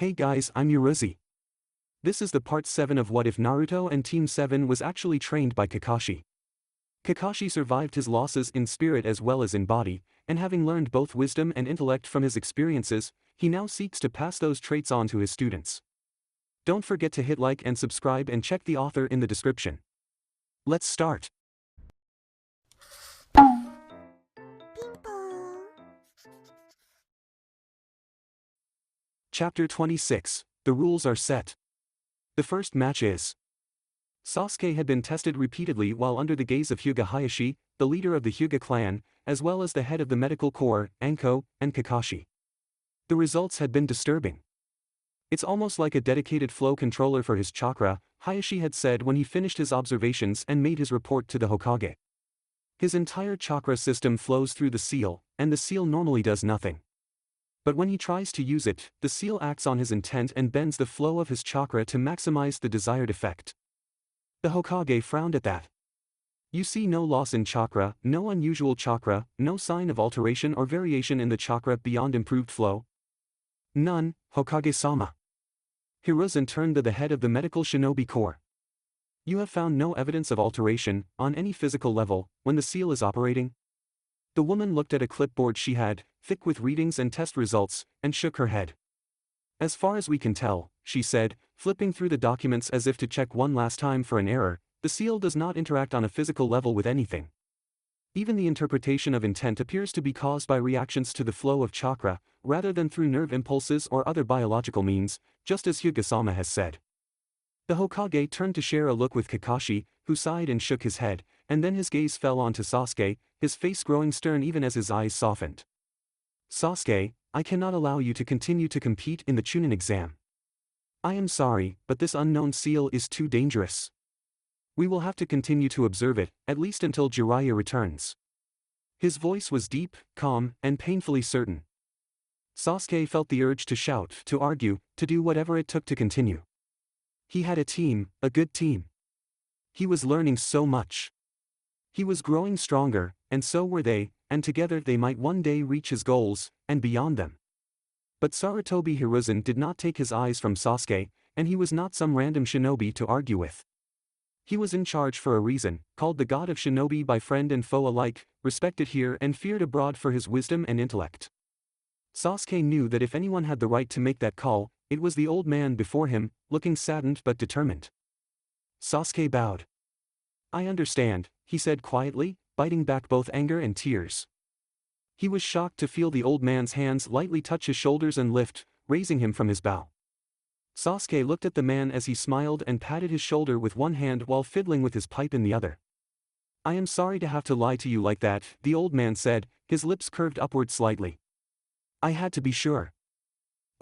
Hey guys, I'm Yurouzi. This is the part 7 of What If Naruto and Team 7 was actually trained by Kakashi. Kakashi survived his losses in spirit as well as in body, and having learned both wisdom and intellect from his experiences, he now seeks to pass those traits on to his students. Don't forget to hit like and subscribe and check the author in the description. Let's start. Chapter 26, The Rules Are Set. The first match is. Sasuke had been tested repeatedly while under the gaze of Hyuga Hayashi, the leader of the Hyuga clan, as well as the head of the medical corps, Anko, and Kakashi. The results had been disturbing. It's almost like a dedicated flow controller for his chakra, Hayashi had said when he finished his observations and made his report to the Hokage. His entire chakra system flows through the seal, and the seal normally does nothing. But when he tries to use it, the seal acts on his intent and bends the flow of his chakra to maximize the desired effect. The Hokage frowned at that. You see no loss in chakra, no unusual chakra, no sign of alteration or variation in the chakra beyond improved flow? None, Hokage-sama. Hiruzen turned to the head of the medical shinobi corps. You have found no evidence of alteration, on any physical level, when the seal is operating? The woman looked at a clipboard she had, thick with readings and test results, and shook her head. As far as we can tell, she said, flipping through the documents as if to check one last time for an error, the seal does not interact on a physical level with anything. Even the interpretation of intent appears to be caused by reactions to the flow of chakra, rather than through nerve impulses or other biological means, just as Hyuga-sama has said. The Hokage turned to share a look with Kakashi, who sighed and shook his head, and then his gaze fell onto Sasuke, his face growing stern even as his eyes softened. Sasuke, I cannot allow you to continue to compete in the Chunin exam. I am sorry, but this unknown seal is too dangerous. We will have to continue to observe it, at least until Jiraiya returns. His voice was deep, calm, and painfully certain. Sasuke felt the urge to shout, to argue, to do whatever it took to continue. He had a team, a good team. He was learning so much. He was growing stronger, and so were they, and together they might one day reach his goals, and beyond them. But Sarutobi Hiruzen did not take his eyes from Sasuke, and he was not some random shinobi to argue with. He was in charge for a reason, called the god of shinobi by friend and foe alike, respected here and feared abroad for his wisdom and intellect. Sasuke knew that if anyone had the right to make that call, it was the old man before him, looking saddened but determined. Sasuke bowed. I understand, he said quietly, biting back both anger and tears. He was shocked to feel the old man's hands lightly touch his shoulders and lift, raising him from his bow. Sasuke looked at the man as he smiled and patted his shoulder with one hand while fiddling with his pipe in the other. I am sorry to have to lie to you like that, the old man said, his lips curved upward slightly. I had to be sure.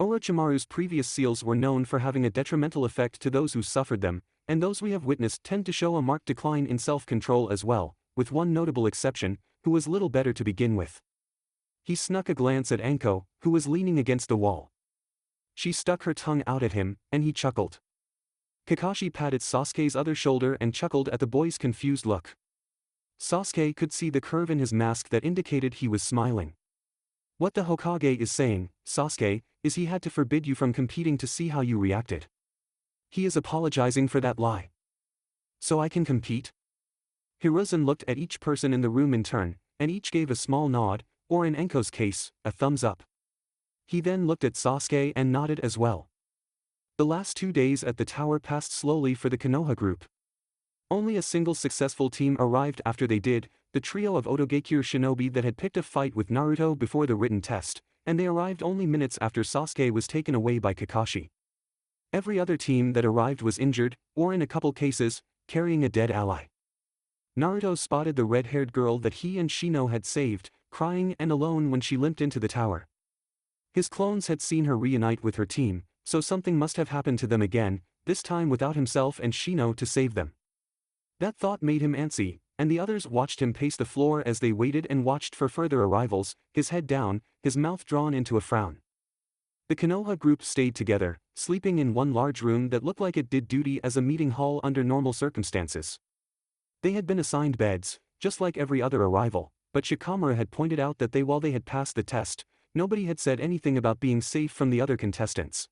Orochimaru's previous seals were known for having a detrimental effect to those who suffered them, and those we have witnessed tend to show a marked decline in self-control as well, with one notable exception, who was little better to begin with. He snuck a glance at Anko, who was leaning against the wall. She stuck her tongue out at him, and he chuckled. Kakashi patted Sasuke's other shoulder and chuckled at the boy's confused look. Sasuke could see the curve in his mask that indicated he was smiling. What the Hokage is saying, Sasuke, is he had to forbid you from competing to see how you reacted. He is apologizing for that lie. So I can compete? Hiruzen looked at each person in the room in turn, and each gave a small nod, or in Anko's case, a thumbs up. He then looked at Sasuke and nodded as well. The last 2 days at the tower passed slowly for the Konoha group. Only a single successful team arrived after they did, the trio of Otogekure shinobi that had picked a fight with Naruto before the written test, and they arrived only minutes after Sasuke was taken away by Kakashi. Every other team that arrived was injured, or in a couple cases, carrying a dead ally. Naruto spotted the red-haired girl that he and Shino had saved, crying and alone when she limped into the tower. His clones had seen her reunite with her team, so something must have happened to them again, this time without himself and Shino to save them. That thought made him antsy, and the others watched him pace the floor as they waited and watched for further arrivals, his head down, his mouth drawn into a frown. The Konoha group stayed together, sleeping in one large room that looked like it did duty as a meeting hall under normal circumstances. They had been assigned beds, just like every other arrival, but Shikamaru had pointed out that while they had passed the test, nobody had said anything about being safe from the other contestants.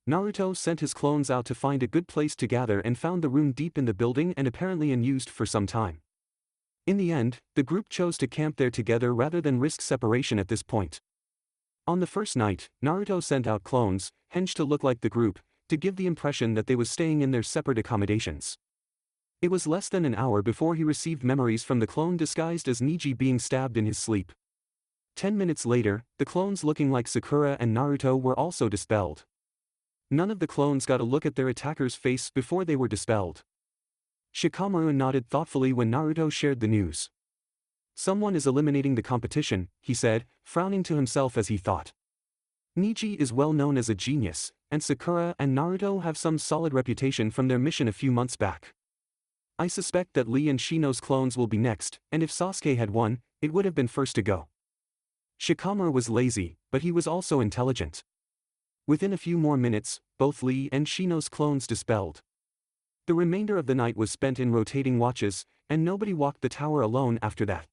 Naruto sent his clones out to find a good place to gather and found the room deep in the building and apparently unused for some time. In the end, the group chose to camp there together rather than risk separation at this point. On the first night, Naruto sent out clones, hinged to look like the group, to give the impression that they was staying in their separate accommodations. It was less than an hour before he received memories from the clone disguised as Neji being stabbed in his sleep. 10 minutes later, the clones looking like Sakura and Naruto were also dispelled. None of the clones got a look at their attacker's face before they were dispelled. Shikamaru nodded thoughtfully when Naruto shared the news. Someone is eliminating the competition, he said, frowning to himself as he thought. Neji is well known as a genius, and Sakura and Naruto have some solid reputation from their mission a few months back. I suspect that Lee and Shino's clones will be next, and if Sasuke had won, it would have been first to go. Shikamaru was lazy, but he was also intelligent. Within a few more minutes, both Lee and Shino's clones dispelled. The remainder of the night was spent in rotating watches, and nobody walked the tower alone after that.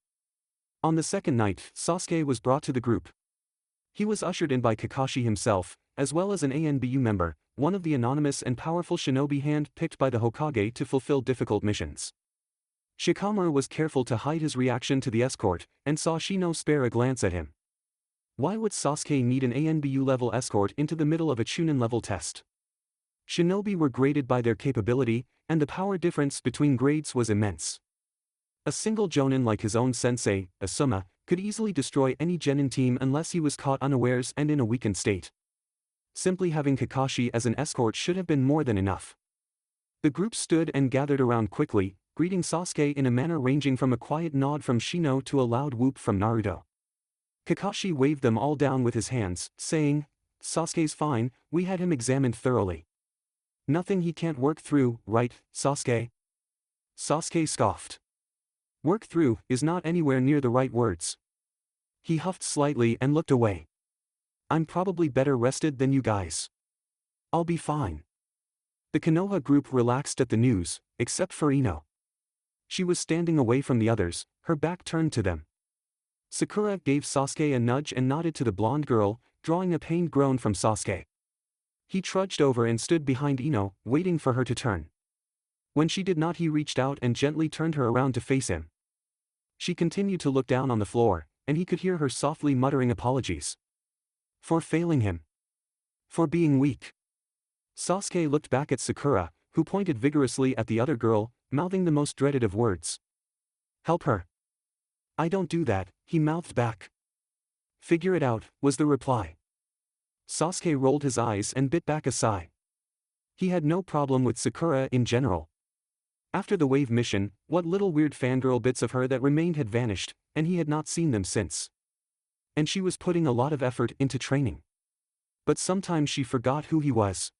On the second night, Sasuke was brought to the group. He was ushered in by Kakashi himself, as well as an ANBU member, one of the anonymous and powerful shinobi hand-picked by the Hokage to fulfill difficult missions. Shikamaru was careful to hide his reaction to the escort, and saw Shino spare a glance at him. Why would Sasuke need an ANBU-level escort into the middle of a Chunin-level test? Shinobi were graded by their capability, and the power difference between grades was immense. A single jonin like his own sensei, Asuma, could easily destroy any genin team unless he was caught unawares and in a weakened state. Simply having Kakashi as an escort should have been more than enough. The group stood and gathered around quickly, greeting Sasuke in a manner ranging from a quiet nod from Shino to a loud whoop from Naruto. Kakashi waved them all down with his hands, saying, "Sasuke's fine, we had him examined thoroughly. Nothing he can't work through, right, Sasuke?" Sasuke scoffed. "Work through" is not anywhere near the right words. He huffed slightly and looked away. "I'm probably better rested than you guys. I'll be fine." The Konoha group relaxed at the news, except for Ino. She was standing away from the others, her back turned to them. Sakura gave Sasuke a nudge and nodded to the blonde girl, drawing a pained groan from Sasuke. He trudged over and stood behind Ino, waiting for her to turn. When she did not, he reached out and gently turned her around to face him. She continued to look down on the floor, and he could hear her softly muttering apologies. For failing him. For being weak. Sasuke looked back at Sakura, who pointed vigorously at the other girl, mouthing the most dreaded of words. "Help her." "I don't do that," he mouthed back. "Figure it out," was the reply. Sasuke rolled his eyes and bit back a sigh. He had no problem with Sakura in general. After the wave mission, what little weird fangirl bits of her that remained had vanished, and he had not seen them since. And she was putting a lot of effort into training. But sometimes she forgot who he was.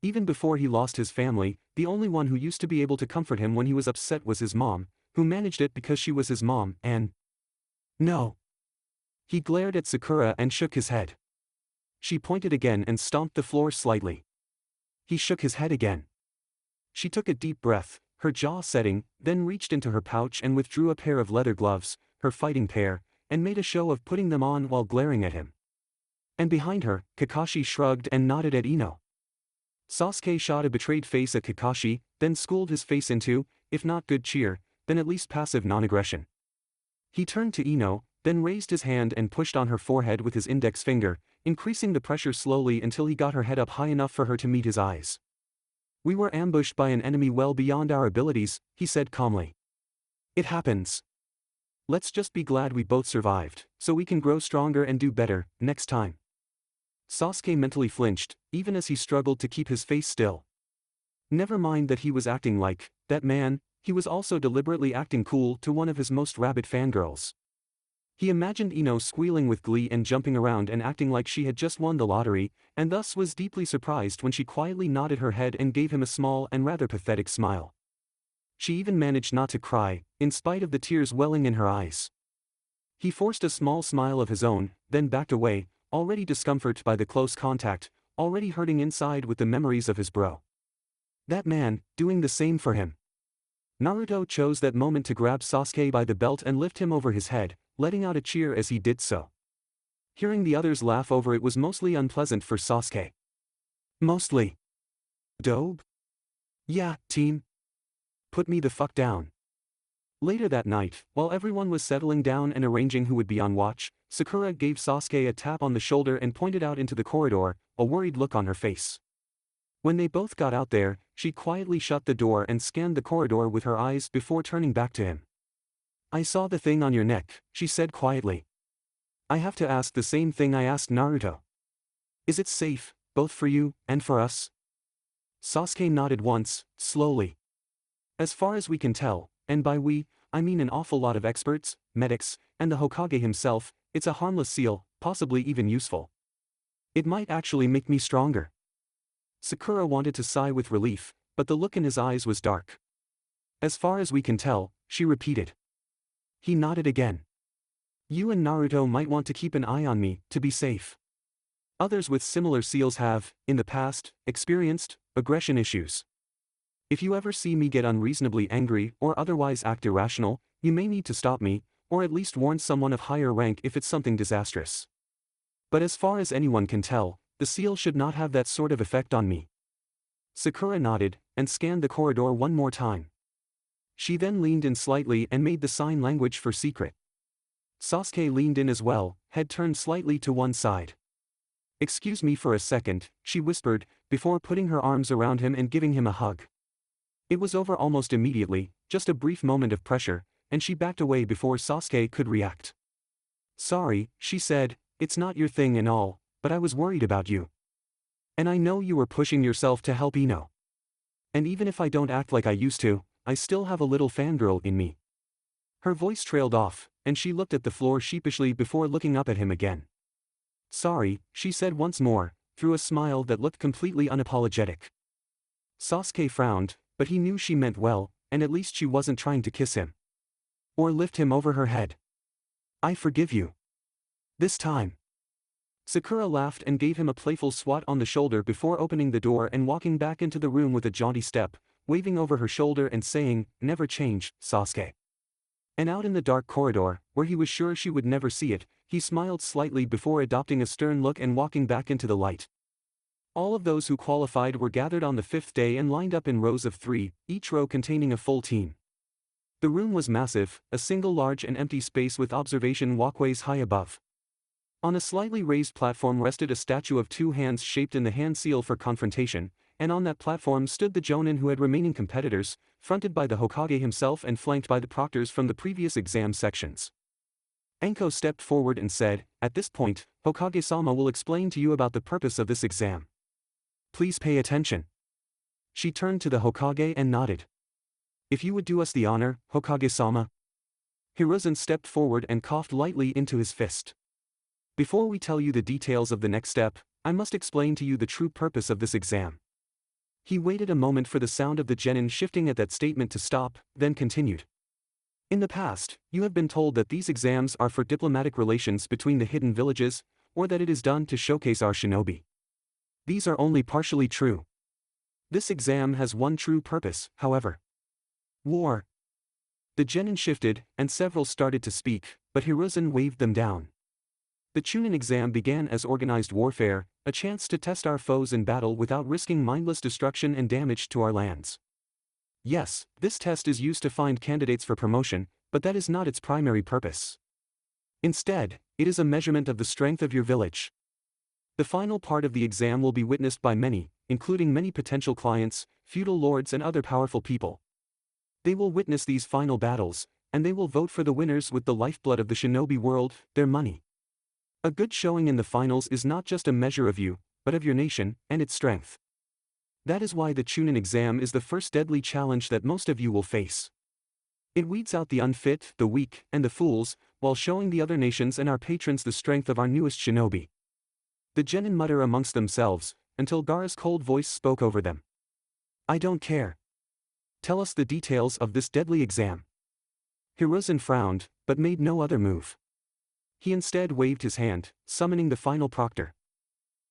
Even before he lost his family, the only one who used to be able to comfort him when he was upset was his mom, who managed it because she was his mom, and... No. He glared at Sakura and shook his head. She pointed again and stomped the floor slightly. He shook his head again. She took a deep breath, her jaw setting, then reached into her pouch and withdrew a pair of leather gloves, her fighting pair, and made a show of putting them on while glaring at him. And behind her, Kakashi shrugged and nodded at Ino. Sasuke shot a betrayed face at Kakashi, then schooled his face into, if not good cheer, then at least passive non-aggression. He turned to Ino, then raised his hand and pushed on her forehead with his index finger, increasing the pressure slowly until he got her head up high enough for her to meet his eyes. "We were ambushed by an enemy well beyond our abilities," he said calmly. "It happens. Let's just be glad we both survived, so we can grow stronger and do better, next time." Sasuke mentally flinched, even as he struggled to keep his face still. Never mind that he was acting like that man, he was also deliberately acting cool to one of his most rabid fangirls. He imagined Ino squealing with glee and jumping around and acting like she had just won the lottery, and thus was deeply surprised when she quietly nodded her head and gave him a small and rather pathetic smile. She even managed not to cry, in spite of the tears welling in her eyes. He forced a small smile of his own, then backed away, already discomforted by the close contact, already hurting inside with the memories of his bro. That man, doing the same for him. Naruto chose that moment to grab Sasuke by the belt and lift him over his head, letting out a cheer as he did so. Hearing the others laugh over it was mostly unpleasant for Sasuke. Mostly. Dobe? Yeah, team. Put me the fuck down. Later that night, while everyone was settling down and arranging who would be on watch, Sakura gave Sasuke a tap on the shoulder and pointed out into the corridor, a worried look on her face. When they both got out there, she quietly shut the door and scanned the corridor with her eyes before turning back to him. I saw the thing on your neck, she said quietly. I have to ask the same thing I asked Naruto. Is it safe, both for you and for us? Sasuke nodded once, slowly. As far as we can tell, and by we, I mean an awful lot of experts, medics, and the Hokage himself, it's a harmless seal, possibly even useful. It might actually make me stronger. Sakura wanted to sigh with relief, but the look in his eyes was dark. As far as we can tell, she repeated. He nodded again. You and Naruto might want to keep an eye on me, to be safe. Others with similar seals have, in the past, experienced aggression issues. If you ever see me get unreasonably angry or otherwise act irrational, you may need to stop me, or at least warn someone of higher rank if it's something disastrous. But as far as anyone can tell, the seal should not have that sort of effect on me. Sakura nodded, and scanned the corridor one more time. She then leaned in slightly and made the sign language for secret. Sasuke leaned in as well, head turned slightly to one side. Excuse me for a second, she whispered, before putting her arms around him and giving him a hug. It was over almost immediately, just a brief moment of pressure, and she backed away before Sasuke could react. Sorry, she said, it's not your thing and all, but I was worried about you. And I know you were pushing yourself to help Ino. And even if I don't act like I used to, I still have a little fangirl in me. Her voice trailed off, and she looked at the floor sheepishly before looking up at him again. Sorry, she said once more, through a smile that looked completely unapologetic. Sasuke frowned, but he knew she meant well, and at least she wasn't trying to kiss him. Or lift him over her head. I forgive you. This time. Sakura laughed and gave him a playful swat on the shoulder before opening the door and walking back into the room with a jaunty step, waving over her shoulder and saying, Never change, Sasuke. And out in the dark corridor, where he was sure she would never see it, he smiled slightly before adopting a stern look and walking back into the light. All of those who qualified were gathered on the fifth day and lined up in rows of 3, each row containing a full team. The room was massive, a single large and empty space with observation walkways high above. On a slightly raised platform rested a statue of 2 hands shaped in the hand seal for confrontation, and on that platform stood the Jonin who had remaining competitors, fronted by the Hokage himself and flanked by the proctors from the previous exam sections. Anko stepped forward and said, At this point, Hokage-sama will explain to you about the purpose of this exam. Please pay attention. She turned to the Hokage and nodded. If you would do us the honor, Hokage-sama. Hiruzen stepped forward and coughed lightly into his fist. Before we tell you the details of the next step, I must explain to you the true purpose of this exam. He waited a moment for the sound of the genin shifting at that statement to stop, then continued. In the past, you have been told that these exams are for diplomatic relations between the hidden villages, or that it is done to showcase our shinobi. These are only partially true. This exam has one true purpose, however. War. The genin shifted, and several started to speak, but Hiruzen waved them down. The Chunin exam began as organized warfare, a chance to test our foes in battle without risking mindless destruction and damage to our lands. Yes, this test is used to find candidates for promotion, but that is not its primary purpose. Instead, it is a measurement of the strength of your village. The final part of the exam will be witnessed by many, including many potential clients, feudal lords and other powerful people. They will witness these final battles, and they will vote for the winners with the lifeblood of the shinobi world, their money. A good showing in the finals is not just a measure of you, but of your nation, and its strength. That is why the Chunin exam is the first deadly challenge that most of you will face. It weeds out the unfit, the weak, and the fools, while showing the other nations and our patrons the strength of our newest shinobi. The genin mutter amongst themselves, until Gaara's cold voice spoke over them. I don't care. Tell us the details of this deadly exam. Hiruzen frowned, but made no other move. He instead waved his hand, summoning the final proctor.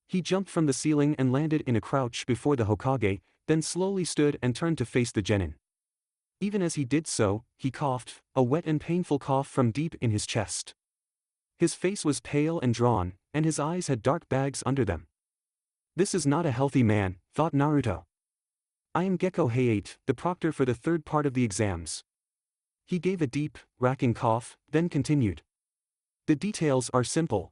He jumped from the ceiling and landed in a crouch before the Hokage, then slowly stood and turned to face the genin. Even as he did so, he coughed, a wet and painful cough from deep in his chest. His face was pale and drawn, and his eyes had dark bags under them. This is not a healthy man, thought Naruto. I am Gecko Hayate, the proctor for the third part of the exams. He gave a deep, racking cough, then continued. The details are simple.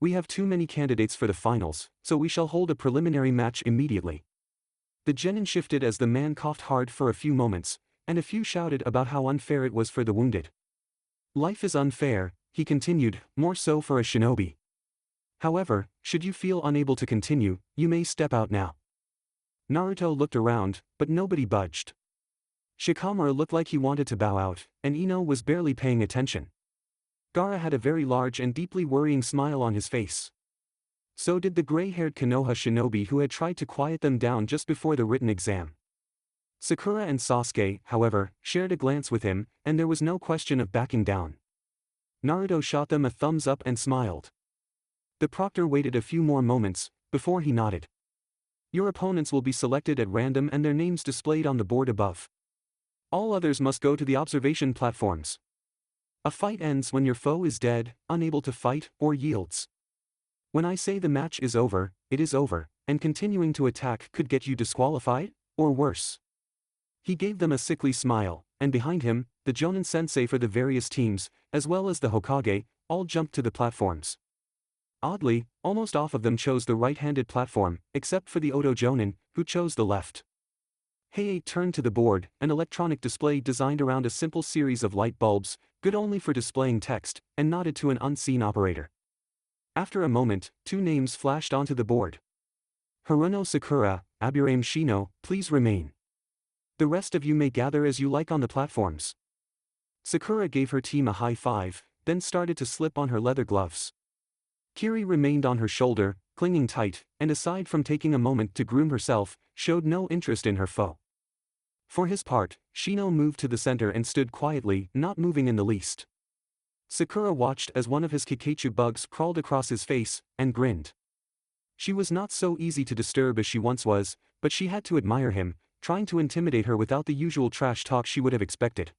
We have too many candidates for the finals, so we shall hold a preliminary match immediately. The genin shifted as the man coughed hard for a few moments, and a few shouted about how unfair it was for the wounded. Life is unfair, he continued, more so for a shinobi. However, should you feel unable to continue, you may step out now. Naruto looked around, but nobody budged. Shikamaru looked like he wanted to bow out, and Ino was barely paying attention. Gaara had a very large and deeply worrying smile on his face. So did the gray-haired Konoha shinobi who had tried to quiet them down just before the written exam. Sakura and Sasuke, however, shared a glance with him, and there was no question of backing down. Naruto shot them a thumbs up and smiled. The proctor waited a few more moments, before he nodded. Your opponents will be selected at random and their names displayed on the board above. All others must go to the observation platforms. A fight ends when your foe is dead, unable to fight, or yields. When I say the match is over, it is over, and continuing to attack could get you disqualified, or worse. He gave them a sickly smile, and behind him, the Jonin sensei for the various teams, as well as the Hokage, all jumped to the platforms. Oddly, almost all of them chose the right-handed platform, except for the Oto Jonin, who chose the left. Hayate turned to the board, an electronic display designed around a simple series of light bulbs, good only for displaying text, and nodded to an unseen operator. After a moment, two names flashed onto the board. Haruno Sakura, Aburame Shino, please remain. The rest of you may gather as you like on the platforms. Sakura gave her team a high five, then started to slip on her leather gloves. Kiri remained on her shoulder, clinging tight, and aside from taking a moment to groom herself, showed no interest in her foe. For his part, Shino moved to the center and stood quietly, not moving in the least. Sakura watched as one of his Kakashi bugs crawled across his face, and grinned. She was not so easy to disturb as she once was, but she had to admire him, trying to intimidate her without the usual trash talk she would have expected.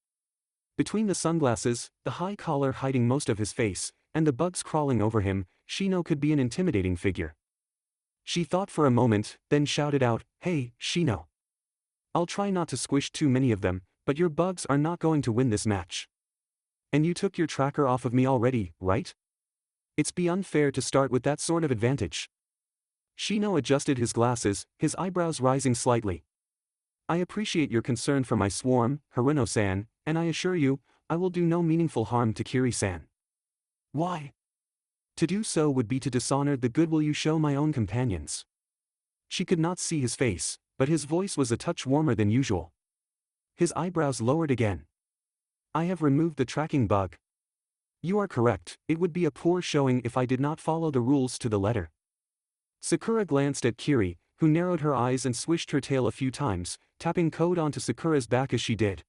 Between the sunglasses, the high collar hiding most of his face, and the bugs crawling over him, Shino could be an intimidating figure. She thought for a moment, then shouted out, "Hey, Shino. I'll try not to squish too many of them, but your bugs are not going to win this match. And you took your tracker off of me already, right? It's be unfair to start with that sort of advantage." Shino adjusted his glasses, his eyebrows rising slightly. "I appreciate your concern for my swarm, Haruno-san, and I assure you, I will do no meaningful harm to Kiri-san. Why? To do so would be to dishonor the goodwill you show my own companions." She could not see his face, but his voice was a touch warmer than usual. His eyebrows lowered again. "I have removed the tracking bug. You are correct, it would be a poor showing if I did not follow the rules to the letter." Sakura glanced at Kiri, who narrowed her eyes and swished her tail a few times, tapping code onto Sakura's back as she did.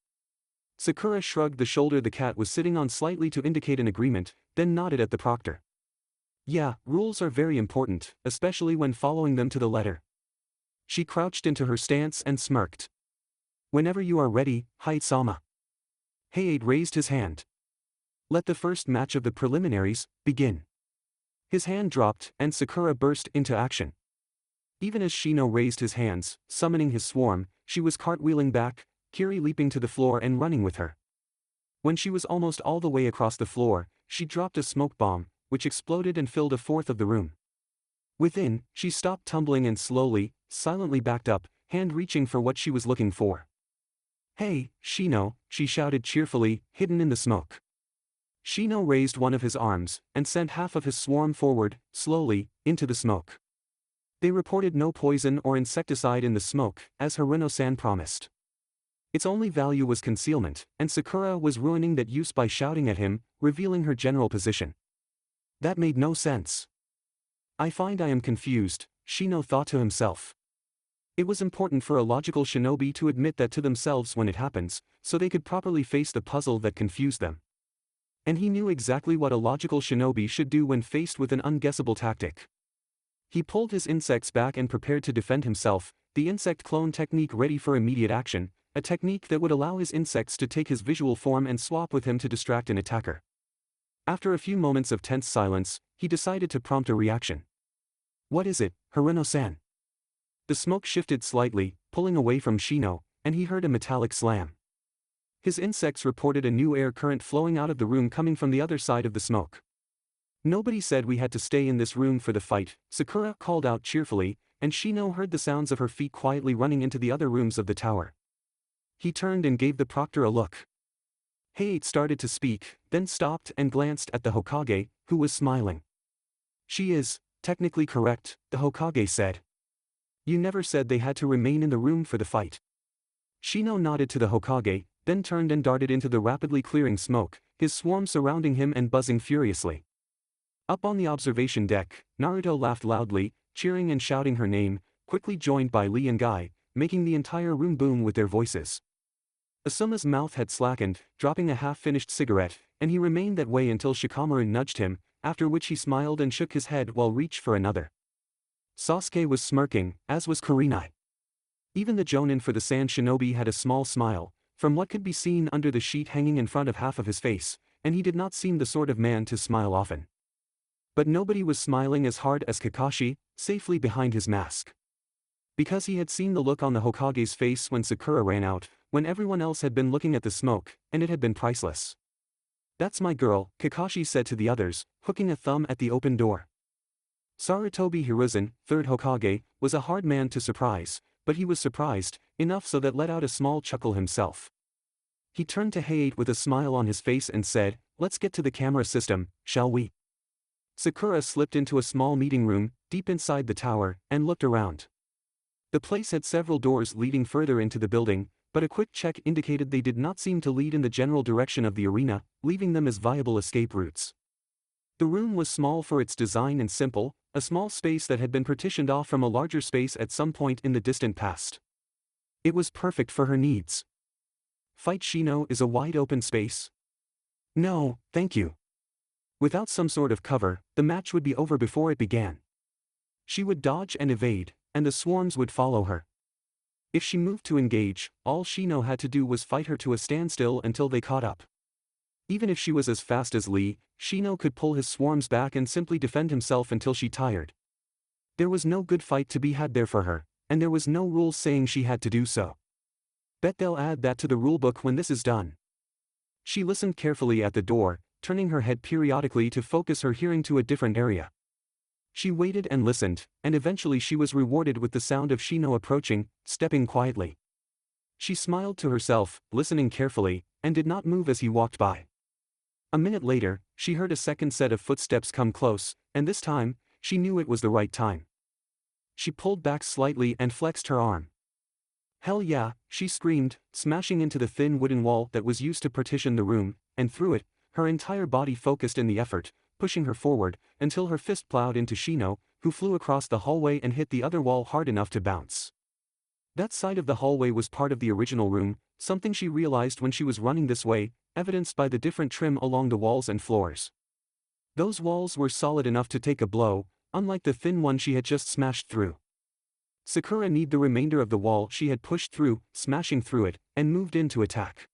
Sakura shrugged the shoulder the cat was sitting on slightly to indicate an agreement, then nodded at the proctor. "Yeah, rules are very important, especially when following them to the letter." She crouched into her stance and smirked. "Whenever you are ready, Hayate-sama." Hayate raised his hand. "Let the first match of the preliminaries begin." His hand dropped, and Sakura burst into action. Even as Shino raised his hands, summoning his swarm, she was cartwheeling back, Kiri leaping to the floor and running with her. When she was almost all the way across the floor, she dropped a smoke bomb, which exploded and filled a fourth of the room. Within, she stopped tumbling and slowly, silently backed up, hand reaching for what she was looking for. "Hey, Shino," she shouted cheerfully, hidden in the smoke. Shino raised one of his arms, and sent half of his swarm forward, slowly, into the smoke. They reported no poison or insecticide in the smoke, as Haruno-san promised. Its only value was concealment, and Sakura was ruining that use by shouting at him, revealing her general position. That made no sense. "I find I am confused," Shino thought to himself. It was important for a logical shinobi to admit that to themselves when it happens, so they could properly face the puzzle that confused them. And he knew exactly what a logical shinobi should do when faced with an unguessable tactic. He pulled his insects back and prepared to defend himself, the insect clone technique ready for immediate action, a technique that would allow his insects to take his visual form and swap with him to distract an attacker. After a few moments of tense silence, he decided to prompt a reaction. What is it, Haruno-san? The smoke shifted slightly, pulling away from Shino, and he heard a metallic slam. His insects reported a new air current flowing out of the room coming from the other side of the smoke. Nobody said we had to stay in this room for the fight, Sakura called out cheerfully, and Shino heard the sounds of her feet quietly running into the other rooms of the tower. He turned and gave the proctor a look. Height started to speak, then stopped and glanced at the Hokage, who was smiling. She is, technically correct, the Hokage said. You never said they had to remain in the room for the fight. Shino nodded to the Hokage, then turned and darted into the rapidly clearing smoke, his swarm surrounding him and buzzing furiously. Up on the observation deck, Naruto laughed loudly, cheering and shouting her name, quickly joined by Lee and Guy, making the entire room boom with their voices. Asuma's mouth had slackened, dropping a half-finished cigarette, and he remained that way until Shikamaru nudged him, after which he smiled and shook his head while reached for another. Sasuke was smirking, as was Kurenai. Even the Jonin for the Sand Shinobi had a small smile, from what could be seen under the sheet hanging in front of half of his face, and he did not seem the sort of man to smile often. But nobody was smiling as hard as Kakashi, safely behind his mask. Because he had seen the look on the Hokage's face when Sakura ran out, when everyone else had been looking at the smoke, and it had been priceless. That's my girl, Kakashi said to the others, hooking a thumb at the open door. Sarutobi Hiruzen, third Hokage, was a hard man to surprise, but he was surprised, enough so that let out a small chuckle himself. He turned to Height with a smile on his face and said, "Let's get to the camera system, shall we?" Sakura slipped into a small meeting room, deep inside the tower, and looked around. The place had several doors leading further into the building, but a quick check indicated they did not seem to lead in the general direction of the arena, leaving them as viable escape routes. The room was small for its design and simple, a small space that had been partitioned off from a larger space at some point in the distant past. It was perfect for her needs. Fight Shino is a wide open space. No, thank you. Without some sort of cover, the match would be over before it began. She would dodge and evade, and the swarms would follow her. If she moved to engage, all Shino had to do was fight her to a standstill until they caught up. Even if she was as fast as Lee, Shino could pull his swarms back and simply defend himself until she tired. There was no good fight to be had there for her, and there was no rules saying she had to do so. Bet they'll add that to the rulebook when this is done. She listened carefully at the door, turning her head periodically to focus her hearing to a different area. She waited and listened, and eventually she was rewarded with the sound of Shino approaching, stepping quietly. She smiled to herself, listening carefully, and did not move as he walked by. A minute later, she heard a second set of footsteps come close, and this time, she knew it was the right time. She pulled back slightly and flexed her arm. Hell yeah, she screamed, smashing into the thin wooden wall that was used to partition the room, and through it, her entire body focused in the effort, pushing her forward, until her fist plowed into Shino, who flew across the hallway and hit the other wall hard enough to bounce. That side of the hallway was part of the original room, something she realized when she was running this way, evidenced by the different trim along the walls and floors. Those walls were solid enough to take a blow, unlike the thin one she had just smashed through. Sakura kneed the remainder of the wall she had pushed through, smashing through it, and moved in to attack.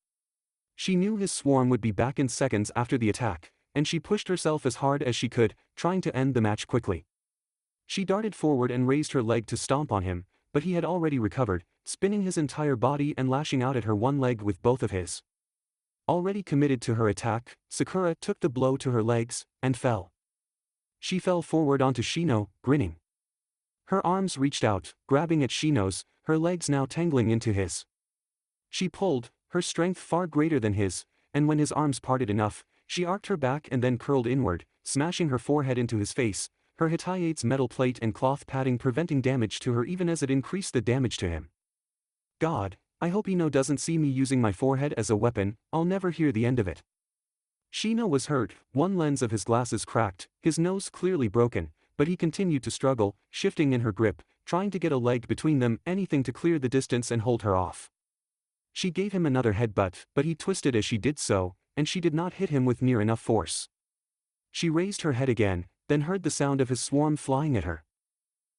She knew his swarm would be back in seconds after the attack, and she pushed herself as hard as she could, trying to end the match quickly. She darted forward and raised her leg to stomp on him, but he had already recovered, spinning his entire body and lashing out at her one leg with both of his. Already committed to her attack, Sakura took the blow to her legs, and fell. She fell forward onto Shino, grinning. Her arms reached out, grabbing at Shino's, her legs now tangling into his. She pulled, her strength far greater than his, and when his arms parted enough, she arced her back and then curled inward, smashing her forehead into his face, her Hittite's metal plate and cloth padding preventing damage to her even as it increased the damage to him. God, I hope Ino doesn't see me using my forehead as a weapon, I'll never hear the end of it. Shino was hurt, one lens of his glasses cracked, his nose clearly broken, but he continued to struggle, shifting in her grip, trying to get a leg between them, anything to clear the distance and hold her off. She gave him another headbutt, but he twisted as she did so, and she did not hit him with near enough force. She raised her head again, then heard the sound of his swarm flying at her.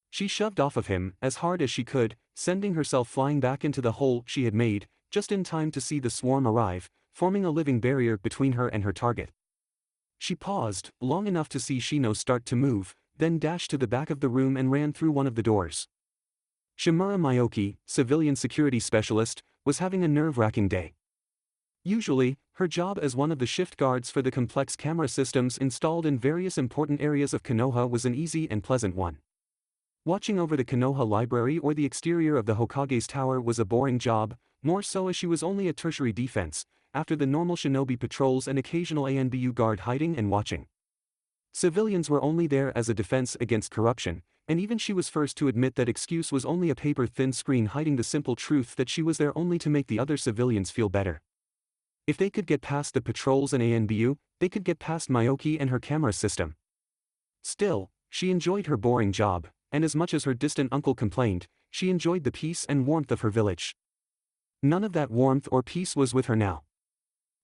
She shoved off of him as hard as she could, sending herself flying back into the hole she had made, just in time to see the swarm arrive, forming a living barrier between her and her target. She paused, long enough to see Shino start to move, then dashed to the back of the room and ran through one of the doors. Shimura Miyoki, civilian security specialist, was having a nerve-wracking day. Usually, her job as one of the shift guards for the complex camera systems installed in various important areas of Konoha was an easy and pleasant one. Watching over the Konoha library or the exterior of the Hokage's tower was a boring job, more so as she was only a tertiary defense, after the normal shinobi patrols and occasional ANBU guard hiding and watching. Civilians were only there as a defense against corruption, and even she was first to admit that excuse was only a paper-thin screen hiding the simple truth that she was there only to make the other civilians feel better. If they could get past the patrols and ANBU, they could get past Miyoki and her camera system. Still, she enjoyed her boring job, and as much as her distant uncle complained, she enjoyed the peace and warmth of her village. None of that warmth or peace was with her now.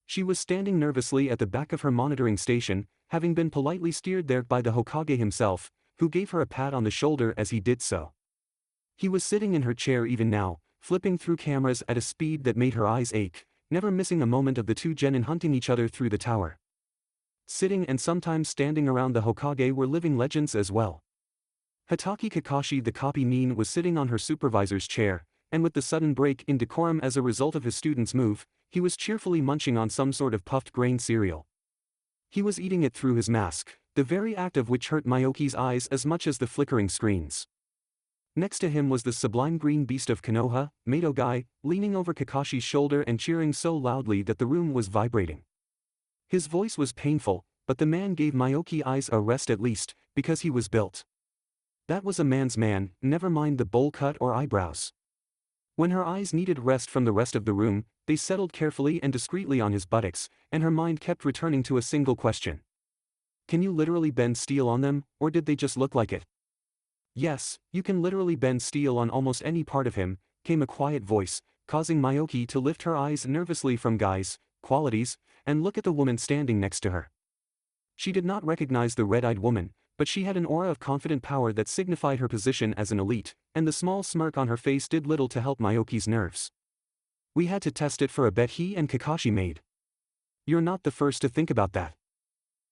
She was standing nervously at the back of her monitoring station, having been politely steered there by the Hokage himself, who gave her a pat on the shoulder as he did so. He was sitting in her chair even now, flipping through cameras at a speed that made her eyes ache, never missing a moment of the two genin hunting each other through the tower. Sitting and sometimes standing around the Hokage were living legends as well. Hatake Kakashi the copy mean was sitting on her supervisor's chair, and with the sudden break in decorum as a result of his student's move, he was cheerfully munching on some sort of puffed grain cereal. He was eating it through his mask, the very act of which hurt Miyoki's eyes as much as the flickering screens. Next to him was the sublime green beast of Konoha, Mato Guy, leaning over Kakashi's shoulder and cheering so loudly that the room was vibrating. His voice was painful, but the man gave Miyoki eyes a rest at least, because he was built. That was a man's man, never mind the bowl cut or eyebrows. When her eyes needed rest from the rest of the room, they settled carefully and discreetly on his buttocks, and her mind kept returning to a single question. Can you literally bend steel on them, or did they just look like it? Yes, you can literally bend steel on almost any part of him, came a quiet voice, causing Miyoki to lift her eyes nervously from Guy's qualities, and look at the woman standing next to her. She did not recognize the red-eyed woman, but she had an aura of confident power that signified her position as an elite, and the small smirk on her face did little to help Miyoki's nerves. We had to test it for a bet he and Kakashi made. You're not the first to think about that.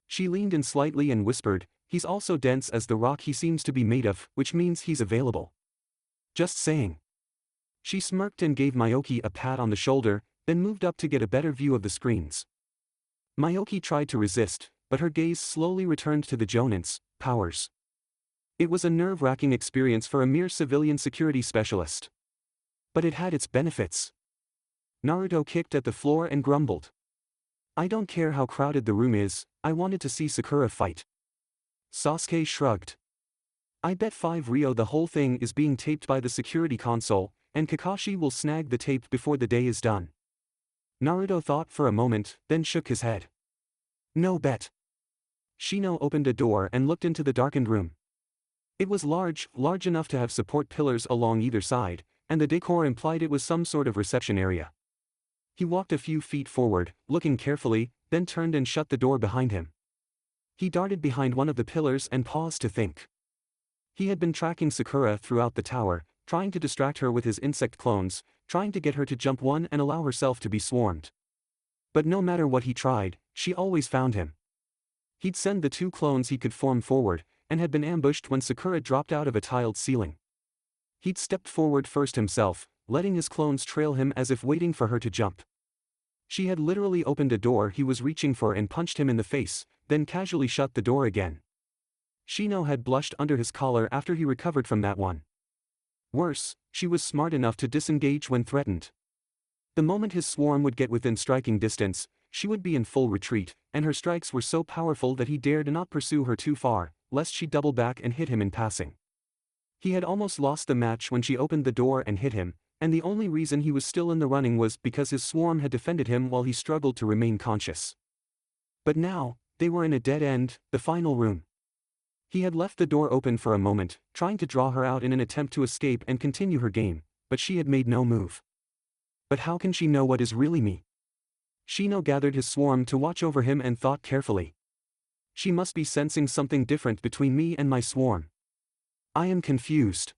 She leaned in slightly and whispered, he's also dense as the rock he seems to be made of, which means he's available. Just saying. She smirked and gave Miyoki a pat on the shoulder, then moved up to get a better view of the screens. Miyoki tried to resist, but her gaze slowly returned to the Jonin's powers. It was a nerve-wracking experience for a mere civilian security specialist. But it had its benefits. Naruto kicked at the floor and grumbled. I don't care how crowded the room is, I wanted to see Sakura fight. Sasuke shrugged. I bet 5 Rio the whole thing is being taped by the security console, and Kakashi will snag the tape before the day is done. Naruto thought for a moment, then shook his head. No bet. Shino opened a door and looked into the darkened room. It was large enough to have support pillars along either side, and the decor implied it was some sort of reception area. He walked a few feet forward, looking carefully, then turned and shut the door behind him. He darted behind one of the pillars and paused to think. He had been tracking Sakura throughout the tower, trying to distract her with his insect clones, trying to get her to jump one and allow herself to be swarmed. But no matter what he tried, she always found him. He'd send the 2 clones he could form forward, and had been ambushed when Sakura dropped out of a tiled ceiling. He'd stepped forward first himself, letting his clones trail him as if waiting for her to jump. She had literally opened a door he was reaching for and punched him in the face, then casually shut the door again. Shino had blushed under his collar after he recovered from that one. Worse, she was smart enough to disengage when threatened. The moment his swarm would get within striking distance, she would be in full retreat, and her strikes were so powerful that he dared not pursue her too far, lest she double back and hit him in passing. He had almost lost the match when she opened the door and hit him, and the only reason he was still in the running was because his swarm had defended him while he struggled to remain conscious. But now, they were in a dead end, the final room. He had left the door open for a moment, trying to draw her out in an attempt to escape and continue her game, but she had made no move. But how can she know what is really me? Shino gathered his swarm to watch over him and thought carefully. She must be sensing something different between me and my swarm. I am confused.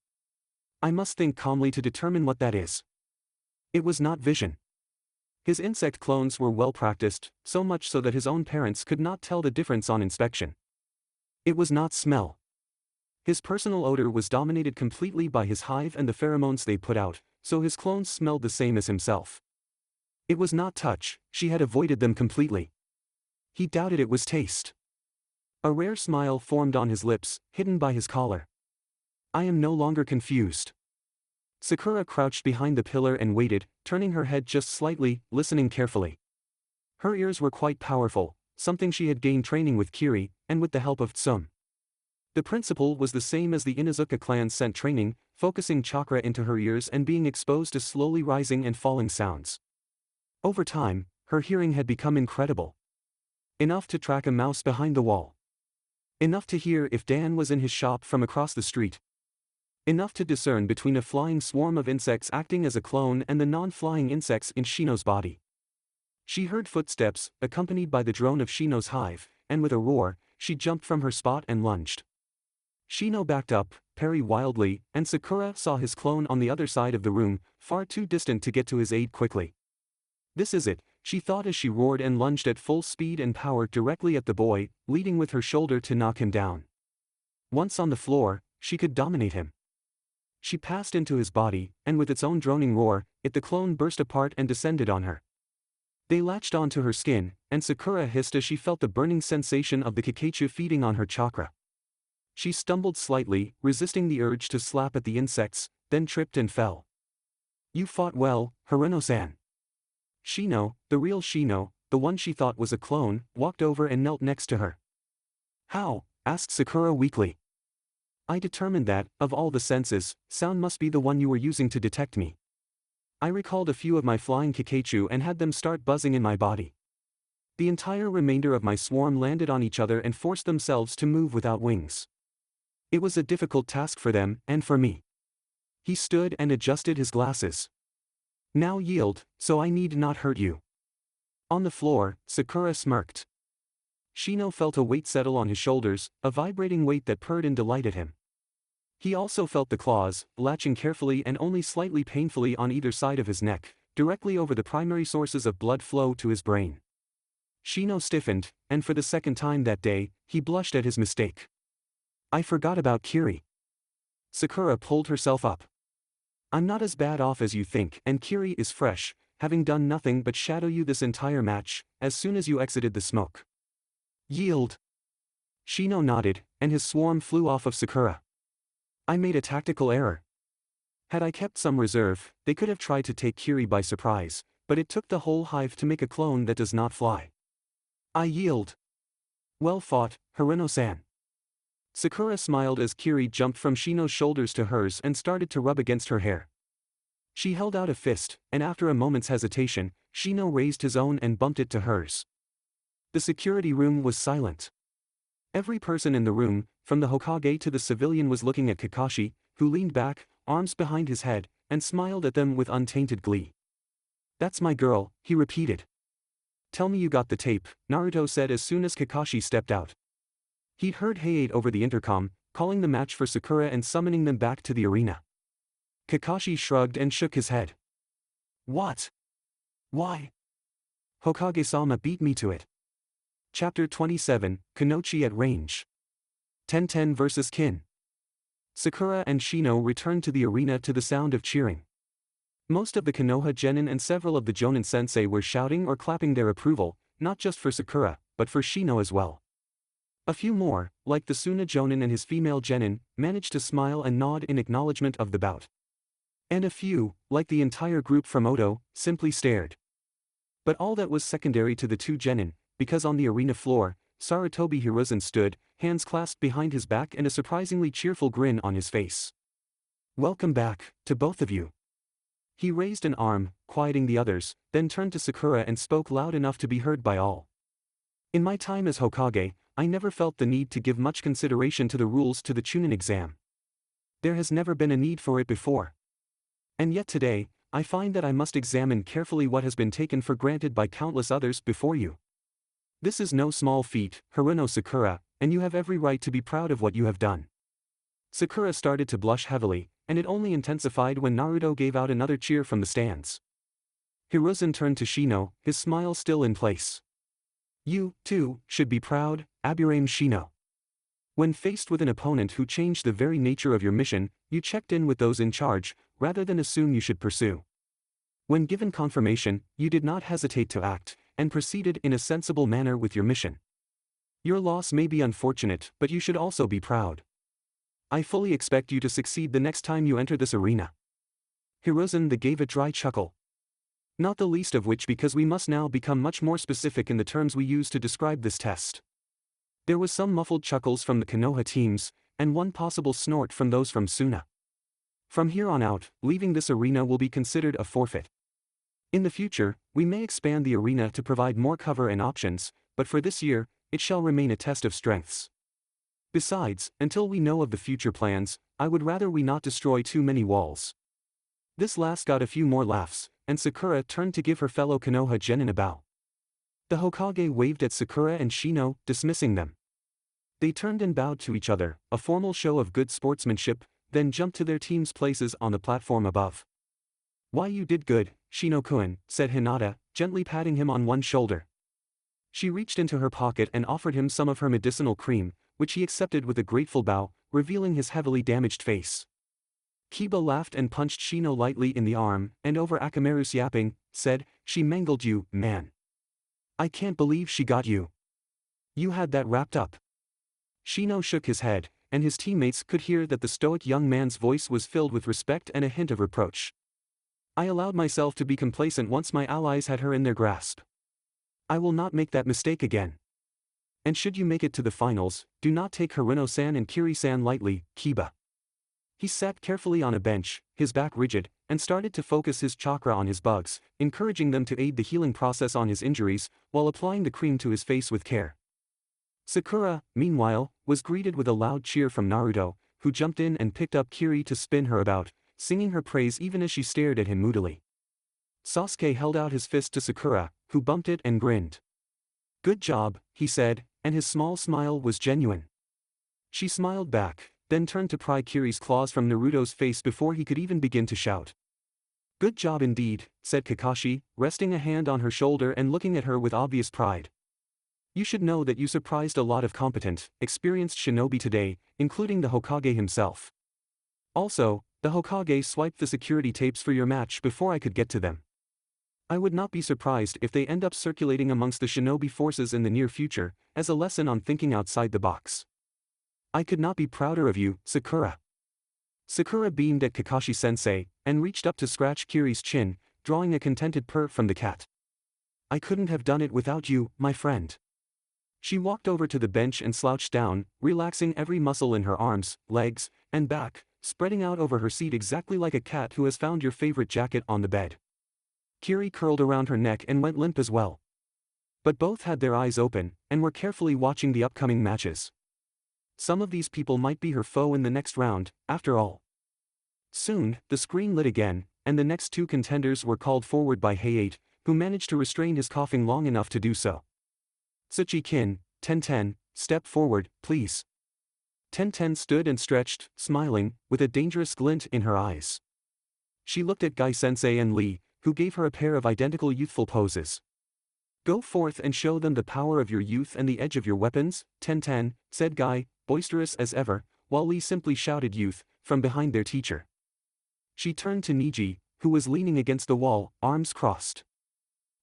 I must think calmly to determine what that is. It was not vision. His insect clones were well practiced, so much so that his own parents could not tell the difference on inspection. It was not smell. His personal odor was dominated completely by his hive and the pheromones they put out, so his clones smelled the same as himself. It was not touch, she had avoided them completely. He doubted it was taste. A rare smile formed on his lips, hidden by his collar. I am no longer confused. Sakura crouched behind the pillar and waited, turning her head just slightly, listening carefully. Her ears were quite powerful, something she had gained training with Kiri, and with the help of Tsum. The principle was the same as the Inuzuka clan sent training, focusing chakra into her ears and being exposed to slowly rising and falling sounds. Over time, her hearing had become incredible. Enough to track a mouse behind the wall. Enough to hear if Dan was in his shop from across the street. Enough to discern between a flying swarm of insects acting as a clone and the non-flying insects in Shino's body. She heard footsteps, accompanied by the drone of Shino's hive, and with a roar, she jumped from her spot and lunged. Shino backed up, parried wildly, and Sakura saw his clone on the other side of the room, far too distant to get to his aid quickly. This is it, she thought as she roared and lunged at full speed and power directly at the boy, leading with her shoulder to knock him down. Once on the floor, she could dominate him. She passed into his body, and with its own droning roar, the clone burst apart and descended on her. They latched onto her skin, and Sakura hissed as she felt the burning sensation of the Kakashi feeding on her chakra. She stumbled slightly, resisting the urge to slap at the insects, then tripped and fell. You fought well, Haruno-san. Shino, the real Shino, the one she thought was a clone, walked over and knelt next to her. How? Asked Sakura weakly. I determined that, of all the senses, sound must be the one you were using to detect me. I recalled a few of my flying Kakashi and had them start buzzing in my body. The entire remainder of my swarm landed on each other and forced themselves to move without wings. It was a difficult task for them, and for me. He stood and adjusted his glasses. Now yield, so I need not hurt you. On the floor, Sakura smirked. Shino felt a weight settle on his shoulders, a vibrating weight that purred in delight at him. He also felt the claws, latching carefully and only slightly painfully on either side of his neck, directly over the primary sources of blood flow to his brain. Shino stiffened, and for the second time that day, he blushed at his mistake. I forgot about Kiri. Sakura pulled herself up. I'm not as bad off as you think, and Kiri is fresh, having done nothing but shadow you this entire match, as soon as you exited the smoke. Yield. Shino nodded, and his swarm flew off of Sakura. I made a tactical error. Had I kept some reserve, they could have tried to take Kiri by surprise, but it took the whole hive to make a clone that does not fly. I yield. Well fought, Haruno-san. Sakura smiled as Kiri jumped from Shino's shoulders to hers and started to rub against her hair. She held out a fist, and after a moment's hesitation, Shino raised his own and bumped it to hers. The security room was silent. Every person in the room, from the Hokage to the civilian, was looking at Kakashi, who leaned back, arms behind his head, and smiled at them with untainted glee. That's my girl, he repeated. Tell me you got the tape, Naruto said as soon as Kakashi stepped out. He'd heard Hayate over the intercom, calling the match for Sakura and summoning them back to the arena. Kakashi shrugged and shook his head. What? Why? Hokage-sama beat me to it. Chapter 27, Kunoichi at Range. Tenten vs. Kin. Sakura and Shino returned to the arena to the sound of cheering. Most of the Konoha genin and several of the Jonin sensei were shouting or clapping their approval, not just for Sakura, but for Shino as well. A few more, like the Suna Jonin and his female genin, managed to smile and nod in acknowledgement of the bout. And a few, like the entire group from Oto, simply stared. But all that was secondary to the two genin, because on the arena floor, Sarutobi Hiruzen stood, hands clasped behind his back and a surprisingly cheerful grin on his face. Welcome back, to both of you. He raised an arm, quieting the others, then turned to Sakura and spoke loud enough to be heard by all. In my time as Hokage, I never felt the need to give much consideration to the rules to the Chunin exam. There has never been a need for it before. And yet today, I find that I must examine carefully what has been taken for granted by countless others before you. This is no small feat, Haruno Sakura, and you have every right to be proud of what you have done. Sakura started to blush heavily, and it only intensified when Naruto gave out another cheer from the stands. Hiruzen turned to Shino, his smile still in place. You, too, should be proud, Aburame Shino. When faced with an opponent who changed the very nature of your mission, you checked in with those in charge, rather than assume you should pursue. When given confirmation, you did not hesitate to act, and proceeded in a sensible manner with your mission. Your loss may be unfortunate, but you should also be proud. I fully expect you to succeed the next time you enter this arena. Hiruzen gave a dry chuckle. Not the least of which because we must now become much more specific in the terms we use to describe this test. There was some muffled chuckles from the Konoha teams, and one possible snort from those from Suna. From here on out, leaving this arena will be considered a forfeit. In the future, we may expand the arena to provide more cover and options, but for this year, it shall remain a test of strengths. Besides, until we know of the future plans, I would rather we not destroy too many walls. This last got a few more laughs, and Sakura turned to give her fellow Konoha genin a bow. The Hokage waved at Sakura and Shino, dismissing them. They turned and bowed to each other, a formal show of good sportsmanship, then jumped to their team's places on the platform above. "Why, you did good, Shino-kun," said Hinata, gently patting him on one shoulder. She reached into her pocket and offered him some of her medicinal cream, which he accepted with a grateful bow, revealing his heavily damaged face. Kiba laughed and punched Shino lightly in the arm, and over Akamaru's yapping, said, "She mangled you, man. I can't believe she got you. You had that wrapped up." Shino shook his head, and his teammates could hear that the stoic young man's voice was filled with respect and a hint of reproach. "I allowed myself to be complacent once my allies had her in their grasp. I will not make that mistake again. And should you make it to the finals, do not take Harino-san and Kiri-san lightly, Kiba." He sat carefully on a bench, his back rigid, and started to focus his chakra on his bugs, encouraging them to aid the healing process on his injuries, while applying the cream to his face with care. Sakura, meanwhile, was greeted with a loud cheer from Naruto, who jumped in and picked up Kiri to spin her about, singing her praise even as she stared at him moodily. Sasuke held out his fist to Sakura, who bumped it and grinned. "Good job," he said, and his small smile was genuine. She smiled back, then turned to pry Kiri's claws from Naruto's face before he could even begin to shout. "Good job indeed," said Kakashi, resting a hand on her shoulder and looking at her with obvious pride. "You should know that you surprised a lot of competent, experienced shinobi today, including the Hokage himself. Also, the Hokage swiped the security tapes for your match before I could get to them. I would not be surprised if they end up circulating amongst the shinobi forces in the near future, as a lesson on thinking outside the box. I could not be prouder of you, Sakura." Sakura beamed at Kakashi-sensei, and reached up to scratch Kiri's chin, drawing a contented purr from the cat. "I couldn't have done it without you, my friend." She walked over to the bench and slouched down, relaxing every muscle in her arms, legs, and back, spreading out over her seat exactly like a cat who has found your favorite jacket on the bed. Kiri curled around her neck and went limp as well. But both had their eyes open, and were carefully watching the upcoming matches. Some of these people might be her foe in the next round, after all. Soon, the screen lit again, and the next two contenders were called forward by Hayate, who managed to restrain his coughing long enough to do so. "Tsuchi-kin, Tenten, step forward, please." Tenten stood and stretched, smiling, with a dangerous glint in her eyes. She looked at Guy-sensei and Lee, who gave her a pair of identical youthful poses. "Go forth and show them the power of your youth and the edge of your weapons, Tenten," said Guy, boisterous as ever, while Lee simply shouted youth, from behind their teacher. She turned to Neji, who was leaning against the wall, arms crossed.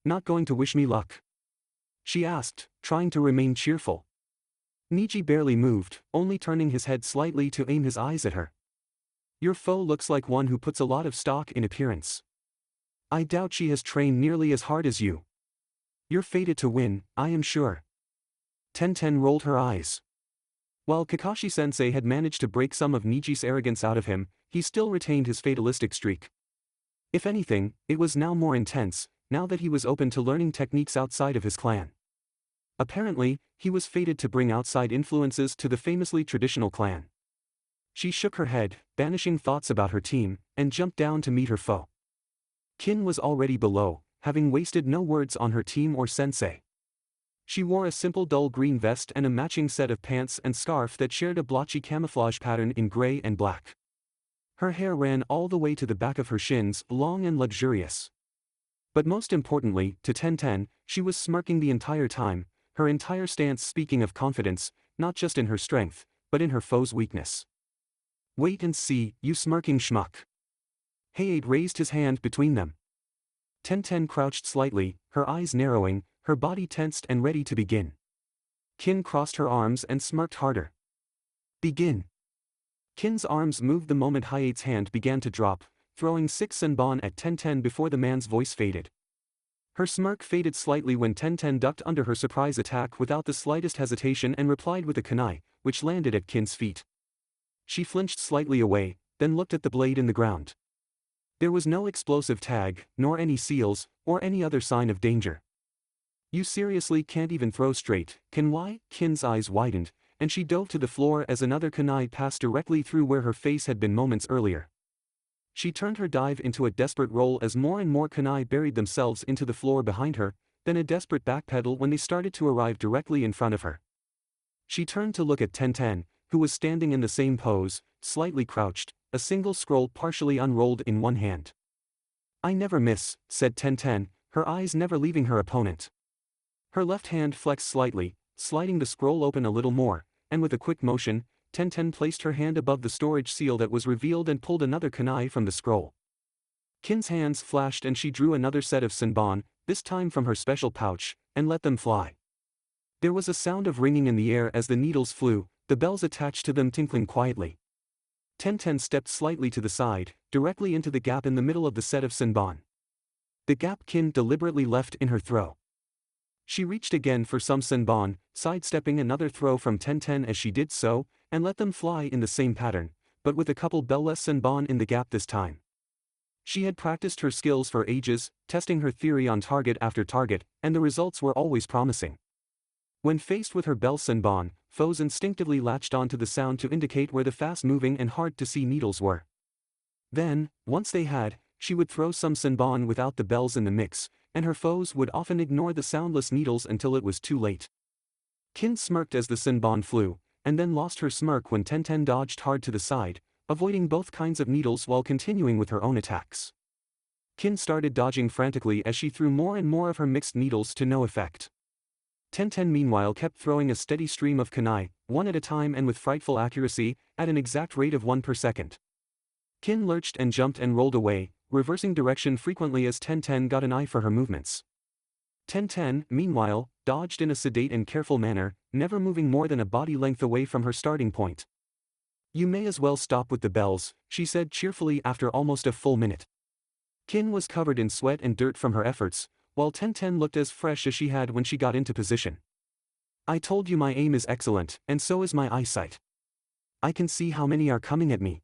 "Not going to wish me luck?" she asked, trying to remain cheerful. Neji barely moved, only turning his head slightly to aim his eyes at her. "Your foe looks like one who puts a lot of stock in appearance. I doubt she has trained nearly as hard as you. You're fated to win, I am sure." Tenten rolled her eyes. While Kakashi-sensei had managed to break some of Neji's arrogance out of him, he still retained his fatalistic streak. If anything, it was now more intense, now that he was open to learning techniques outside of his clan. Apparently, he was fated to bring outside influences to the famously traditional clan. She shook her head, banishing thoughts about her team, and jumped down to meet her foe. Kin was already below, having wasted no words on her team or sensei. She wore a simple dull green vest and a matching set of pants and scarf that shared a blotchy camouflage pattern in gray and black. Her hair ran all the way to the back of her shins, long and luxurious. But most importantly, to Tenten, she was smirking the entire time, her entire stance speaking of confidence, not just in her strength, but in her foe's weakness. Wait and see, you smirking schmuck. Hayate raised his hand between them. Tenten crouched slightly, her eyes narrowing, her body tensed and ready to begin. Kin crossed her arms and smirked harder. Begin. Kin's arms moved the moment Hayate's hand began to drop, throwing 6 senbon at Tenten before the man's voice faded. Her smirk faded slightly when Tenten ducked under her surprise attack without the slightest hesitation and replied with a kunai, which landed at Kin's feet. She flinched slightly away, then looked at the blade in the ground. There was no explosive tag, nor any seals, or any other sign of danger. You seriously can't even throw straight, can why? Kin's eyes widened, and she dove to the floor as another kunai passed directly through where her face had been moments earlier. She turned her dive into a desperate roll as more and more kunai buried themselves into the floor behind her, then a desperate backpedal when they started to arrive directly in front of her. She turned to look at Tenten, who was standing in the same pose, slightly crouched, a single scroll partially unrolled in one hand. I never miss, said Tenten, her eyes never leaving her opponent. Her left hand flexed slightly, sliding the scroll open a little more, and with a quick motion, Tenten placed her hand above the storage seal that was revealed and pulled another kunai from the scroll. Kin's hands flashed and she drew another set of senbon, this time from her special pouch, and let them fly. There was a sound of ringing in the air as the needles flew, the bells attached to them tinkling quietly. Tenten stepped slightly to the side, directly into the gap in the middle of the set of senbon. The gap Kin deliberately left in her throw. She reached again for some senbon, sidestepping another throw from Tenten as she did so, and let them fly in the same pattern, but with a couple bell-less senbon in the gap this time. She had practiced her skills for ages, testing her theory on target after target, and the results were always promising. When faced with her bell senbon, foes instinctively latched onto the sound to indicate where the fast-moving and hard-to-see needles were. Then, once they had, she would throw some senbon without the bells in the mix, and her foes would often ignore the soundless needles until it was too late. Kin smirked as the senbon flew, and then lost her smirk when Tenten dodged hard to the side, avoiding both kinds of needles while continuing with her own attacks. Kin started dodging frantically as she threw more and more of her mixed needles to no effect. Tenten meanwhile kept throwing a steady stream of kunai, one at a time and with frightful accuracy, at an exact rate of 1 per second. Kin lurched and jumped and rolled away, reversing direction frequently as Tenten got an eye for her movements. Tenten, meanwhile, dodged in a sedate and careful manner, never moving more than a body length away from her starting point. You may as well stop with the bells, she said cheerfully after almost a full minute. Kin was covered in sweat and dirt from her efforts, while Tenten looked as fresh as she had when she got into position. I told you my aim is excellent, and so is my eyesight. I can see how many are coming at me.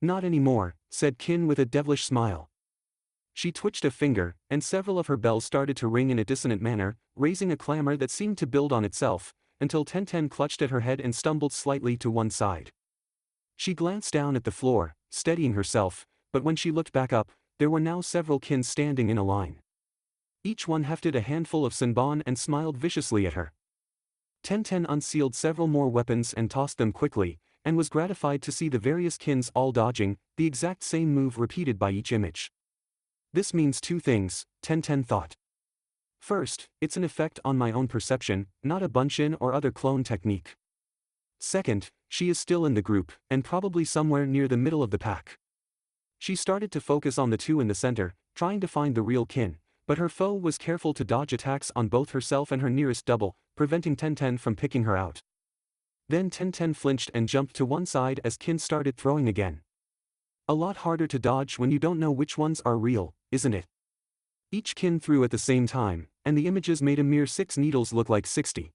Not anymore, said Kin with a devilish smile. She twitched a finger, and several of her bells started to ring in a dissonant manner, raising a clamor that seemed to build on itself, until Tenten clutched at her head and stumbled slightly to one side. She glanced down at the floor, steadying herself, but when she looked back up, there were now several Kin standing in a line. Each one hefted a handful of senbon and smiled viciously at her. Tenten unsealed several more weapons and tossed them quickly, and was gratified to see the various Kins all dodging, the exact same move repeated by each image. This means two things, Tenten thought. First, it's an effect on my own perception, not a bunshin or other clone technique. Second, she is still in the group, and probably somewhere near the middle of the pack. She started to focus on the two in the center, trying to find the real Kin, but her foe was careful to dodge attacks on both herself and her nearest double, preventing Tenten from picking her out. Then Tenten flinched and jumped to one side as Kin started throwing again. A lot harder to dodge when you don't know which ones are real, isn't it? Each Kin threw at the same time, and the images made a mere 6 needles look like 60.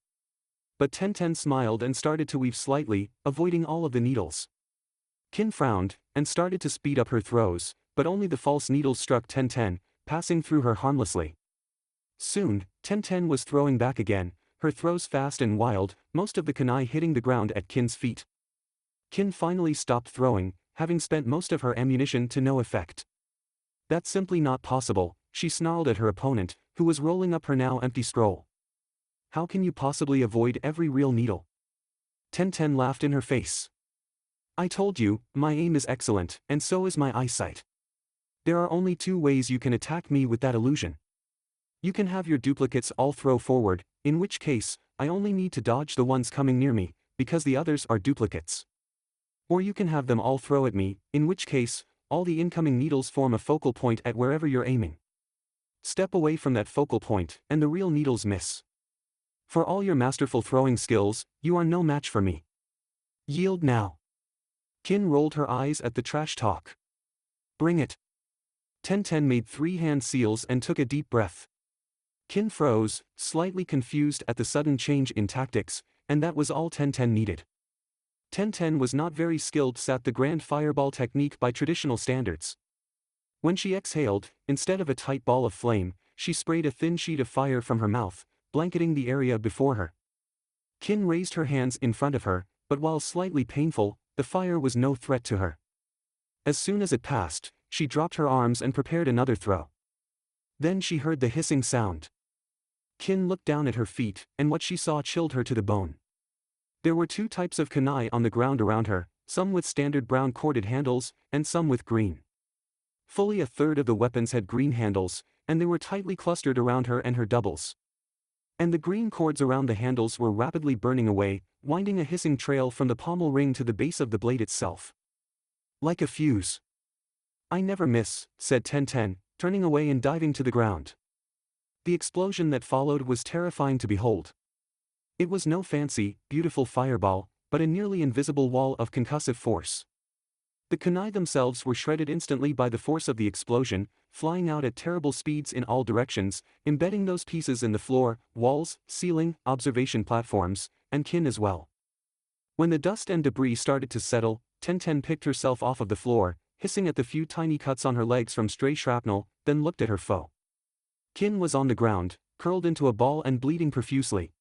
But Tenten smiled and started to weave slightly, avoiding all of the needles. Kin frowned, and started to speed up her throws, but only the false needles struck Tenten, passing through her harmlessly. Soon, Tenten was throwing back again, her throws fast and wild, most of the kunai hitting the ground at Kin's feet. Kin finally stopped throwing, having spent most of her ammunition to no effect. That's simply not possible, she snarled at her opponent, who was rolling up her now empty scroll. How can you possibly avoid every real needle? Tenten laughed in her face. I told you, my aim is excellent, and so is my eyesight. There are only 2 ways you can attack me with that illusion. You can have your duplicates all throw forward, in which case, I only need to dodge the ones coming near me, because the others are duplicates. Or you can have them all throw at me, in which case, all the incoming needles form a focal point at wherever you're aiming. Step away from that focal point, and the real needles miss. For all your masterful throwing skills, you are no match for me. Yield now. Kin rolled her eyes at the trash talk. Bring it. Tenten made 3 hand seals and took a deep breath. Kin froze, slightly confused at the sudden change in tactics, and that was all Tenten needed. Tenten was not very skilled at the grand fireball technique by traditional standards. When she exhaled, instead of a tight ball of flame, she sprayed a thin sheet of fire from her mouth, blanketing the area before her. Kin raised her hands in front of her, but while slightly painful, the fire was no threat to her. As soon as it passed, she dropped her arms and prepared another throw. Then she heard the hissing sound. Kin looked down at her feet, and what she saw chilled her to the bone. There were 2 types of kunai on the ground around her, some with standard brown corded handles, and some with green. Fully a third of the weapons had green handles, and they were tightly clustered around her and her doubles. And the green cords around the handles were rapidly burning away, winding a hissing trail from the pommel ring to the base of the blade itself. Like a fuse. I never miss, said Tenten, turning away and diving to the ground. The explosion that followed was terrifying to behold. It was no fancy, beautiful fireball, but a nearly invisible wall of concussive force. The kunai themselves were shredded instantly by the force of the explosion, flying out at terrible speeds in all directions, embedding those pieces in the floor, walls, ceiling, observation platforms, and Kin as well. When the dust and debris started to settle, Tenten picked herself off of the floor, hissing at the few tiny cuts on her legs from stray shrapnel, then looked at her foe. Kin was on the ground, curled into a ball and bleeding profusely.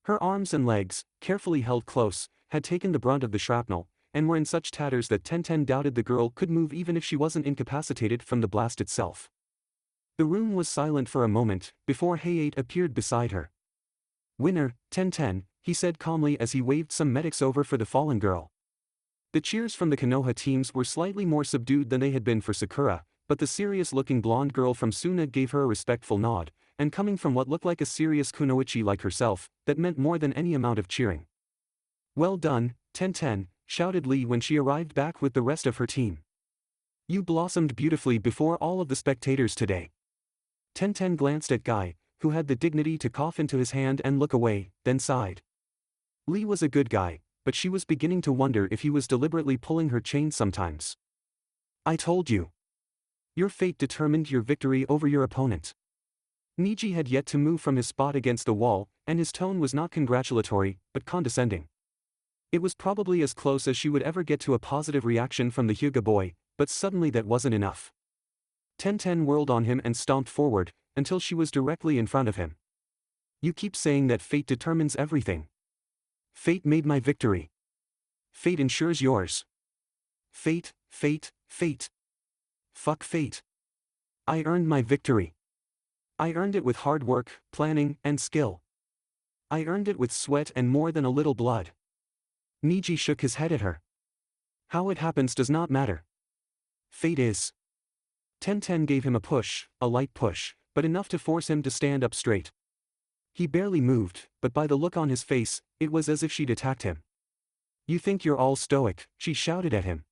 Her arms and legs, carefully held close, had taken the brunt of the shrapnel, and were in such tatters that Tenten doubted the girl could move even if she wasn't incapacitated from the blast itself. The room was silent for a moment, before Hayate appeared beside her. Winner, Tenten, he said calmly as he waved some medics over for the fallen girl. The cheers from the Konoha teams were slightly more subdued than they had been for Sakura, but the serious-looking blonde girl from Suna gave her a respectful nod, and coming from what looked like a serious kunoichi like herself, that meant more than any amount of cheering. Well done, Tenten, shouted Lee when she arrived back with the rest of her team. You blossomed beautifully before all of the spectators today. Tenten glanced at Guy, who had the dignity to cough into his hand and look away, then sighed. Lee was a good guy, but she was beginning to wonder if he was deliberately pulling her chain sometimes. I told you. Your fate determined your victory over your opponent. Neji had yet to move from his spot against the wall, and his tone was not congratulatory, but condescending. It was probably as close as she would ever get to a positive reaction from the Hyuga boy, but suddenly that wasn't enough. Tenten whirled on him and stomped forward, until she was directly in front of him. You keep saying that fate determines everything. Fate made my victory. Fate ensures yours. Fate, fate, fate. Fuck fate. I earned my victory. I earned it with hard work, planning, and skill. I earned it with sweat and more than a little blood. Neji shook his head at her. How it happens does not matter. Fate is. Tenten gave him a light push, but enough to force him to stand up straight. He barely moved, but by the look on his face, it was as if she'd attacked him. You think you're all stoic, she shouted at him.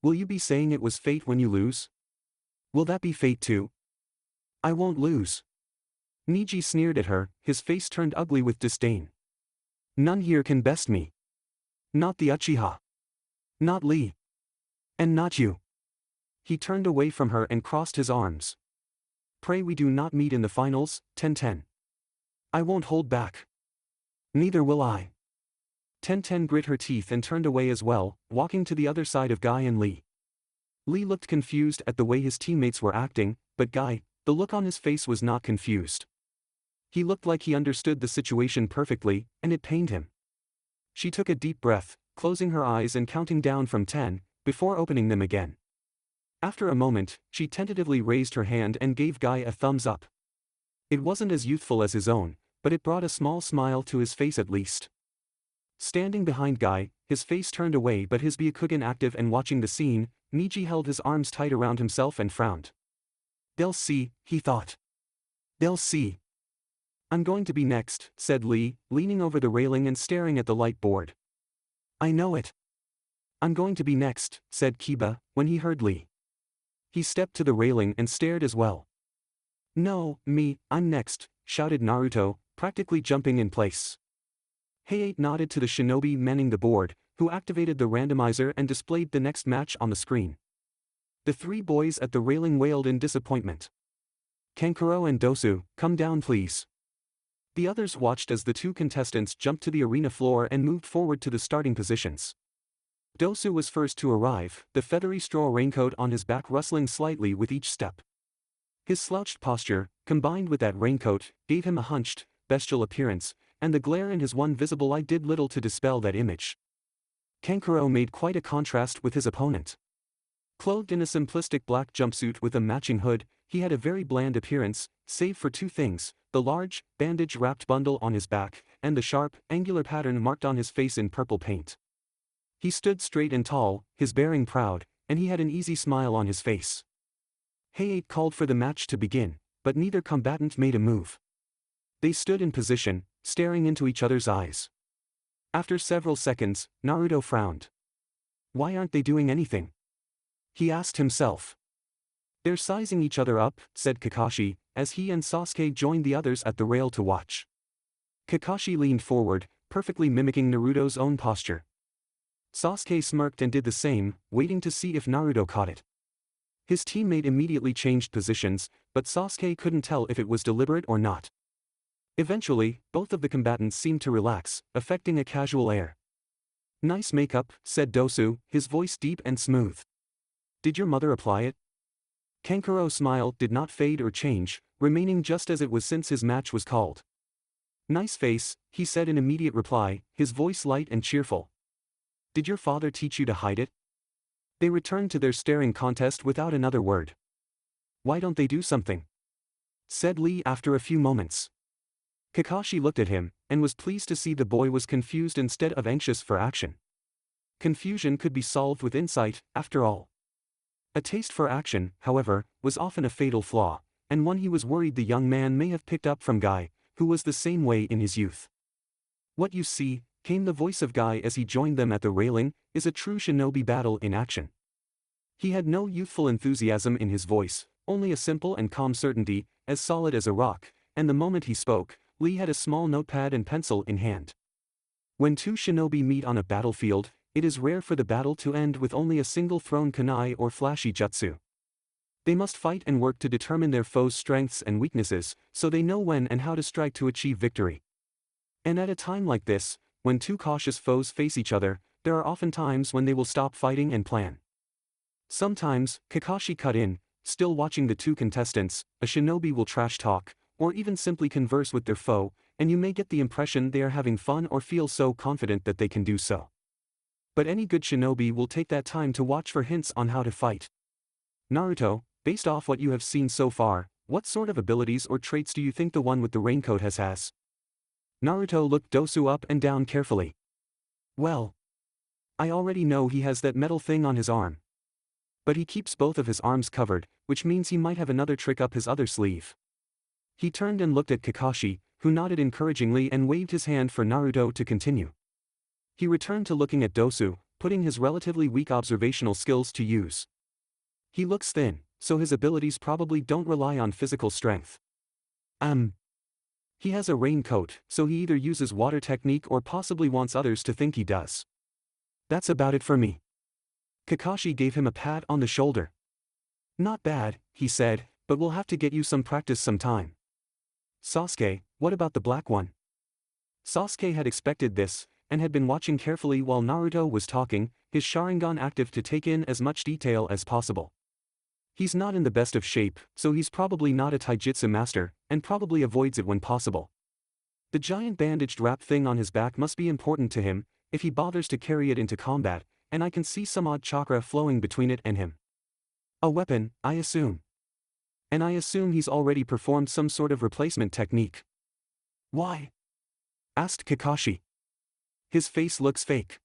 Will you be saying it was fate when you lose? Will that be fate too? I won't lose. Neji sneered at her, his face turned ugly with disdain. None here can best me. Not the Uchiha. Not Lee. And not you. He turned away from her and crossed his arms. Pray we do not meet in the finals, Tenten. I won't hold back. Neither will I. Tenten grit her teeth and turned away as well, walking to the other side of Guy and Lee. Lee looked confused at the way his teammates were acting, but Guy, the look on his face was not confused. He looked like he understood the situation perfectly, and it pained him. She took a deep breath, closing her eyes and counting down from 10, before opening them again. After a moment, she tentatively raised her hand and gave Guy a thumbs up. It wasn't as youthful as his own, but it brought a small smile to his face at least. Standing behind Guy, his face turned away but his Byakugan active and watching the scene, Neji held his arms tight around himself and frowned. They'll see, he thought. They'll see. I'm going to be next, said Lee, leaning over the railing and staring at the light board. I know it. I'm going to be next, said Kiba, when he heard Lee. He stepped to the railing and stared as well. No, I'm next, shouted Naruto, practically jumping in place. Hayate nodded to the shinobi manning the board, who activated the randomizer and displayed the next match on the screen. The three boys at the railing wailed in disappointment. Kankuro and Dosu, come down please. The others watched as the two contestants jumped to the arena floor and moved forward to the starting positions. Dosu was first to arrive, the feathery straw raincoat on his back rustling slightly with each step. His slouched posture, combined with that raincoat, gave him a hunched, bestial appearance, and the glare in his one visible eye did little to dispel that image. Kankuro made quite a contrast with his opponent. Clothed in a simplistic black jumpsuit with a matching hood, he had a very bland appearance, save for two things: the large, bandage-wrapped bundle on his back, and the sharp, angular pattern marked on his face in purple paint. He stood straight and tall, his bearing proud, and he had an easy smile on his face. Hayate called for the match to begin, but neither combatant made a move. They stood in position, staring into each other's eyes. After several seconds, Naruto frowned. Why aren't they doing anything? He asked himself. They're sizing each other up, said Kakashi, as he and Sasuke joined the others at the rail to watch. Kakashi leaned forward, perfectly mimicking Naruto's own posture. Sasuke smirked and did the same, waiting to see if Naruto caught it. His teammate immediately changed positions, but Sasuke couldn't tell if it was deliberate or not. Eventually, both of the combatants seemed to relax, affecting a casual air. Nice makeup, said Dosu, his voice deep and smooth. Did your mother apply it? Kankuro's smile did not fade or change, remaining just as it was since his match was called. Nice face, he said in immediate reply, his voice light and cheerful. Did your father teach you to hide it? They returned to their staring contest without another word. Why don't they do something? Said Lee after a few moments. Kakashi looked at him, and was pleased to see the boy was confused instead of anxious for action. Confusion could be solved with insight, after all. A taste for action, however, was often a fatal flaw, and one he was worried the young man may have picked up from Guy, who was the same way in his youth. What you see, came the voice of Guy as he joined them at the railing, is a true shinobi battle in action. He had no youthful enthusiasm in his voice, only a simple and calm certainty, as solid as a rock, and the moment he spoke, Lee had a small notepad and pencil in hand. When two shinobi meet on a battlefield, it is rare for the battle to end with only a single thrown kunai or flashy jutsu. They must fight and work to determine their foe's strengths and weaknesses, so they know when and how to strike to achieve victory. And at a time like this, when two cautious foes face each other, there are often times when they will stop fighting and plan. Sometimes, Kakashi cut in, still watching the two contestants, a shinobi will trash talk, or even simply converse with their foe, and you may get the impression they are having fun or feel so confident that they can do so. But any good shinobi will take that time to watch for hints on how to fight. Naruto, based off what you have seen so far, what sort of abilities or traits do you think the one with the raincoat has? Naruto looked Dosu up and down carefully. Well, I already know he has that metal thing on his arm. But he keeps both of his arms covered, which means he might have another trick up his other sleeve. He turned and looked at Kakashi, who nodded encouragingly and waved his hand for Naruto to continue. He returned to looking at Dosu, putting his relatively weak observational skills to use. He looks thin, so his abilities probably don't rely on physical strength. He has a raincoat, so he either uses water technique or possibly wants others to think he does. That's about it for me. Kakashi gave him a pat on the shoulder. Not bad, he said, but we'll have to get you some practice sometime. Sasuke, what about the black one? Sasuke had expected this, and had been watching carefully while Naruto was talking, his Sharingan active to take in as much detail as possible. He's not in the best of shape, so he's probably not a taijutsu master, and probably avoids it when possible. The giant bandaged wrap thing on his back must be important to him, if he bothers to carry it into combat, and I can see some odd chakra flowing between it and him. A weapon, I assume. And I assume he's already performed some sort of replacement technique. Why? Asked Kakashi. His face looks fake.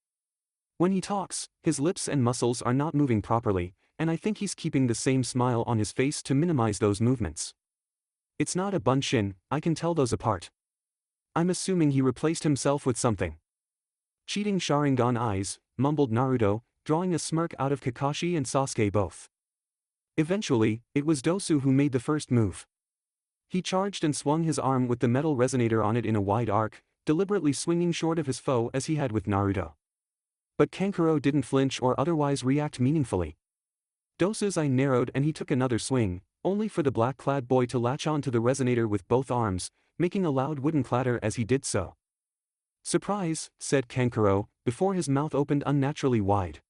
When he talks, his lips and muscles are not moving properly, and I think he's keeping the same smile on his face to minimize those movements. It's not a bunshin, I can tell those apart. I'm assuming he replaced himself with something. Cheating Sharingan eyes, mumbled Naruto, drawing a smirk out of Kakashi and Sasuke both. Eventually, it was Dosu who made the first move. He charged and swung his arm with the metal resonator on it in a wide arc, deliberately swinging short of his foe as he had with Naruto. But Kankuro didn't flinch or otherwise react meaningfully. Dosu's eye narrowed and he took another swing, only for the black-clad boy to latch on to the resonator with both arms, making a loud wooden clatter as he did so. "Surprise," said Kankuro, before his mouth opened unnaturally wide.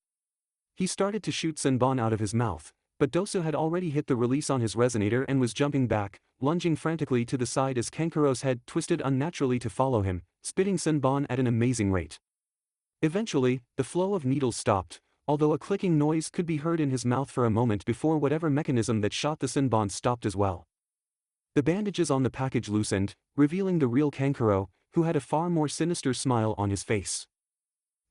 He started to shoot Senbon out of his mouth, but Dosu had already hit the release on his resonator and was jumping back, lunging frantically to the side as Kankuro's head twisted unnaturally to follow him, spitting Senbon at an amazing rate. Eventually, the flow of needles stopped, although a clicking noise could be heard in his mouth for a moment before whatever mechanism that shot the Senbon stopped as well. The bandages on the package loosened, revealing the real Kankuro, who had a far more sinister smile on his face.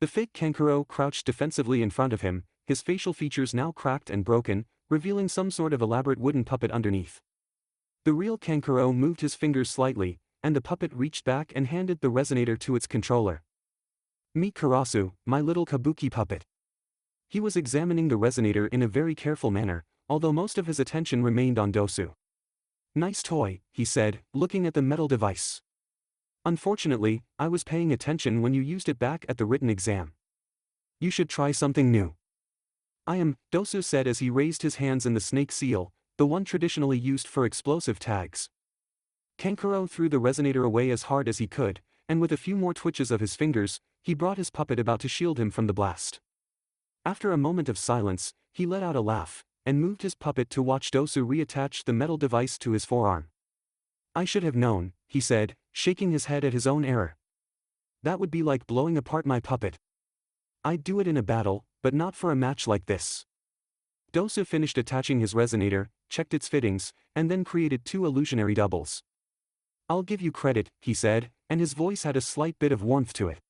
The fake Kankuro crouched defensively in front of him, his facial features now cracked and broken, revealing some sort of elaborate wooden puppet underneath. The real Kankuro moved his fingers slightly, and the puppet reached back and handed the resonator to its controller. "Meet Karasu, my little kabuki puppet." He was examining the resonator in a very careful manner, although most of his attention remained on Dosu. "Nice toy," he said, looking at the metal device. "Unfortunately, I was paying attention when you used it back at the written exam. You should try something new." "I am," Dosu said as he raised his hands in the snake seal, the one traditionally used for explosive tags. Kankuro threw the resonator away as hard as he could, and with a few more twitches of his fingers, he brought his puppet about to shield him from the blast. After a moment of silence, he let out a laugh, and moved his puppet to watch Dosu reattach the metal device to his forearm. "I should have known," he said, shaking his head at his own error. "That would be like blowing apart my puppet. I'd do it in a battle, but not for a match like this." Dosu finished attaching his resonator, checked its fittings, and then created two illusionary doubles. "I'll give you credit," he said, and his voice had a slight bit of warmth to it.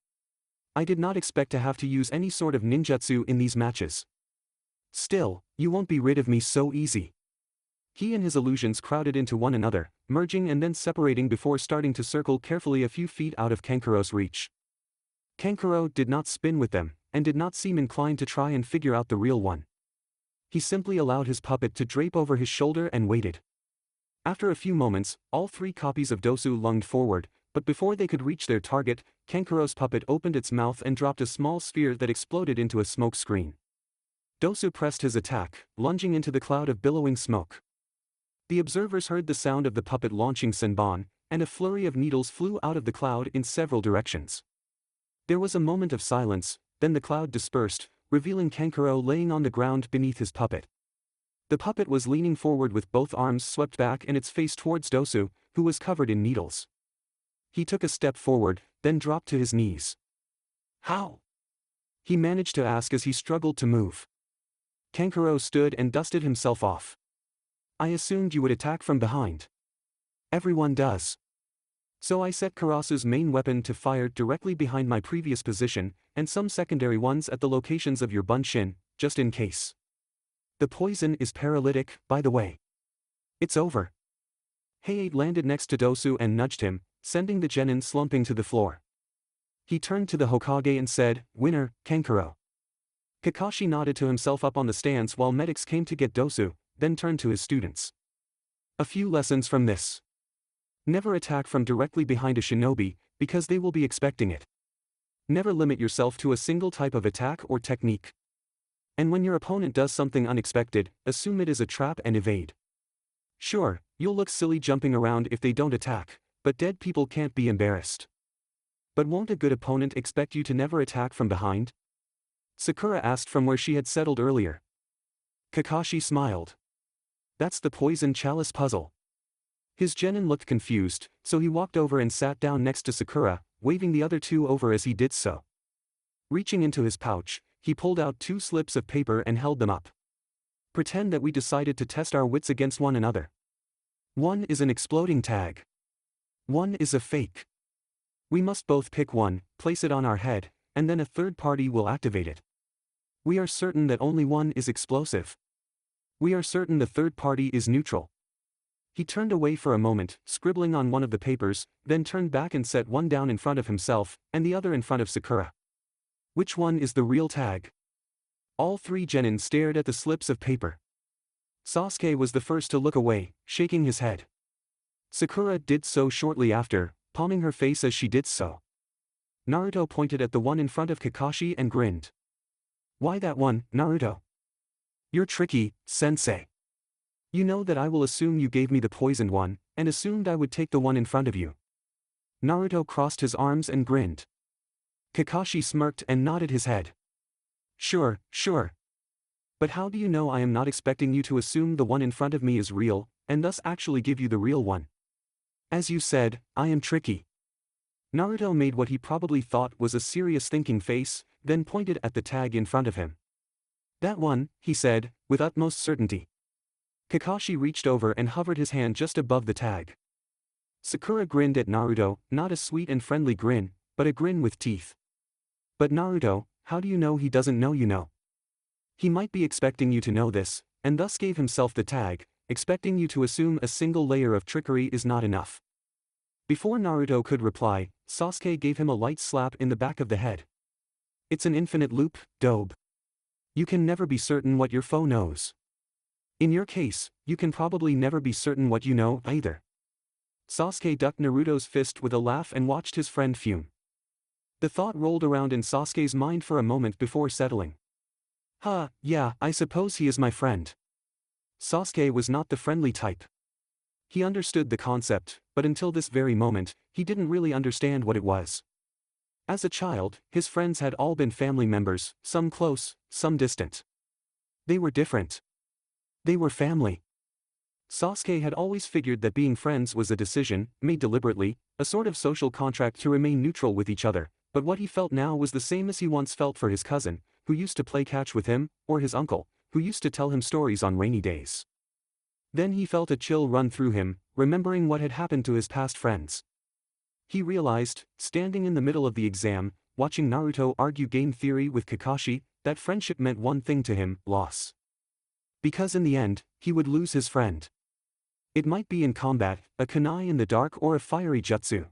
"I did not expect to have to use any sort of ninjutsu in these matches. Still, you won't be rid of me so easy." He and his illusions crowded into one another, merging and then separating before starting to circle carefully a few feet out of Kankuro's reach. Kankuro did not spin with them, and did not seem inclined to try and figure out the real one. He simply allowed his puppet to drape over his shoulder and waited. After a few moments, all three copies of Dosu lunged forward, but before they could reach their target, Kankuro's puppet opened its mouth and dropped a small sphere that exploded into a smoke screen. Dosu pressed his attack, lunging into the cloud of billowing smoke. The observers heard the sound of the puppet launching Senbon, and a flurry of needles flew out of the cloud in several directions. There was a moment of silence, then the cloud dispersed, revealing Kankuro laying on the ground beneath his puppet. The puppet was leaning forward with both arms swept back and its face towards Dosu, who was covered in needles. He took a step forward, then dropped to his knees. "How?" he managed to ask as he struggled to move. Kankuro stood and dusted himself off. "I assumed you would attack from behind. Everyone does. So I set Karasu's main weapon to fire directly behind my previous position, and some secondary ones at the locations of your bunshin, just in case. The poison is paralytic, by the way. It's over." Heiei landed next to Dosu and nudged him, sending the genin slumping to the floor. He turned to the Hokage and said, "Winner, Kankuro." Kakashi nodded to himself up on the stands while medics came to get Dosu, then turned to his students. "A few lessons from this. Never attack from directly behind a shinobi, because they will be expecting it. Never limit yourself to a single type of attack or technique. And when your opponent does something unexpected, assume it is a trap and evade. Sure, you'll look silly jumping around if they don't attack, but dead people can't be embarrassed. But won't a good opponent expect you to never attack from behind?" Sakura asked from where she had settled earlier. Kakashi smiled. "That's the poison chalice puzzle." His genin looked confused, so he walked over and sat down next to Sakura, waving the other two over as he did so. Reaching into his pouch, he pulled out two slips of paper and held them up. "Pretend that we decided to test our wits against one another. One is an exploding tag. One is a fake. We must both pick one, place it on our head, and then a third party will activate it. We are certain that only one is explosive. We are certain the third party is neutral." He turned away for a moment, scribbling on one of the papers, then turned back and set one down in front of himself, and the other in front of Sakura. Which one is the real tag? All three genin stared at the slips of paper. Sasuke was the first to look away, shaking his head. Sakura did so shortly after, palming her face as she did so. Naruto pointed at the one in front of Kakashi and grinned. Why that one, Naruto? You're tricky, sensei. You know that I will assume you gave me the poisoned one, and assumed I would take the one in front of you. Naruto crossed his arms and grinned. Kakashi smirked and nodded his head. Sure, sure. But how do you know I am not expecting you to assume the one in front of me is real, and thus actually give you the real one? As you said, I am tricky. Naruto made what he probably thought was a serious thinking face, then pointed at the tag in front of him. That one, he said, with utmost certainty. Kakashi reached over and hovered his hand just above the tag. Sakura grinned at Naruto, not a sweet and friendly grin, but a grin with teeth. But Naruto, how do you know he doesn't know you know? He might be expecting you to know this, and thus gave himself the tag, expecting you to assume a single layer of trickery is not enough. Before Naruto could reply, Sasuke gave him a light slap in the back of the head. It's an infinite loop, dobe. You can never be certain what your foe knows. In your case, you can probably never be certain what you know, either. Sasuke ducked Naruto's fist with a laugh and watched his friend fume. The thought rolled around in Sasuke's mind for a moment before settling. Yeah, I suppose he is my friend. Sasuke was not the friendly type. He understood the concept, but until this very moment, he didn't really understand what it was. As a child, his friends had all been family members, some close, some distant. They were different. They were family. Sasuke had always figured that being friends was a decision, made deliberately, a sort of social contract to remain neutral with each other, but what he felt now was the same as he once felt for his cousin, who used to play catch with him, or his uncle, who used to tell him stories on rainy days. Then he felt a chill run through him, remembering what had happened to his past friends. He realized, standing in the middle of the exam, watching Naruto argue game theory with Kakashi, that friendship meant one thing to him, loss. Because in the end, he would lose his friend. It might be in combat, a kunai in the dark or a fiery jutsu.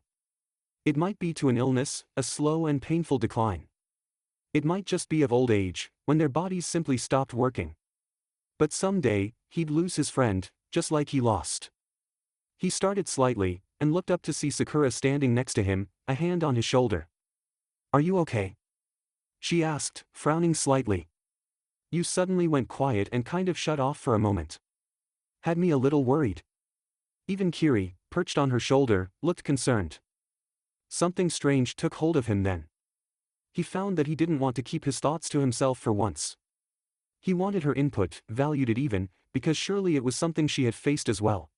It might be to an illness, a slow and painful decline. It might just be of old age, when their bodies simply stopped working. But someday, he'd lose his friend, just like he lost. He started slightly, and looked up to see Sakura standing next to him, a hand on his shoulder. Are you okay? She asked, frowning slightly. You suddenly went quiet and kind of shut off for a moment. Had me a little worried. Even Kiri, perched on her shoulder, looked concerned. Something strange took hold of him then. He found that he didn't want to keep his thoughts to himself for once. He wanted her input, valued it even, because surely it was something she had faced as well.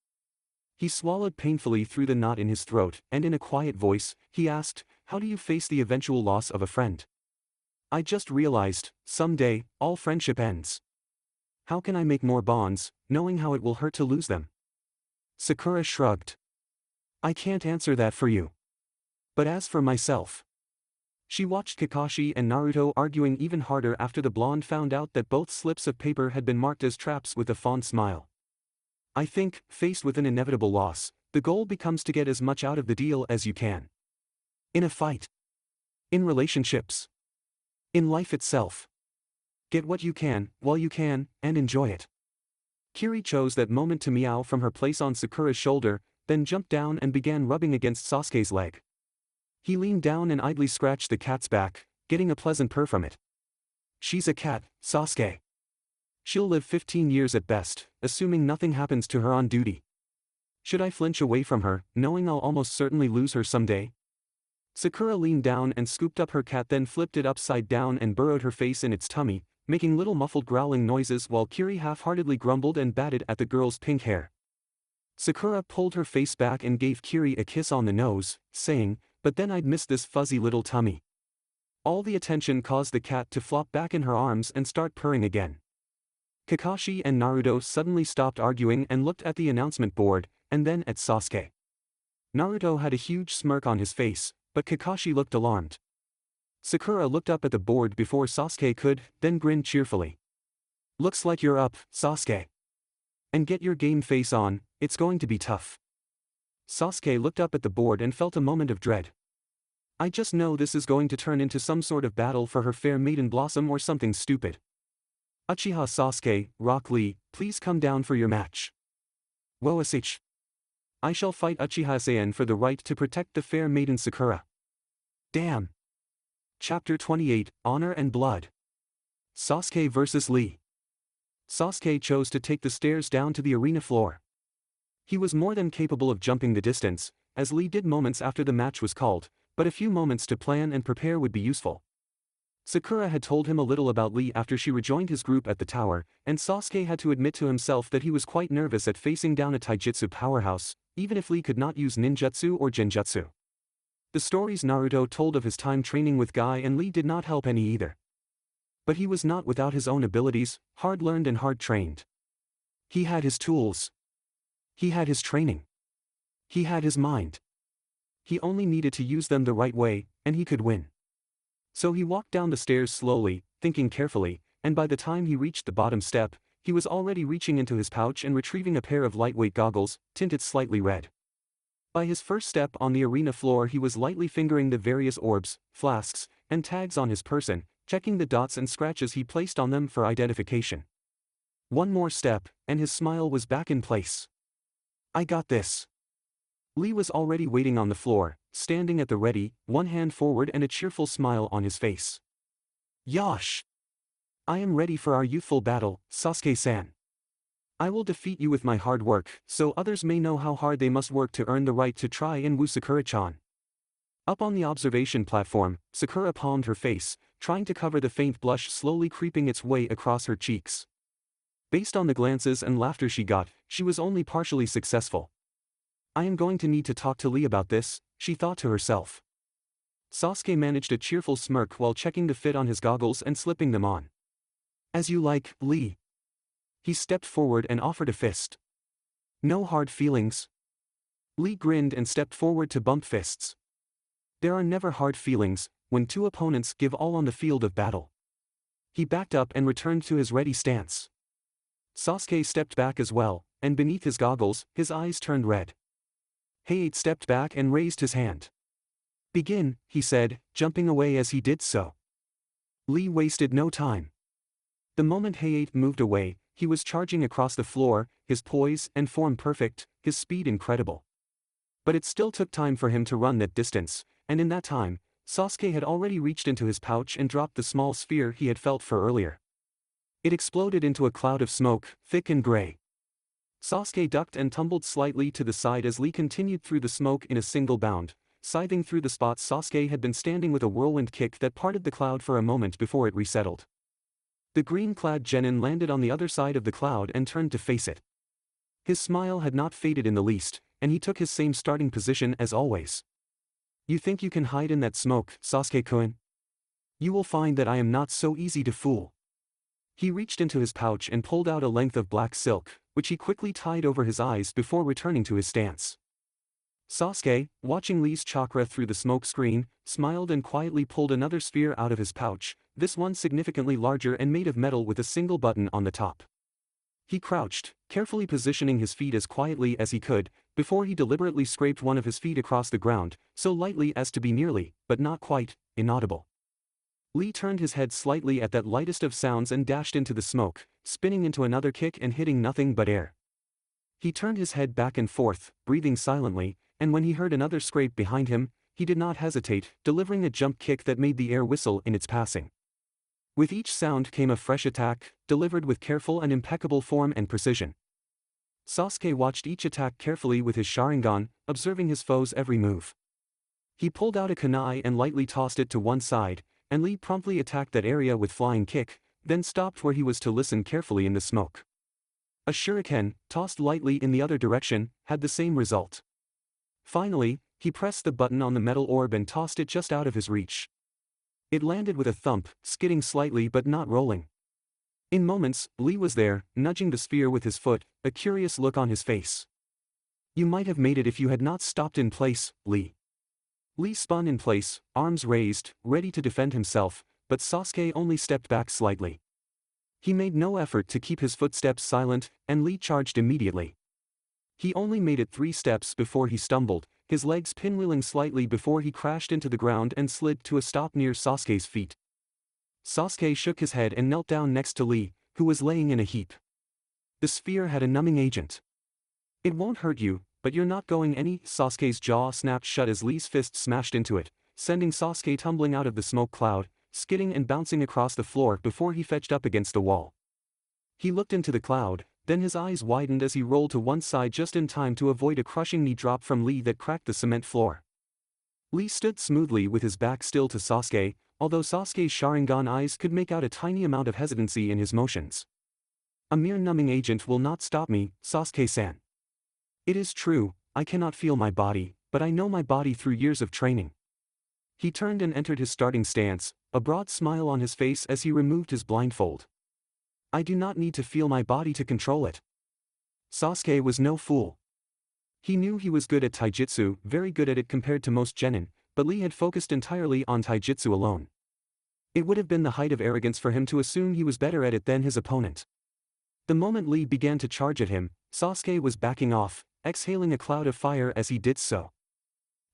He swallowed painfully through the knot in his throat, and in a quiet voice, he asked, how do you face the eventual loss of a friend? I just realized, someday, all friendship ends. How can I make more bonds, knowing how it will hurt to lose them? Sakura shrugged. I can't answer that for you. But as for myself. She watched Kakashi and Naruto arguing even harder after the blonde found out that both slips of paper had been marked as traps with a fond smile. I think, faced with an inevitable loss, the goal becomes to get as much out of the deal as you can. In a fight. In relationships. In life itself. Get what you can, while you can, and enjoy it. Kiri chose that moment to meow from her place on Sakura's shoulder, then jumped down and began rubbing against Sasuke's leg. He leaned down and idly scratched the cat's back, getting a pleasant purr from it. She's a cat, Sasuke. She'll live 15 years at best, assuming nothing happens to her on duty. Should I flinch away from her, knowing I'll almost certainly lose her someday? Sakura leaned down and scooped up her cat, then flipped it upside down and burrowed her face in its tummy, making little muffled growling noises while Kiri half-heartedly grumbled and batted at the girl's pink hair. Sakura pulled her face back and gave Kiri a kiss on the nose, saying, but then I'd miss this fuzzy little tummy. All the attention caused the cat to flop back in her arms and start purring again. Kakashi and Naruto suddenly stopped arguing and looked at the announcement board, and then at Sasuke. Naruto had a huge smirk on his face, but Kakashi looked alarmed. Sakura looked up at the board before Sasuke could, then grinned cheerfully. Looks like you're up, Sasuke. And get your game face on, it's going to be tough. Sasuke looked up at the board and felt a moment of dread. I just know this is going to turn into some sort of battle for her fair maiden blossom or something stupid. Uchiha Sasuke, Rock Lee, please come down for your match. Wosh. I shall fight Uchiha Saiyan for the right to protect the fair maiden Sakura. Damn. Chapter 28, Honor and Blood. Sasuke vs. Lee. Sasuke chose to take the stairs down to the arena floor. He was more than capable of jumping the distance, as Lee did moments after the match was called, but a few moments to plan and prepare would be useful. Sakura had told him a little about Lee after she rejoined his group at the tower, and Sasuke had to admit to himself that he was quite nervous at facing down a taijutsu powerhouse, even if Lee could not use ninjutsu or genjutsu. The stories Naruto told of his time training with Guy and Lee did not help any either. But he was not without his own abilities, hard-learned and hard-trained. He had his tools. He had his training. He had his mind. He only needed to use them the right way, and he could win. So he walked down the stairs slowly, thinking carefully, and by the time he reached the bottom step, he was already reaching into his pouch and retrieving a pair of lightweight goggles, tinted slightly red. By his first step on the arena floor he was lightly fingering the various orbs, flasks, and tags on his person, checking the dots and scratches he placed on them for identification. One more step, and his smile was back in place. I got this. Lee was already waiting on the floor, standing at the ready, one hand forward and a cheerful smile on his face. Yosh! I am ready for our youthful battle, Sasuke-san. I will defeat you with my hard work, so others may know how hard they must work to earn the right to try and woo Sakura-chan. Up on the observation platform, Sakura palmed her face, trying to cover the faint blush slowly creeping its way across her cheeks. Based on the glances and laughter she got, she was only partially successful. I am going to need to talk to Lee about this, she thought to herself. Sasuke managed a cheerful smirk while checking the fit on his goggles and slipping them on. As you like, Lee. He stepped forward and offered a fist. No hard feelings. Lee grinned and stepped forward to bump fists. There are never hard feelings when two opponents give all on the field of battle. He backed up and returned to his ready stance. Sasuke stepped back as well, and beneath his goggles, his eyes turned red. Hayate stepped back and raised his hand. Begin, he said, jumping away as he did so. Lee wasted no time. The moment Hayate moved away, he was charging across the floor, his poise and form perfect, his speed incredible. But it still took time for him to run that distance, and in that time, Sasuke had already reached into his pouch and dropped the small sphere he had felt for earlier. It exploded into a cloud of smoke, thick and gray. Sasuke ducked and tumbled slightly to the side as Lee continued through the smoke in a single bound, scything through the spot Sasuke had been standing with a whirlwind kick that parted the cloud for a moment before it resettled. The green-clad genin landed on the other side of the cloud and turned to face it. His smile had not faded in the least, and he took his same starting position as always. You think you can hide in that smoke, Sasuke-kun? You will find that I am not so easy to fool. He reached into his pouch and pulled out a length of black silk, which he quickly tied over his eyes before returning to his stance. Sasuke, watching Lee's chakra through the smoke screen, smiled and quietly pulled another sphere out of his pouch, this one significantly larger and made of metal with a single button on the top. He crouched, carefully positioning his feet as quietly as he could, before he deliberately scraped one of his feet across the ground, so lightly as to be nearly, but not quite, inaudible. Lee turned his head slightly at that lightest of sounds and dashed into the smoke, spinning into another kick and hitting nothing but air. He turned his head back and forth, breathing silently, and when he heard another scrape behind him, he did not hesitate, delivering a jump kick that made the air whistle in its passing. With each sound came a fresh attack, delivered with careful and impeccable form and precision. Sasuke watched each attack carefully with his Sharingan, observing his foe's every move. He pulled out a kunai and lightly tossed it to one side, and Lee promptly attacked that area with flying kick, then stopped where he was to listen carefully in the smoke. A shuriken, tossed lightly in the other direction, had the same result. Finally, he pressed the button on the metal orb and tossed it just out of his reach. It landed with a thump, skidding slightly but not rolling. In moments, Lee was there, nudging the sphere with his foot, a curious look on his face. You might have made it if you had not stopped in place, Lee. Lee spun in place, arms raised, ready to defend himself, but Sasuke only stepped back slightly. He made no effort to keep his footsteps silent, and Lee charged immediately. He only made it 3 steps before he stumbled, his legs pinwheeling slightly before he crashed into the ground and slid to a stop near Sasuke's feet. Sasuke shook his head and knelt down next to Lee, who was laying in a heap. The sphere had a numbing agent. It won't hurt you, but you're not going any. Sasuke's jaw snapped shut as Lee's fist smashed into it, sending Sasuke tumbling out of the smoke cloud, skidding and bouncing across the floor before he fetched up against the wall. He looked into the cloud, then his eyes widened as he rolled to one side just in time to avoid a crushing knee drop from Lee that cracked the cement floor. Lee stood smoothly with his back still to Sasuke, although Sasuke's Sharingan eyes could make out a tiny amount of hesitancy in his motions. A mere numbing agent will not stop me, Sasuke-san. It is true, I cannot feel my body, but I know my body through years of training. He turned and entered his starting stance, a broad smile on his face as he removed his blindfold. I do not need to feel my body to control it. Sasuke was no fool. He knew he was good at taijutsu, very good at it compared to most genin, but Lee had focused entirely on taijutsu alone. It would have been the height of arrogance for him to assume he was better at it than his opponent. The moment Lee began to charge at him, Sasuke was backing off, exhaling a cloud of fire as he did so.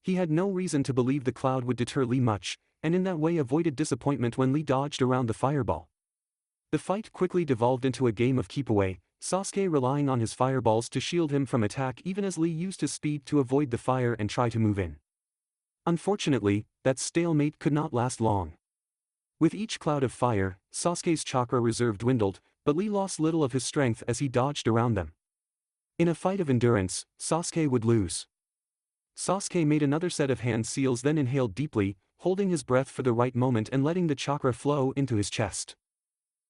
He had no reason to believe the cloud would deter Lee much, and in that way avoided disappointment when Lee dodged around the fireball. The fight quickly devolved into a game of keep away, Sasuke relying on his fireballs to shield him from attack even as Lee used his speed to avoid the fire and try to move in. Unfortunately, that stalemate could not last long. With each cloud of fire, Sasuke's chakra reserve dwindled, but Lee lost little of his strength as he dodged around them. In a fight of endurance, Sasuke would lose. Sasuke made another set of hand seals, then inhaled deeply, holding his breath for the right moment and letting the chakra flow into his chest.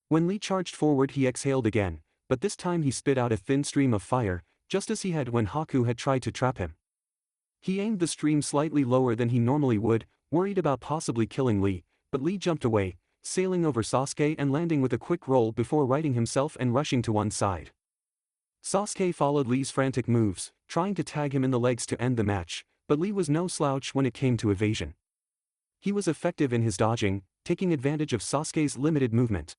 When Lee charged forward, he exhaled again, but this time he spit out a thin stream of fire, just as he had when Haku had tried to trap him. He aimed the stream slightly lower than he normally would, worried about possibly killing Lee, but Lee jumped away, sailing over Sasuke and landing with a quick roll before righting himself and rushing to one side. Sasuke followed Lee's frantic moves, trying to tag him in the legs to end the match, but Lee was no slouch when it came to evasion. He was effective in his dodging, taking advantage of Sasuke's limited movement.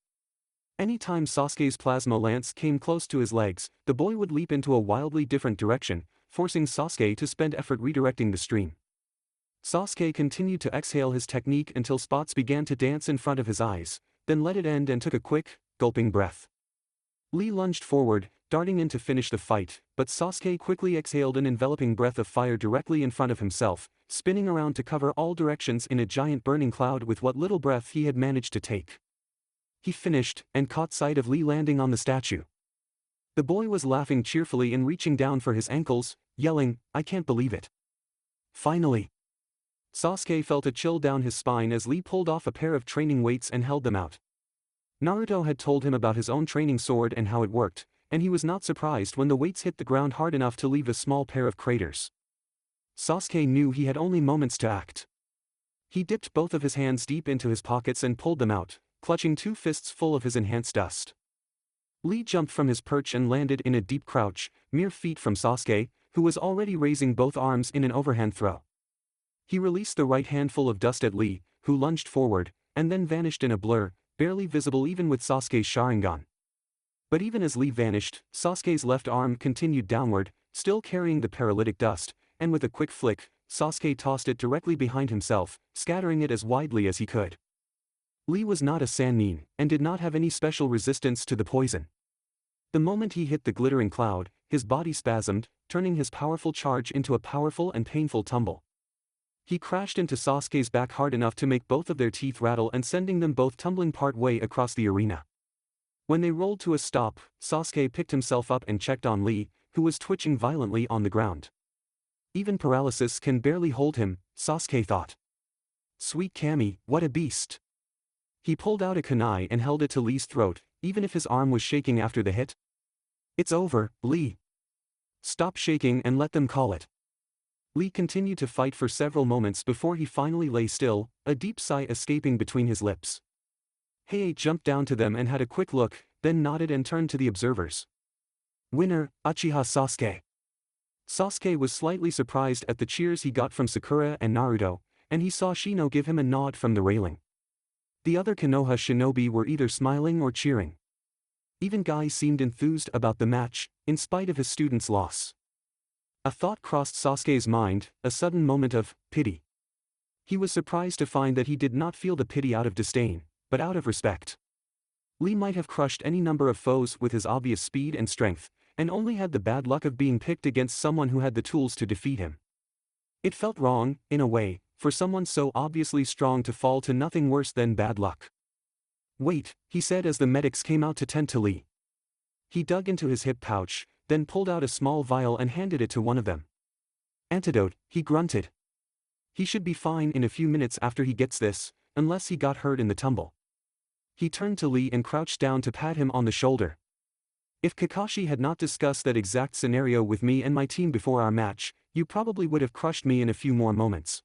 Anytime Sasuke's plasma lance came close to his legs, the boy would leap into a wildly different direction, forcing Sasuke to spend effort redirecting the stream. Sasuke continued to exhale his technique until spots began to dance in front of his eyes, then let it end and took a quick, gulping breath. Lee lunged forward, darting in to finish the fight, but Sasuke quickly exhaled an enveloping breath of fire directly in front of himself, spinning around to cover all directions in a giant burning cloud with what little breath he had managed to take. He finished, and caught sight of Lee landing on the statue. The boy was laughing cheerfully and reaching down for his ankles, yelling, "I can't believe it." Finally. Sasuke felt a chill down his spine as Lee pulled off a pair of training weights and held them out. Naruto had told him about his own training sword and how it worked, and he was not surprised when the weights hit the ground hard enough to leave a small pair of craters. Sasuke knew he had only moments to act. He dipped both of his hands deep into his pockets and pulled them out, clutching 2 fists full of his enhanced dust. Lee jumped from his perch and landed in a deep crouch, mere feet from Sasuke, who was already raising both arms in an overhand throw. He released the right handful of dust at Lee, who lunged forward, and then vanished in a blur, barely visible even with Sasuke's Sharingan. But even as Lee vanished, Sasuke's left arm continued downward, still carrying the paralytic dust, and with a quick flick, Sasuke tossed it directly behind himself, scattering it as widely as he could. Lee was not a Sannin, and did not have any special resistance to the poison. The moment he hit the glittering cloud, his body spasmed, turning his powerful charge into a powerful and painful tumble. He crashed into Sasuke's back hard enough to make both of their teeth rattle and sending them both tumbling part way across the arena. When they rolled to a stop, Sasuke picked himself up and checked on Lee, who was twitching violently on the ground. Even paralysis can barely hold him, Sasuke thought. Sweet Kami, what a beast. He pulled out a kunai and held it to Lee's throat, even if his arm was shaking after the hit. It's over, Lee. Stop shaking and let them call it. Lee continued to fight for several moments before he finally lay still, a deep sigh escaping between his lips. Heiei jumped down to them and had a quick look, then nodded and turned to the observers. Winner, Uchiha Sasuke. Sasuke was slightly surprised at the cheers he got from Sakura and Naruto, and he saw Shino give him a nod from the railing. The other Konoha shinobi were either smiling or cheering. Even Guy seemed enthused about the match, in spite of his student's loss. A thought crossed Sasuke's mind, a sudden moment of pity. He was surprised to find that he did not feel the pity out of disdain, but out of respect. Lee might have crushed any number of foes with his obvious speed and strength, and only had the bad luck of being picked against someone who had the tools to defeat him. It felt wrong, in a way, for someone so obviously strong to fall to nothing worse than bad luck. "Wait," he said as the medics came out to tend to Lee. He dug into his hip pouch, then pulled out a small vial and handed it to one of them. "Antidote," he grunted. "He should be fine in a few minutes after he gets this, unless he got hurt in the tumble." He turned to Lee and crouched down to pat him on the shoulder. "If Kakashi had not discussed that exact scenario with me and my team before our match, you probably would have crushed me in a few more moments.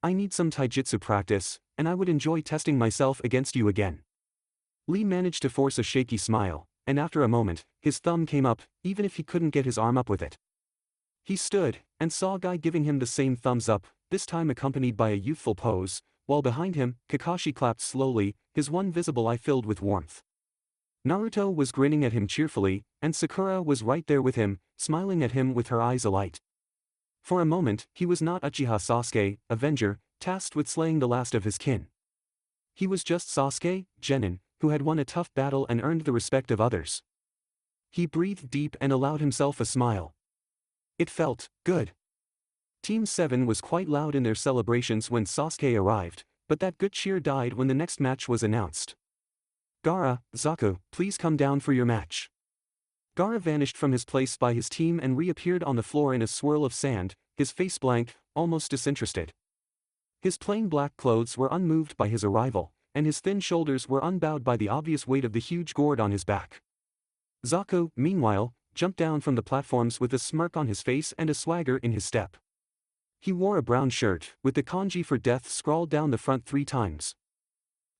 I need some taijutsu practice, and I would enjoy testing myself against you again." Lee managed to force a shaky smile, and after a moment, his thumb came up, even if he couldn't get his arm up with it. He stood, and saw Guy giving him the same thumbs up, this time accompanied by a youthful pose, while behind him, Kakashi clapped slowly, his one visible eye filled with warmth. Naruto was grinning at him cheerfully, and Sakura was right there with him, smiling at him with her eyes alight. For a moment, he was not Uchiha Sasuke, Avenger, tasked with slaying the last of his kin. He was just Sasuke, Genin, who had won a tough battle and earned the respect of others. He breathed deep and allowed himself a smile. It felt good. Team 7 was quite loud in their celebrations when Sasuke arrived, but that good cheer died when the next match was announced. "Gaara, Zaku, please come down for your match." Gaara vanished from his place by his team and reappeared on the floor in a swirl of sand, his face blank, almost disinterested. His plain black clothes were unmoved by his arrival, and his thin shoulders were unbowed by the obvious weight of the huge gourd on his back. Zaku, meanwhile, jumped down from the platforms with a smirk on his face and a swagger in his step. He wore a brown shirt, with the kanji for death scrawled down the front 3 times.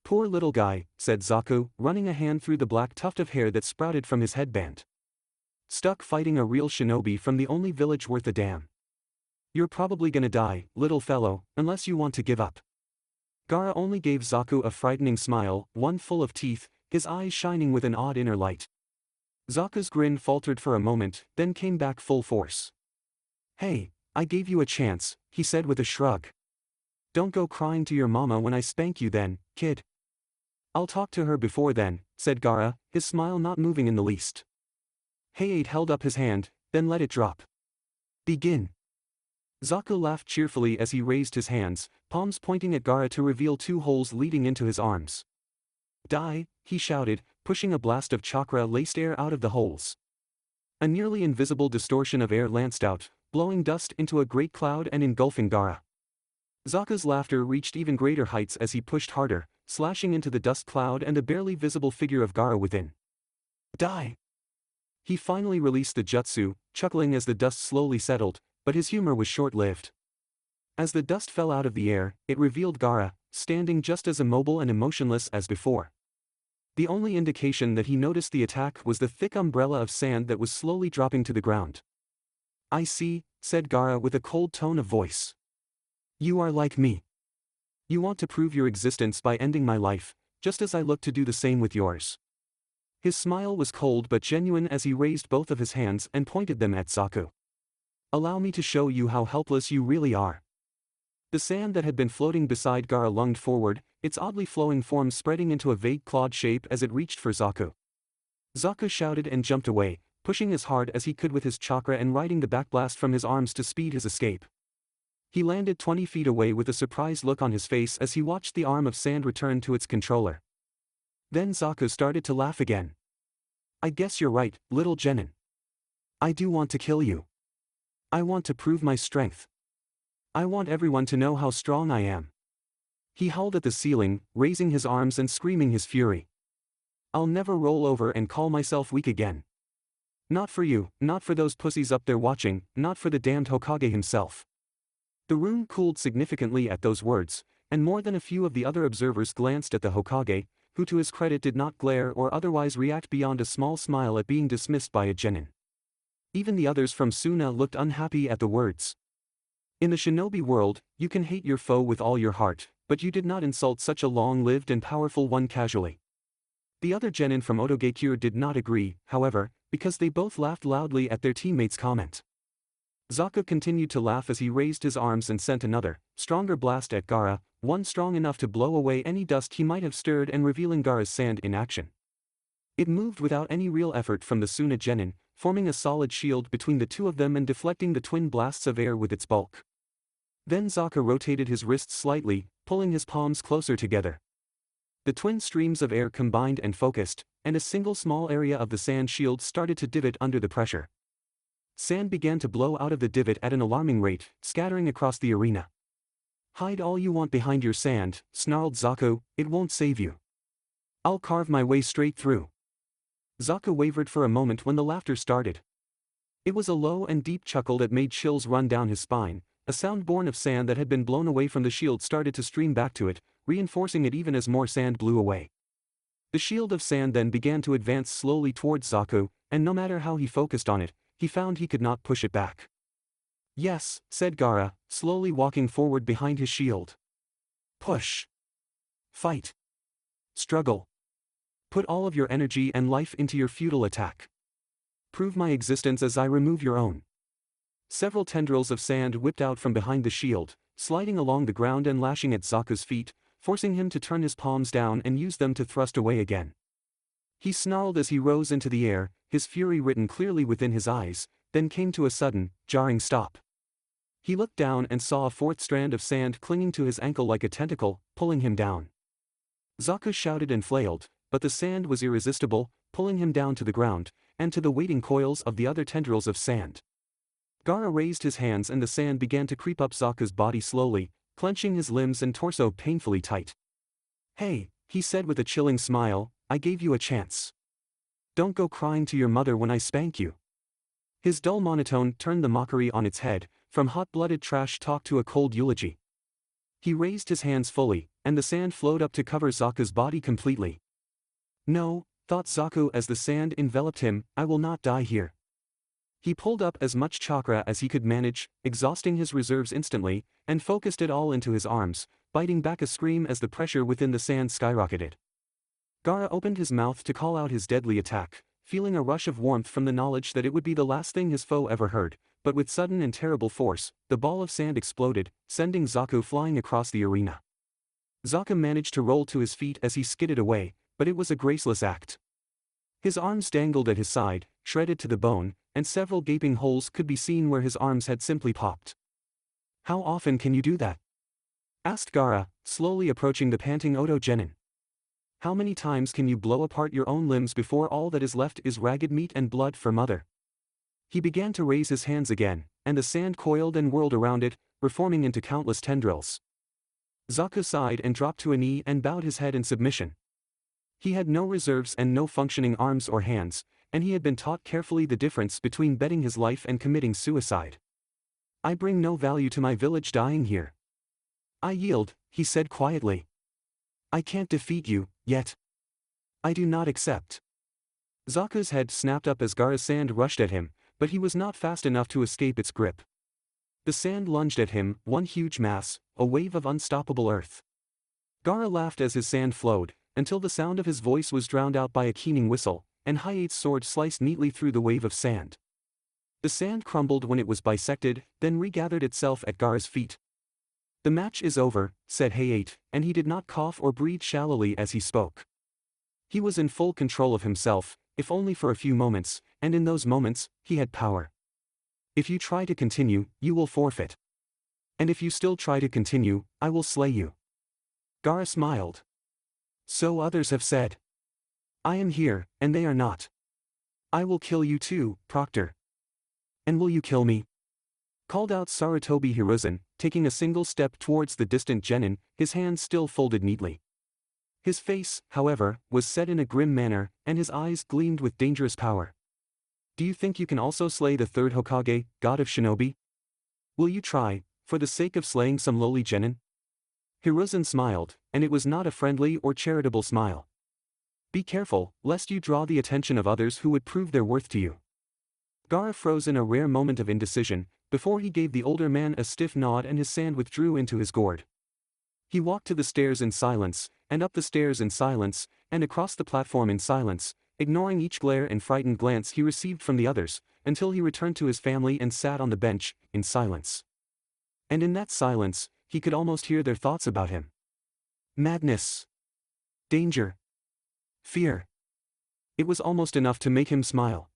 "Poor little guy," said Zaku, running a hand through the black tuft of hair that sprouted from his headband. "Stuck fighting a real shinobi from the only village worth a damn. You're probably gonna die, little fellow, unless you want to give up." Gaara only gave Zaku a frightening smile, one full of teeth, his eyes shining with an odd inner light. Zaku's grin faltered for a moment, then came back full force. "Hey, I gave you a chance," he said with a shrug. "Don't go crying to your mama when I spank you then, kid." "I'll talk to her before then," said Gaara, his smile not moving in the least. Hayate held up his hand, then let it drop. "Begin." Zaku laughed cheerfully as he raised his hands, palms pointing at Gaara to reveal 2 holes leading into his arms. "Die," he shouted, pushing a blast of chakra-laced air out of the holes. A nearly invisible distortion of air lanced out, blowing dust into a great cloud and engulfing Gaara. Zaku's laughter reached even greater heights as he pushed harder, slashing into the dust cloud and the barely visible figure of Gaara within. "Die!" He finally released the jutsu, chuckling as the dust slowly settled, but his humor was short-lived. As the dust fell out of the air, it revealed Gaara, standing just as immobile and emotionless as before. The only indication that he noticed the attack was the thick umbrella of sand that was slowly dropping to the ground. "I see," said Gaara with a cold tone of voice. "You are like me. You want to prove your existence by ending my life, just as I look to do the same with yours." His smile was cold but genuine as he raised both of his hands and pointed them at Zaku. "Allow me to show you how helpless you really are." The sand that had been floating beside Gaara lunged forward, its oddly flowing form spreading into a vague clawed shape as it reached for Zaku. Zaku shouted and jumped away, pushing as hard as he could with his chakra and riding the backblast from his arms to speed his escape. He landed 20 feet away with a surprised look on his face as he watched the arm of sand return to its controller. Then Zaku started to laugh again. "I guess you're right, little Genin. I do want to kill you. I want to prove my strength. I want everyone to know how strong I am." He howled at the ceiling, raising his arms and screaming his fury. "I'll never roll over and call myself weak again. Not for you, not for those pussies up there watching, not for the damned Hokage himself." The room cooled significantly at those words, and more than a few of the other observers glanced at the Hokage, who to his credit did not glare or otherwise react beyond a small smile at being dismissed by a genin. Even the others from Suna looked unhappy at the words. In the shinobi world, you can hate your foe with all your heart, but you did not insult such a long-lived and powerful one casually. The other genin from Otogekure did not agree, however, because they both laughed loudly at their teammate's comment. Zaku continued to laugh as he raised his arms and sent another, stronger blast at Gaara, one strong enough to blow away any dust he might have stirred and revealing Gaara's sand in action. It moved without any real effort from the Suna genin, forming a solid shield between the two of them and deflecting the twin blasts of air with its bulk. Then Zaku rotated his wrists slightly, pulling his palms closer together. The twin streams of air combined and focused, and a single small area of the sand shield started to divot under the pressure. Sand began to blow out of the divot at an alarming rate, scattering across the arena. "Hide all you want behind your sand," snarled Zaku, "it won't save you. I'll carve my way straight through." Zaku wavered for a moment when the laughter started. It was a low and deep chuckle that made chills run down his spine. A sound born of sand that had been blown away from the shield started to stream back to it, reinforcing it even as more sand blew away. The shield of sand then began to advance slowly towards Zaku, and no matter how he focused on it, he found he could not push it back. "Yes," said Gaara, slowly walking forward behind his shield. "Push. Fight. Struggle. Put all of your energy and life into your futile attack. Prove my existence as I remove your own." Several tendrils of sand whipped out from behind the shield, sliding along the ground and lashing at Zaku's feet, forcing him to turn his palms down and use them to thrust away again. He snarled as he rose into the air, his fury written clearly within his eyes, then came to a sudden, jarring stop. He looked down and saw a fourth strand of sand clinging to his ankle like a tentacle, pulling him down. Zaku shouted and flailed, but the sand was irresistible, pulling him down to the ground, and to the waiting coils of the other tendrils of sand. Gaara raised his hands and the sand began to creep up Zaku's body slowly, clenching his limbs and torso painfully tight. "Hey," he said with a chilling smile, "I gave you a chance. Don't go crying to your mother when I spank you." His dull monotone turned the mockery on its head, from hot-blooded trash talk to a cold eulogy. He raised his hands fully, and the sand flowed up to cover Zaku's body completely. "No," thought Zaku as the sand enveloped him, "I will not die here." He pulled up as much chakra as he could manage, exhausting his reserves instantly, and focused it all into his arms, biting back a scream as the pressure within the sand skyrocketed. Gaara opened his mouth to call out his deadly attack, feeling a rush of warmth from the knowledge that it would be the last thing his foe ever heard, but with sudden and terrible force, the ball of sand exploded, sending Zaku flying across the arena. Zaku managed to roll to his feet as he skidded away, but it was a graceless act. His arms dangled at his side, shredded to the bone, and several gaping holes could be seen where his arms had simply popped. "How often can you do that?" asked Gaara, slowly approaching the panting Oto genin. "How many times can you blow apart your own limbs before all that is left is ragged meat and blood for mother?" He began to raise his hands again, and the sand coiled and whirled around it, reforming into countless tendrils. Zaku sighed and dropped to a knee and bowed his head in submission. He had no reserves and no functioning arms or hands, and he had been taught carefully the difference between betting his life and committing suicide. "I bring no value to my village dying here. I yield," he said quietly. "I can't defeat you, yet. I do not accept." Zaku's head snapped up as Gaara's sand rushed at him, but he was not fast enough to escape its grip. The sand lunged at him, one huge mass, a wave of unstoppable earth. Gaara laughed as his sand flowed, until the sound of his voice was drowned out by a keening whistle, and Hayate's sword sliced neatly through the wave of sand. The sand crumbled when it was bisected, then regathered itself at Gaara's feet. "The match is over," said Hayate, and he did not cough or breathe shallowly as he spoke. He was in full control of himself, if only for a few moments, and in those moments, he had power. "If you try to continue, you will forfeit. And if you still try to continue, I will slay you." Gaara smiled. "So others have said. I am here, and they are not. I will kill you too, Proctor." "And will you kill me?" called out Sarutobi Hiruzen, taking a single step towards the distant genin, his hands still folded neatly. His face, however, was set in a grim manner, and his eyes gleamed with dangerous power. "Do you think you can also slay the third Hokage, god of shinobi? Will you try, for the sake of slaying some lowly genin?" Hiruzen smiled, and it was not a friendly or charitable smile. "Be careful, lest you draw the attention of others who would prove their worth to you." Gaara froze in a rare moment of indecision, before he gave the older man a stiff nod and his sand withdrew into his gourd. He walked to the stairs in silence, and up the stairs in silence, and across the platform in silence, ignoring each glare and frightened glance he received from the others, until he returned to his family and sat on the bench, in silence. And in that silence, he could almost hear their thoughts about him. Madness. Danger. Fear. It was almost enough to make him smile.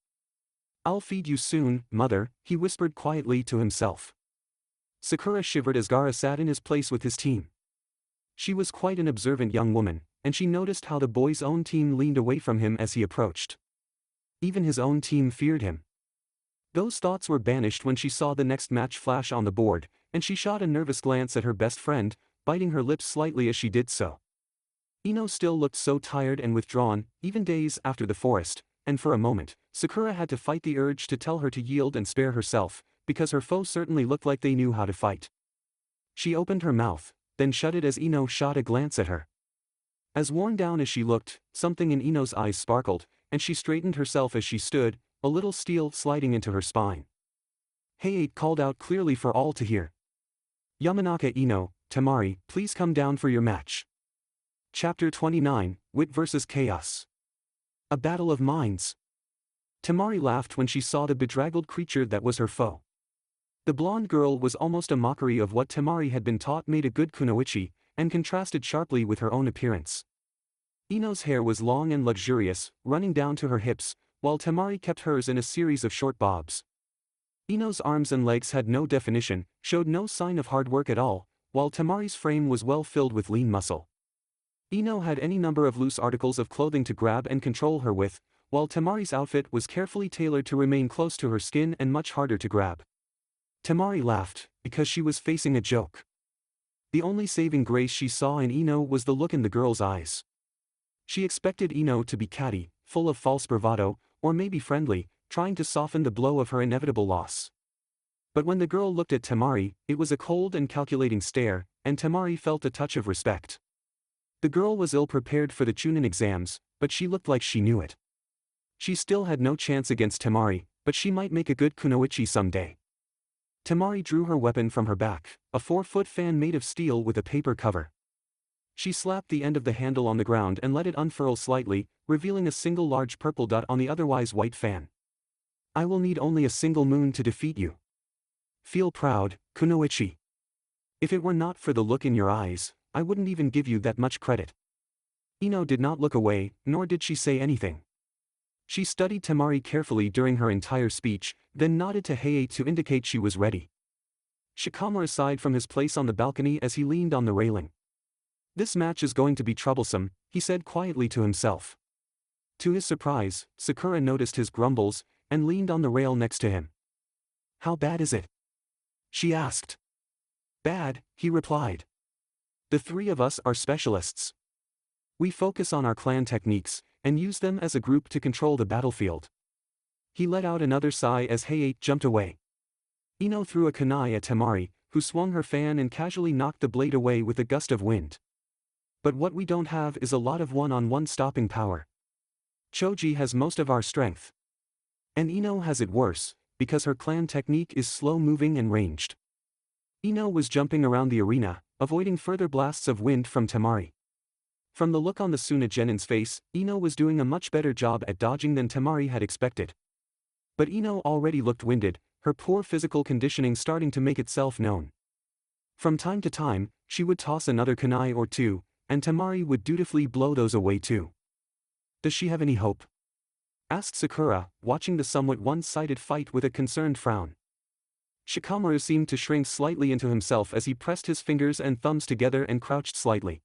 "I'll feed you soon, mother," he whispered quietly to himself. Sakura shivered as Gaara sat in his place with his team. She was quite an observant young woman, and she noticed how the boy's own team leaned away from him as he approached. Even his own team feared him. Those thoughts were banished when she saw the next match flash on the board, and she shot a nervous glance at her best friend, biting her lips slightly as she did so. Ino still looked so tired and withdrawn, even days after the forest, and for a moment, Sakura had to fight the urge to tell her to yield and spare herself, because her foe certainly looked like they knew how to fight. She opened her mouth, then shut it as Ino shot a glance at her. As worn down as she looked, something in Ino's eyes sparkled, and she straightened herself as she stood, a little steel sliding into her spine. Heiei called out clearly for all to hear. "Yamanaka Ino, Temari, please come down for your match." Chapter 29, Wit vs. Chaos. A battle of minds. Temari laughed when she saw the bedraggled creature that was her foe. The blonde girl was almost a mockery of what Temari had been taught made a good kunoichi, and contrasted sharply with her own appearance. Ino's hair was long and luxurious, running down to her hips, while Temari kept hers in a series of short bobs. Ino's arms and legs had no definition, showed no sign of hard work at all, while Temari's frame was well filled with lean muscle. Ino had any number of loose articles of clothing to grab and control her with, while Temari's outfit was carefully tailored to remain close to her skin and much harder to grab. Temari laughed, because she was facing a joke. The only saving grace she saw in Ino was the look in the girl's eyes. She expected Ino to be catty, full of false bravado, or maybe friendly, trying to soften the blow of her inevitable loss. But when the girl looked at Temari, it was a cold and calculating stare, and Temari felt a touch of respect. The girl was ill-prepared for the Chunin exams, but she looked like she knew it. She still had no chance against Temari, but she might make a good kunoichi someday. Temari drew her weapon from her back, a 4-foot fan made of steel with a paper cover. She slapped the end of the handle on the ground and let it unfurl slightly, revealing a single large purple dot on the otherwise white fan. "I will need only a single moon to defeat you. Feel proud, kunoichi. If it were not for the look in your eyes, I wouldn't even give you that much credit." Ino did not look away, nor did she say anything. She studied Temari carefully during her entire speech, then nodded to Heiei to indicate she was ready. Shikamaru sighed from his place on the balcony as he leaned on the railing. "This match is going to be troublesome," he said quietly to himself. To his surprise, Sakura noticed his grumbles, and leaned on the rail next to him. "How bad is it?" she asked. "Bad," he replied. "The three of us are specialists. We focus on our clan techniques, and use them as a group to control the battlefield." He let out another sigh as Heiei jumped away. Ino threw a kunai at Temari, who swung her fan and casually knocked the blade away with a gust of wind. "But what we don't have is a lot of one-on-one stopping power. Choji has most of our strength. And Ino has it worse, because her clan technique is slow-moving and ranged." Ino was jumping around the arena, avoiding further blasts of wind from Temari. From the look on the Suna Genin's face, Ino was doing a much better job at dodging than Temari had expected. But Ino already looked winded, her poor physical conditioning starting to make itself known. From time to time, she would toss another kunai or two, and Temari would dutifully blow those away too. "Does she have any hope?" asked Sakura, watching the somewhat one-sided fight with a concerned frown. Shikamaru seemed to shrink slightly into himself as he pressed his fingers and thumbs together and crouched slightly.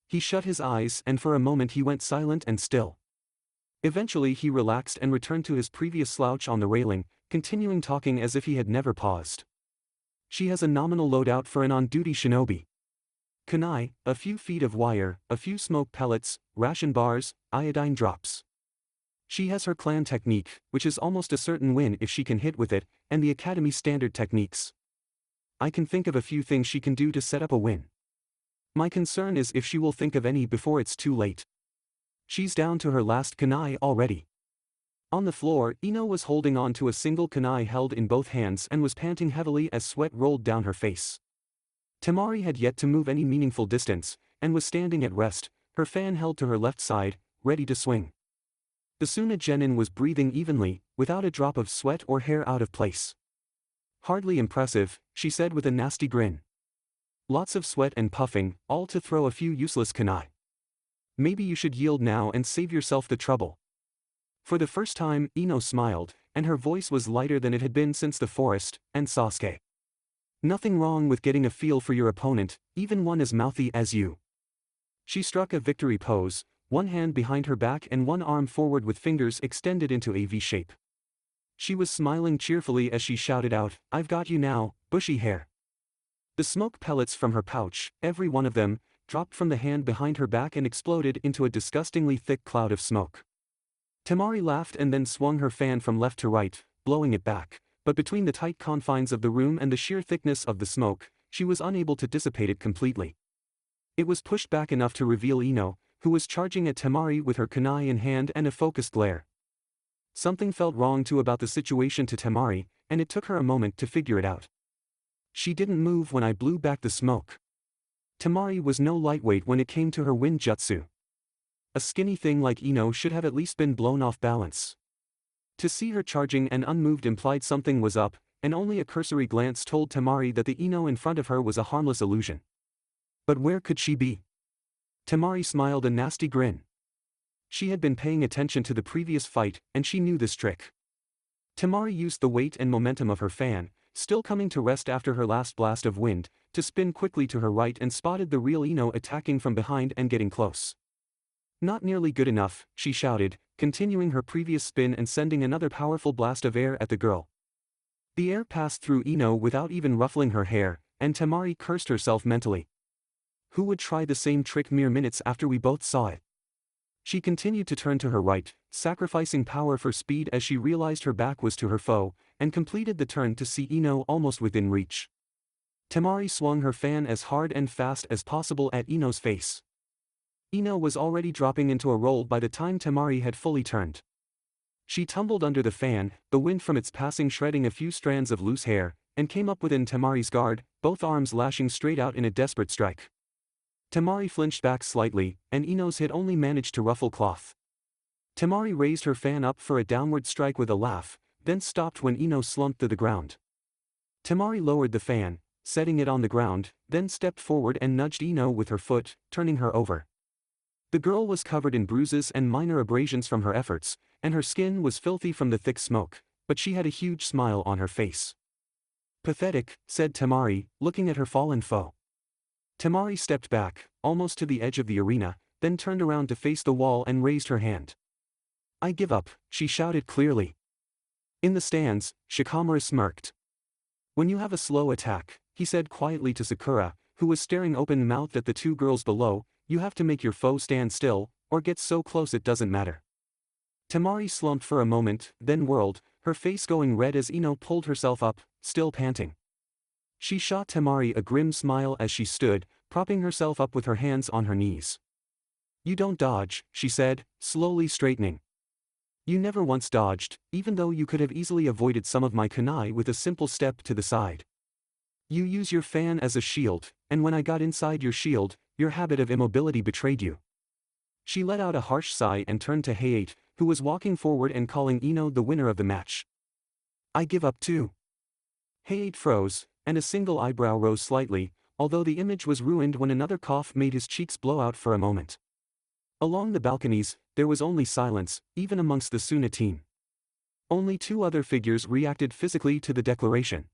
He shut his eyes and for a moment he went silent and still. Eventually he relaxed and returned to his previous slouch on the railing, continuing talking as if he had never paused. "She has a nominal loadout for an on-duty shinobi. Kunai, a few feet of wire, a few smoke pellets, ration bars, iodine drops. She has her clan technique, which is almost a certain win if she can hit with it, and the academy standard techniques. I can think of a few things she can do to set up a win. My concern is if she will think of any before it's too late. She's down to her last kunai already." On the floor, Ino was holding on to a single kunai held in both hands and was panting heavily as sweat rolled down her face. Temari had yet to move any meaningful distance, and was standing at rest, her fan held to her left side, ready to swing. The Suna Genin was breathing evenly, without a drop of sweat or hair out of place. Hardly impressive, she said with a nasty grin. Lots of sweat and puffing, all to throw a few useless kunai. Maybe you should yield now and save yourself the trouble. For the first time, Ino smiled, and her voice was lighter than it had been since the forest, and Sasuke. Nothing wrong with getting a feel for your opponent, even one as mouthy as you. She struck a victory pose, one hand behind her back and one arm forward with fingers extended into a V shape. She was smiling cheerfully as she shouted out, "I've got you now, bushy hair." The smoke pellets from her pouch, every one of them, dropped from the hand behind her back and exploded into a disgustingly thick cloud of smoke. Temari laughed and then swung her fan from left to right, blowing it back, but between the tight confines of the room and the sheer thickness of the smoke, she was unable to dissipate it completely. It was pushed back enough to reveal Ino, who was charging at Temari with her kunai in hand and a focused glare. Something felt wrong too about the situation to Temari, and it took her a moment to figure it out. She didn't move when I blew back the smoke. Temari was no lightweight when it came to her wind jutsu. A skinny thing like Ino should have at least been blown off balance. To see her charging and unmoved implied something was up, and only a cursory glance told Temari that the Ino in front of her was a harmless illusion. But where could she be? Temari smiled a nasty grin. She had been paying attention to the previous fight, and she knew this trick. Temari used the weight and momentum of her fan, still coming to rest after her last blast of wind, to spin quickly to her right and spotted the real Ino attacking from behind and getting close. "Not nearly good enough," she shouted, continuing her previous spin and sending another powerful blast of air at the girl. The air passed through Ino without even ruffling her hair, and Temari cursed herself mentally. Who would try the same trick mere minutes after we both saw it? She continued to turn to her right, sacrificing power for speed as she realized her back was to her foe, and completed the turn to see Ino almost within reach. Temari swung her fan as hard and fast as possible at Ino's face. Ino was already dropping into a roll by the time Temari had fully turned. She tumbled under the fan, the wind from its passing shredding a few strands of loose hair, and came up within Temari's guard, both arms lashing straight out in a desperate strike. Temari flinched back slightly, and Ino's hit only managed to ruffle cloth. Temari raised her fan up for a downward strike with a laugh, then stopped when Ino slumped to the ground. Temari lowered the fan, setting it on the ground, then stepped forward and nudged Ino with her foot, turning her over. The girl was covered in bruises and minor abrasions from her efforts, and her skin was filthy from the thick smoke, but she had a huge smile on her face. "Pathetic," said Temari, looking at her fallen foe. Temari stepped back, almost to the edge of the arena, then turned around to face the wall and raised her hand. "I give up," she shouted clearly. In the stands, Shikamaru smirked. "When you have a slow attack," he said quietly to Sakura, who was staring open-mouthed at the two girls below, "you have to make your foe stand still, or get so close it doesn't matter." Temari slumped for a moment, then whirled, her face going red as Ino pulled herself up, still panting. She shot Temari a grim smile as she stood, propping herself up with her hands on her knees. "You don't dodge," she said, slowly straightening. "You never once dodged, even though you could have easily avoided some of my kunai with a simple step to the side. You use your fan as a shield, and when I got inside your shield, your habit of immobility betrayed you." She let out a harsh sigh and turned to Hayate, who was walking forward and calling Ino the winner of the match. "I give up too." Hayate froze, and a single eyebrow rose slightly, although the image was ruined when another cough made his cheeks blow out for a moment. Along the balconies, there was only silence, even amongst the Suna team. Only two other figures reacted physically to the declaration.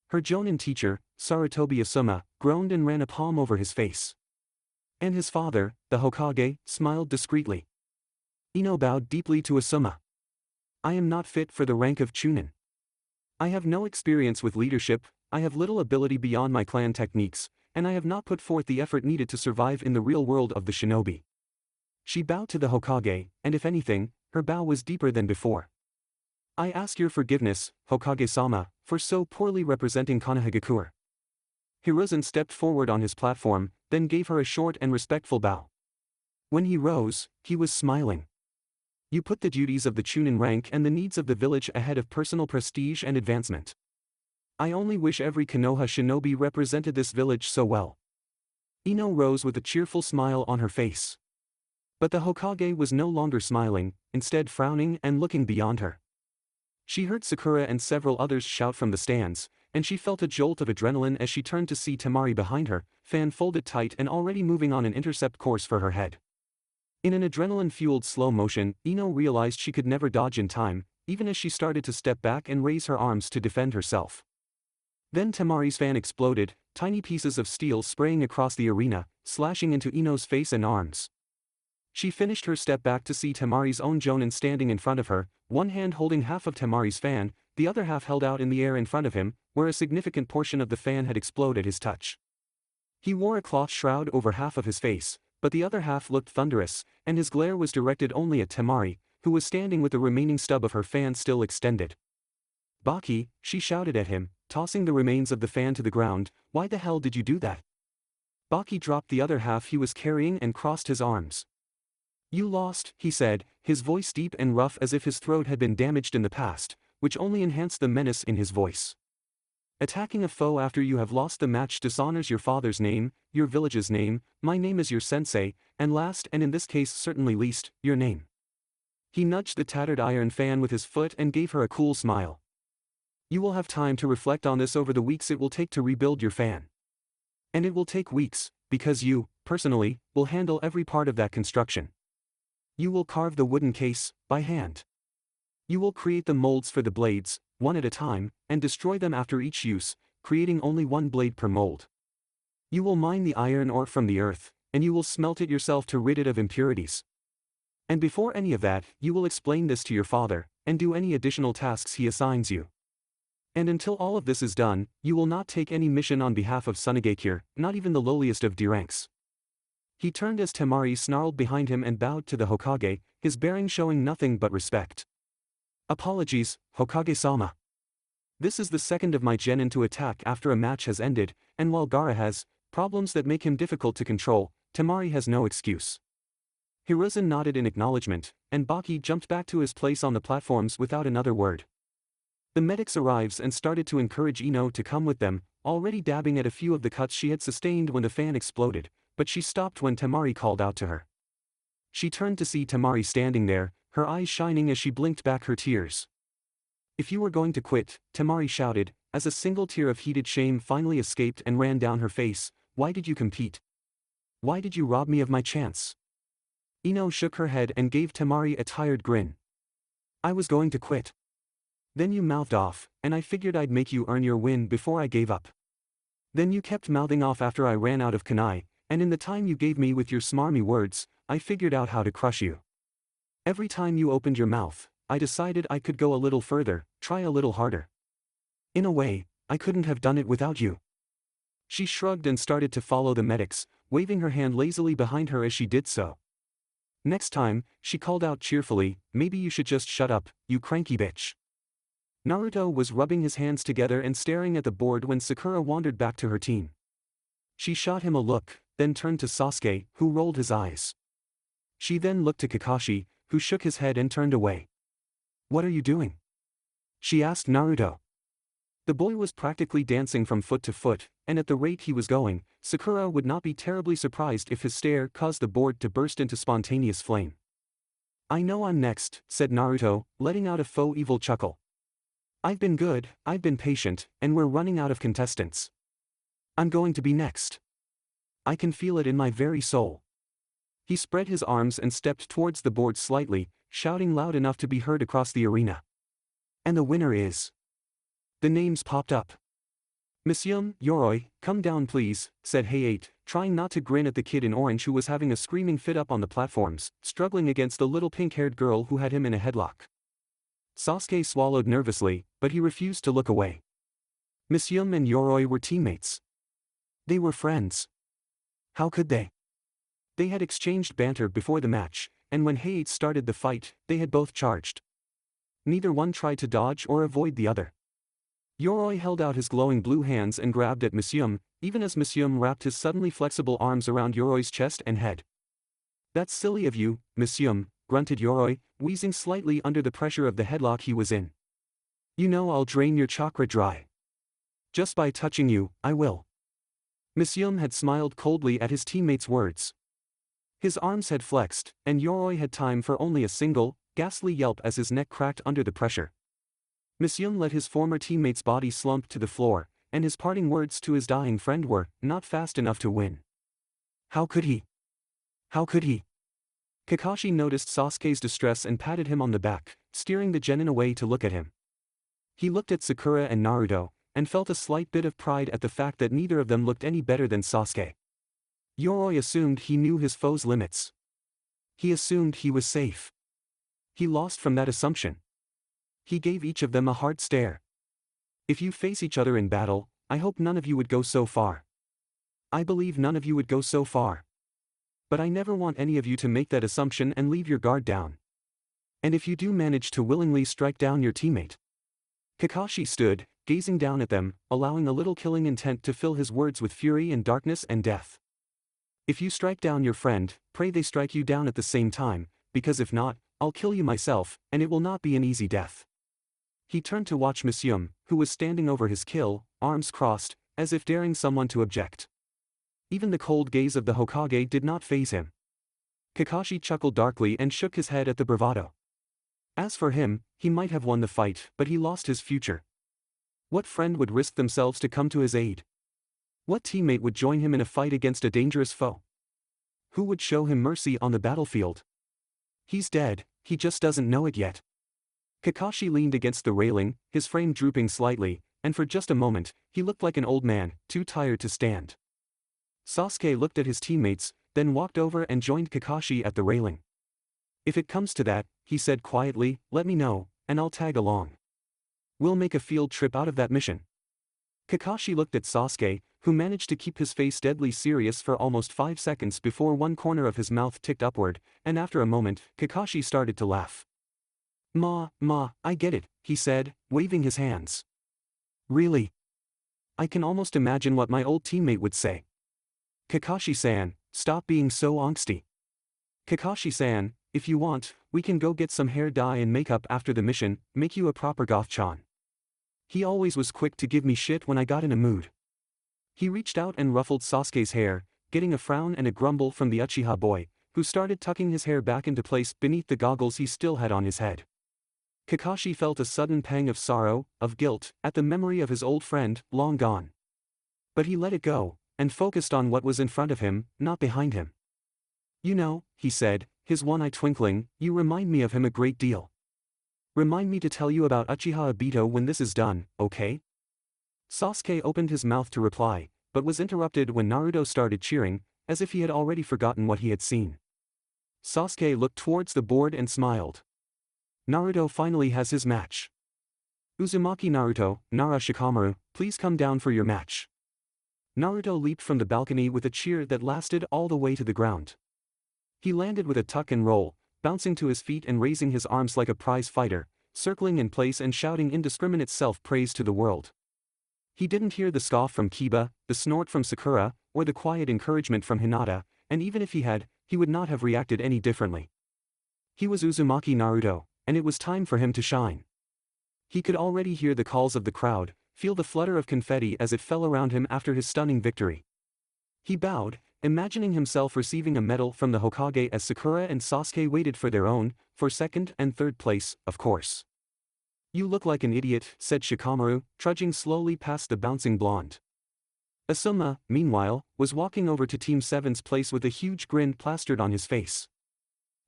Her Jonin teacher, Sarutobi Asuma, groaned and ran a palm over his face. And his father, the Hokage, smiled discreetly. Ino bowed deeply to Asuma. "I am not fit for the rank of Chunin. I have no experience with leadership, I have little ability beyond my clan techniques, and I have not put forth the effort needed to survive in the real world of the shinobi." She bowed to the Hokage, and if anything, her bow was deeper than before. "I ask your forgiveness, Hokage-sama, for so poorly representing Konohagakure." Hiruzen stepped forward on his platform, then gave her a short and respectful bow. When he rose, he was smiling. "You put the duties of the Chunin rank and the needs of the village ahead of personal prestige and advancement. I only wish every Konoha shinobi represented this village so well. Ino rose with a cheerful smile on her face. But the Hokage was no longer smiling, instead frowning and looking beyond her. She heard Sakura and several others shout from the stands, and she felt a jolt of adrenaline as she turned to see Temari behind her, fan folded tight and already moving on an intercept course for her head. In an adrenaline-fueled slow motion, Ino realized she could never dodge in time, even as she started to step back and raise her arms to defend herself. Then Temari's fan exploded, tiny pieces of steel spraying across the arena, slashing into Ino's face and arms. She finished her step back to see Temari's own Jonin standing in front of her, one hand holding half of Temari's fan, the other half held out in the air in front of him, where a significant portion of the fan had exploded at his touch. He wore a cloth shroud over half of his face, but the other half looked thunderous, and his glare was directed only at Temari, who was standing with the remaining stub of her fan still extended. "Baki," she shouted at him, tossing the remains of the fan to the ground, "why the hell did you do that?" Baki dropped the other half he was carrying and crossed his arms. "You lost," he said, his voice deep and rough as if his throat had been damaged in the past, which only enhanced the menace in his voice. "Attacking a foe after you have lost the match dishonors your father's name, your village's name, my name is your sensei, and last and in this case certainly least, your name." He nudged the tattered iron fan with his foot and gave her a cool smile. "You will have time to reflect on this over the weeks it will take to rebuild your fan. And it will take weeks, because you, personally, will handle every part of that construction. You will carve the wooden case, by hand. You will create the molds for the blades, one at a time, and destroy them after each use, creating only one blade per mold. You will mine the iron ore from the earth, and you will smelt it yourself to rid it of impurities. And before any of that, you will explain this to your father, and do any additional tasks he assigns you. And until all of this is done, you will not take any mission on behalf of Sunigakure, not even the lowliest of D ranks." He turned as Temari snarled behind him and bowed to the Hokage, his bearing showing nothing but respect. "Apologies, Hokage-sama. This is the second of my genin to attack after a match has ended, and while Gaara has problems that make him difficult to control, Temari has no excuse." Hiruzen nodded in acknowledgement, and Baki jumped back to his place on the platforms without another word. The medics arrived and started to encourage Ino to come with them, already dabbing at a few of the cuts she had sustained when the fan exploded, but she stopped when Temari called out to her. She turned to see Temari standing there, her eyes shining as she blinked back her tears. "If you were going to quit," Temari shouted, as a single tear of heated shame finally escaped and ran down her face, "why did you compete? Why did you rob me of my chance?" Ino shook her head and gave Temari a tired grin. "I was going to quit. Then you mouthed off, and I figured I'd make you earn your win before I gave up. Then you kept mouthing off after I ran out of kunai, and in the time you gave me with your smarmy words, I figured out how to crush you. Every time you opened your mouth, I decided I could go a little further, try a little harder. In a way, I couldn't have done it without you." She shrugged and started to follow the medics, waving her hand lazily behind her as she did so. "Next time," she called out cheerfully, "maybe you should just shut up, you cranky bitch." Naruto was rubbing his hands together and staring at the board when Sakura wandered back to her team. She shot him a look, then turned to Sasuke, who rolled his eyes. She then looked to Kakashi, who shook his head and turned away. "What are you doing?" she asked Naruto. The boy was practically dancing from foot to foot, and at the rate he was going, Sakura would not be terribly surprised if his stare caused the board to burst into spontaneous flame. "I know I'm next," said Naruto, letting out a faux evil chuckle. "I've been good, I've been patient, and we're running out of contestants. I'm going to be next. I can feel it in my very soul." He spread his arms and stepped towards the board slightly, shouting loud enough to be heard across the arena. "And the winner is..." The names popped up. "Monsieur Yoroi, come down please," said Hayate, trying not to grin at the kid in orange who was having a screaming fit up on the platforms, struggling against the little pink-haired girl who had him in a headlock. Sasuke swallowed nervously, but he refused to look away. Monsieur and Yoroi were teammates. They were friends. How could they? They had exchanged banter before the match, and when Hayate started the fight, they had both charged. Neither one tried to dodge or avoid the other. Yoroi held out his glowing blue hands and grabbed at Monsieur, even as Monsieur wrapped his suddenly flexible arms around Yoroi's chest and head. "That's silly of you, Monsieur," grunted Yoroi, wheezing slightly under the pressure of the headlock he was in. "You know I'll drain your chakra dry." Just by touching you, I will. Misyum had smiled coldly at his teammate's words. His arms had flexed, and Yoroi had time for only a single, ghastly yelp as his neck cracked under the pressure. Misyum let his former teammate's body slump to the floor, and his parting words to his dying friend were, not fast enough to win. How could he? How could he? Kakashi noticed Sasuke's distress and patted him on the back, steering the genin away to look at him. He looked at Sakura and Naruto, and felt a slight bit of pride at the fact that neither of them looked any better than Sasuke. Yoroi assumed he knew his foe's limits. He assumed he was safe. He lost from that assumption. He gave each of them a hard stare. If you face each other in battle, I hope none of you would go so far. I believe none of you would go so far. But I never want any of you to make that assumption and leave your guard down. And if you do manage to willingly strike down your teammate. Kakashi stood, gazing down at them, allowing a little killing intent to fill his words with fury and darkness and death. If you strike down your friend, pray they strike you down at the same time, because if not, I'll kill you myself, and it will not be an easy death. He turned to watch Misyum, who was standing over his kill, arms crossed, as if daring someone to object. Even the cold gaze of the Hokage did not faze him. Kakashi chuckled darkly and shook his head at the bravado. As for him, he might have won the fight, but he lost his future. What friend would risk themselves to come to his aid? What teammate would join him in a fight against a dangerous foe? Who would show him mercy on the battlefield? He's dead, he just doesn't know it yet. Kakashi leaned against the railing, his frame drooping slightly, and for just a moment, he looked like an old man, too tired to stand. Sasuke looked at his teammates, then walked over and joined Kakashi at the railing. If it comes to that, he said quietly, let me know, and I'll tag along. We'll make a field trip out of that mission. Kakashi looked at Sasuke, who managed to keep his face deadly serious for almost 5 seconds before one corner of his mouth ticked upward, and after a moment, Kakashi started to laugh. Ma, I get it, he said, waving his hands. Really? I can almost imagine what my old teammate would say. Kakashi-san, stop being so angsty. Kakashi-san, if you want, we can go get some hair dye and makeup after the mission, make you a proper goth-chan. He always was quick to give me shit when I got in a mood. He reached out and ruffled Sasuke's hair, getting a frown and a grumble from the Uchiha boy, who started tucking his hair back into place beneath the goggles he still had on his head. Kakashi felt a sudden pang of sorrow, of guilt, at the memory of his old friend, long gone. But he let it go, and focused on what was in front of him, not behind him. You know, he said, his one eye twinkling, you remind me of him a great deal. Remind me to tell you about Uchiha Obito when this is done, okay? Sasuke opened his mouth to reply, but was interrupted when Naruto started cheering, as if he had already forgotten what he had seen. Sasuke looked towards the board and smiled. Naruto finally has his match. Uzumaki Naruto, Nara Shikamaru, please come down for your match. Naruto leaped from the balcony with a cheer that lasted all the way to the ground. He landed with a tuck and roll, bouncing to his feet and raising his arms like a prize fighter, circling in place and shouting indiscriminate self-praise to the world. He didn't hear the scoff from Kiba, the snort from Sakura, or the quiet encouragement from Hinata, and even if he had, he would not have reacted any differently. He was Uzumaki Naruto, and it was time for him to shine. He could already hear the calls of the crowd, feel the flutter of confetti as it fell around him after his stunning victory. He bowed, imagining himself receiving a medal from the Hokage as Sakura and Sasuke waited for their own, for second and third place, of course. You look like an idiot, said Shikamaru, trudging slowly past the bouncing blonde. Asuma, meanwhile, was walking over to Team 7's place with a huge grin plastered on his face.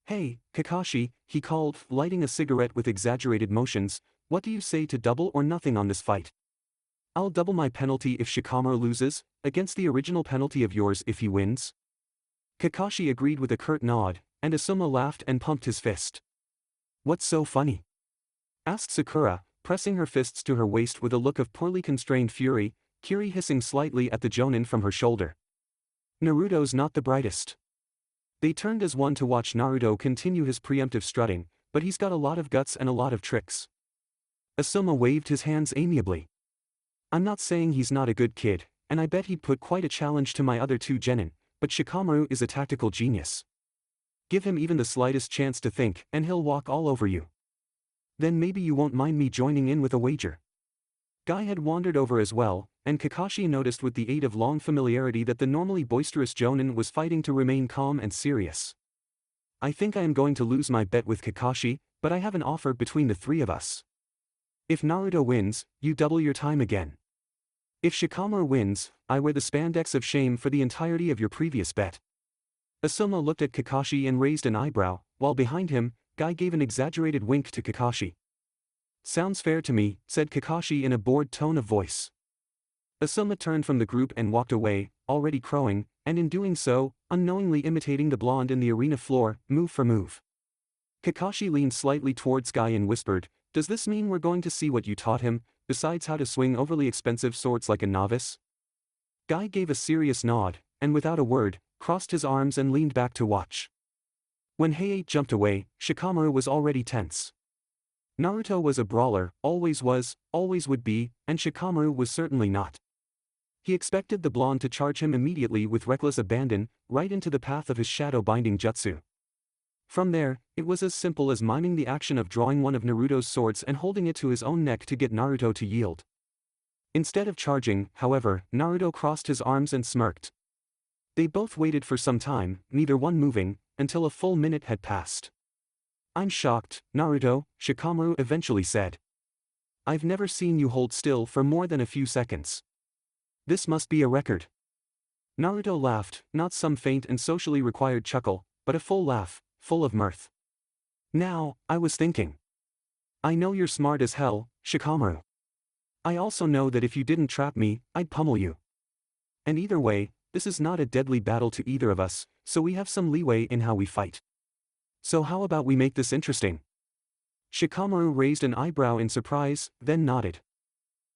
Hey, Kakashi, he called, lighting a cigarette with exaggerated motions, what do you say to double or nothing on this fight? I'll double my penalty if Shikamaru loses, against the original penalty of yours if he wins. Kakashi agreed with a curt nod, and Asuma laughed and pumped his fist. What's so funny? Asked Sakura, pressing her fists to her waist with a look of poorly constrained fury, Kiri hissing slightly at the jonin from her shoulder. Naruto's not the brightest. They turned as one to watch Naruto continue his preemptive strutting, but he's got a lot of guts and a lot of tricks. Asuma waved his hands amiably. I'm not saying he's not a good kid, and I bet he'd put quite a challenge to my other two genin, but Shikamaru is a tactical genius. Give him even the slightest chance to think, and he'll walk all over you. Then maybe you won't mind me joining in with a wager. Guy had wandered over as well, and Kakashi noticed with the aid of long familiarity that the normally boisterous Jonin was fighting to remain calm and serious. I think I am going to lose my bet with Kakashi, but I have an offer between the three of us. If Naruto wins, you double your time again. If Shikamaru wins, I wear the spandex of shame for the entirety of your previous bet. Asuma looked at Kakashi and raised an eyebrow, while behind him, Guy gave an exaggerated wink to Kakashi. Sounds fair to me, said Kakashi in a bored tone of voice. Asuma turned from the group and walked away, already crowing, and in doing so, unknowingly imitating the blonde in the arena floor, move for move. Kakashi leaned slightly towards Guy and whispered, "Does this mean we're going to see what you taught him, besides how to swing overly expensive swords like a novice?" Guy gave a serious nod, and without a word, crossed his arms and leaned back to watch. When Heiei jumped away, Shikamaru was already tense. Naruto was a brawler, always was, always would be, and Shikamaru was certainly not. He expected the blonde to charge him immediately with reckless abandon, right into the path of his shadow-binding jutsu. From there, it was as simple as miming the action of drawing one of Naruto's swords and holding it to his own neck to get Naruto to yield. Instead of charging, however, Naruto crossed his arms and smirked. They both waited for some time, neither one moving, until a full minute had passed. "I'm shocked, Naruto," Shikamaru eventually said. "I've never seen you hold still for more than a few seconds. This must be a record." Naruto laughed, not some faint and socially required chuckle, but a full laugh, full of mirth. "Now, I was thinking. I know you're smart as hell, Shikamaru. I also know that if you didn't trap me, I'd pummel you. And either way, this is not a deadly battle to either of us, so we have some leeway in how we fight. So how about we make this interesting?" Shikamaru raised an eyebrow in surprise, then nodded.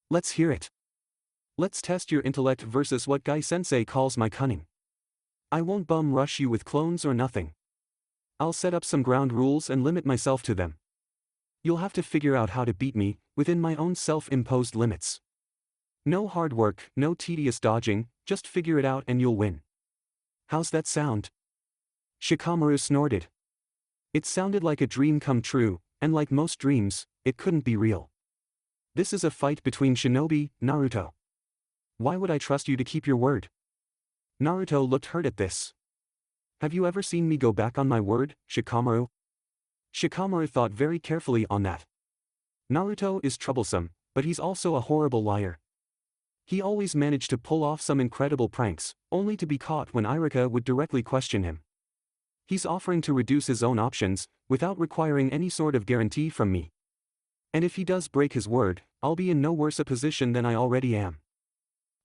"Let's hear it. Let's test your intellect versus what Guy-sensei calls my cunning. I won't bum rush you with clones or nothing. I'll set up some ground rules and limit myself to them. You'll have to figure out how to beat me, within my own self-imposed limits. No hard work, no tedious dodging, just figure it out and you'll win. How's that sound?" Shikamaru snorted. It sounded like a dream come true, and like most dreams, it couldn't be real. This is a fight between shinobi, Naruto. Why would I trust you to keep your word? Naruto looked hurt at this. "Have you ever seen me go back on my word, Shikamaru?" Shikamaru thought very carefully on that. Naruto is troublesome, but he's also a horrible liar. He always managed to pull off some incredible pranks, only to be caught when Irika would directly question him. He's offering to reduce his own options, without requiring any sort of guarantee from me. And if he does break his word, I'll be in no worse a position than I already am.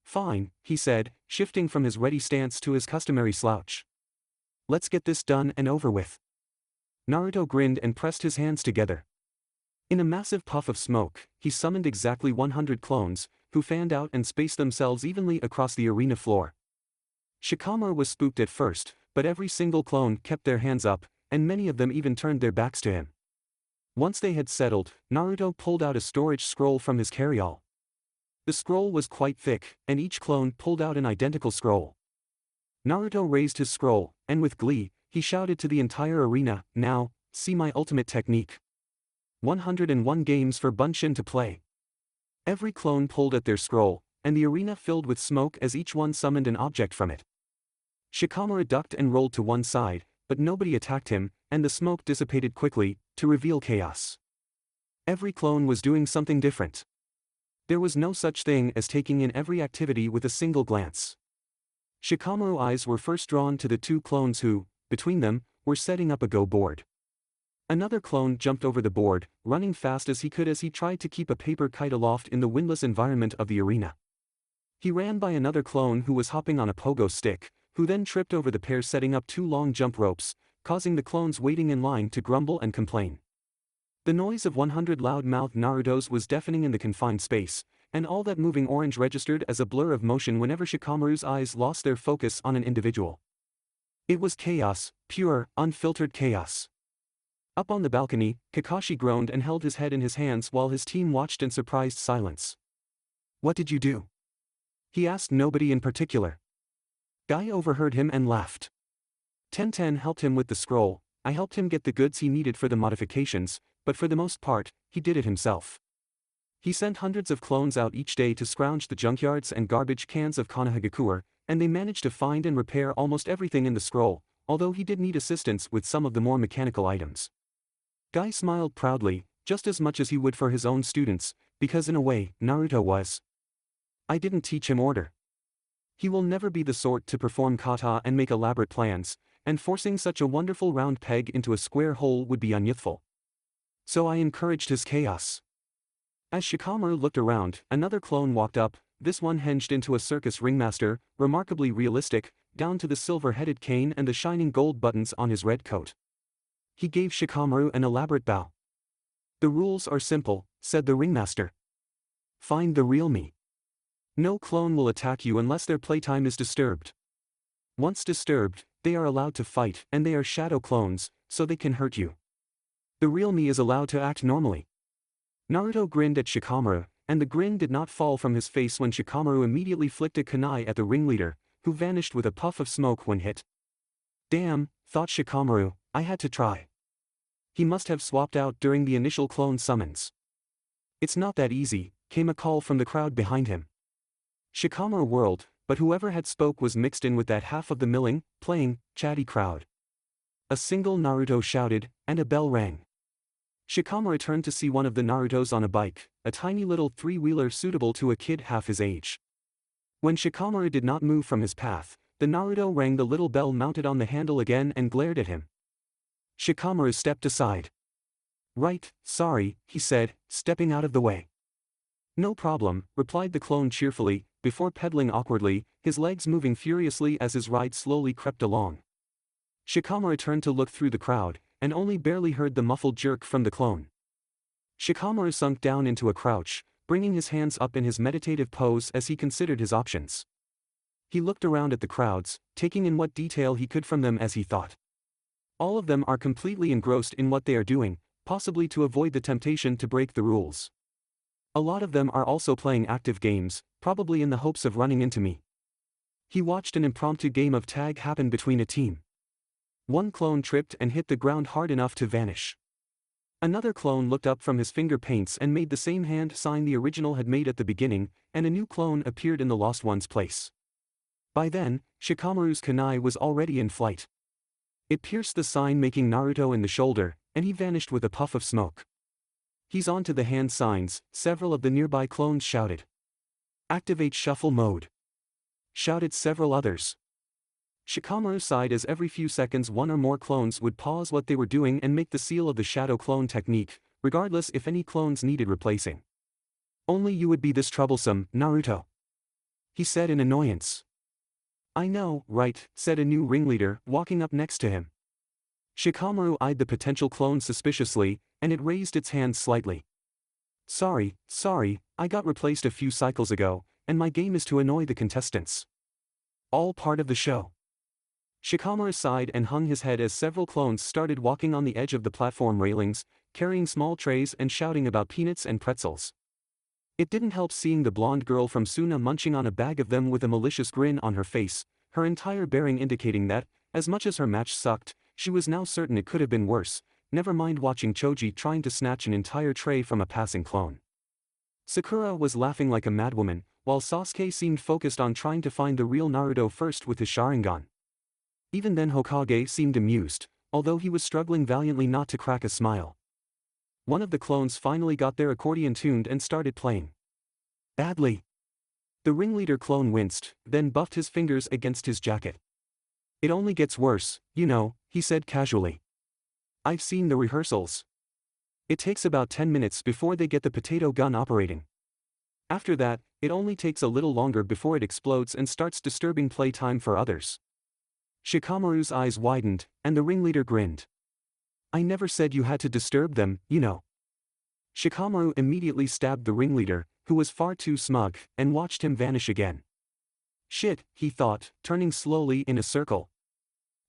"Fine," he said, shifting from his ready stance to his customary slouch. "Let's get this done and over with." Naruto grinned and pressed his hands together. In a massive puff of smoke, he summoned exactly 100 clones, who fanned out and spaced themselves evenly across the arena floor. Shikamaru was spooked at first, but every single clone kept their hands up, and many of them even turned their backs to him. Once they had settled, Naruto pulled out a storage scroll from his carryall. The scroll was quite thick, and each clone pulled out an identical scroll. Naruto raised his scroll, and with glee, he shouted to the entire arena, "Now, see my ultimate technique. 101 games for Bunshin to play." Every clone pulled at their scroll, and the arena filled with smoke as each one summoned an object from it. Shikamaru ducked and rolled to one side, but nobody attacked him, and the smoke dissipated quickly, to reveal chaos. Every clone was doing something different. There was no such thing as taking in every activity with a single glance. Shikamaru's eyes were first drawn to the two clones who, between them, were setting up a go board. Another clone jumped over the board, running fast as he could as he tried to keep a paper kite aloft in the windless environment of the arena. He ran by another clone who was hopping on a pogo stick, who then tripped over the pair setting up two long jump ropes, causing the clones waiting in line to grumble and complain. The noise of 100 loud-mouthed Narutos was deafening in the confined space, and all that moving orange registered as a blur of motion whenever Shikamaru's eyes lost their focus on an individual. It was chaos, pure, unfiltered chaos. Up on the balcony, Kakashi groaned and held his head in his hands while his team watched in surprised silence. "What did you do?" he asked nobody in particular. Guy overheard him and laughed. Tenten helped him with the scroll. I helped him get the goods he needed for the modifications, but for the most part, he did it himself. He sent hundreds of clones out each day to scrounge the junkyards and garbage cans of Konohagakure, and they managed to find and repair almost everything in the scroll, although he did need assistance with some of the more mechanical items. Guy smiled proudly, just as much as he would for his own students, because in a way, Naruto was. I didn't teach him order. He will never be the sort to perform kata and make elaborate plans, and forcing such a wonderful round peg into a square hole would be unyouthful. So I encouraged his chaos. As Shikamaru looked around, another clone walked up, this one hinged into a circus ringmaster, remarkably realistic, down to the silver-headed cane and the shining gold buttons on his red coat. He gave Shikamaru an elaborate bow. The rules are simple, said the ringmaster. Find the real me. No clone will attack you unless their playtime is disturbed. Once disturbed, they are allowed to fight, and they are shadow clones, so they can hurt you. The real me is allowed to act normally. Naruto grinned at Shikamaru, and the grin did not fall from his face when Shikamaru immediately flicked a kunai at the ringleader, who vanished with a puff of smoke when hit. Damn, thought Shikamaru, I had to try. He must have swapped out during the initial clone summons. It's not that easy, came a call from the crowd behind him. Shikamaru whirled, but whoever had spoke was mixed in with that half of the milling, playing, chatty crowd. A single Naruto shouted, and a bell rang. Shikamaru turned to see one of the Narutos on a bike, a tiny little three-wheeler suitable to a kid half his age. When Shikamaru did not move from his path, the Naruto rang the little bell mounted on the handle again and glared at him. Shikamaru stepped aside. Right, sorry, he said, stepping out of the way. No problem, replied the clone cheerfully, before pedaling awkwardly, his legs moving furiously as his ride slowly crept along. Shikamaru turned to look through the crowd, and only barely heard the muffled jerk from the clone. Shikamaru sunk down into a crouch, bringing his hands up in his meditative pose as he considered his options. He looked around at the crowds, taking in what detail he could from them as he thought. All of them are completely engrossed in what they are doing, possibly to avoid the temptation to break the rules. A lot of them are also playing active games, probably in the hopes of running into me. He watched an impromptu game of tag happen between a team. One clone tripped and hit the ground hard enough to vanish. Another clone looked up from his finger paints and made the same hand sign the original had made at the beginning, and a new clone appeared in the lost one's place. By then, Shikamaru's kunai was already in flight. It pierced the sign, making Naruto in the shoulder, and he vanished with a puff of smoke. He's on to the hand signs, several of the nearby clones shouted. Activate shuffle mode, shouted several others. Shikamaru sighed as every few seconds one or more clones would pause what they were doing and make the seal of the shadow clone technique, regardless if any clones needed replacing. Only you would be this troublesome, Naruto, he said in annoyance. I know, right, said a new ringleader, walking up next to him. Shikamaru eyed the potential clone suspiciously, and it raised its hand slightly. Sorry, I got replaced a few cycles ago, and my game is to annoy the contestants. All part of the show. Shikamaru sighed and hung his head as several clones started walking on the edge of the platform railings, carrying small trays and shouting about peanuts and pretzels. It didn't help seeing the blonde girl from Suna munching on a bag of them with a malicious grin on her face, her entire bearing indicating that, as much as her match sucked, she was now certain it could have been worse, never mind watching Choji trying to snatch an entire tray from a passing clone. Sakura was laughing like a madwoman, while Sasuke seemed focused on trying to find the real Naruto first with his Sharingan. Even then Hokage seemed amused, although he was struggling valiantly not to crack a smile. One of the clones finally got their accordion tuned and started playing. Badly. The ringleader clone winced, then buffed his fingers against his jacket. It only gets worse, you know, he said casually. I've seen the rehearsals. It takes about 10 minutes before they get the potato gun operating. After that, it only takes a little longer before it explodes and starts disturbing playtime for others. Shikamaru's eyes widened, and the ringleader grinned. I never said you had to disturb them, you know. Shikamaru immediately stabbed the ringleader, who was far too smug, and watched him vanish again. Shit, he thought, turning slowly in a circle.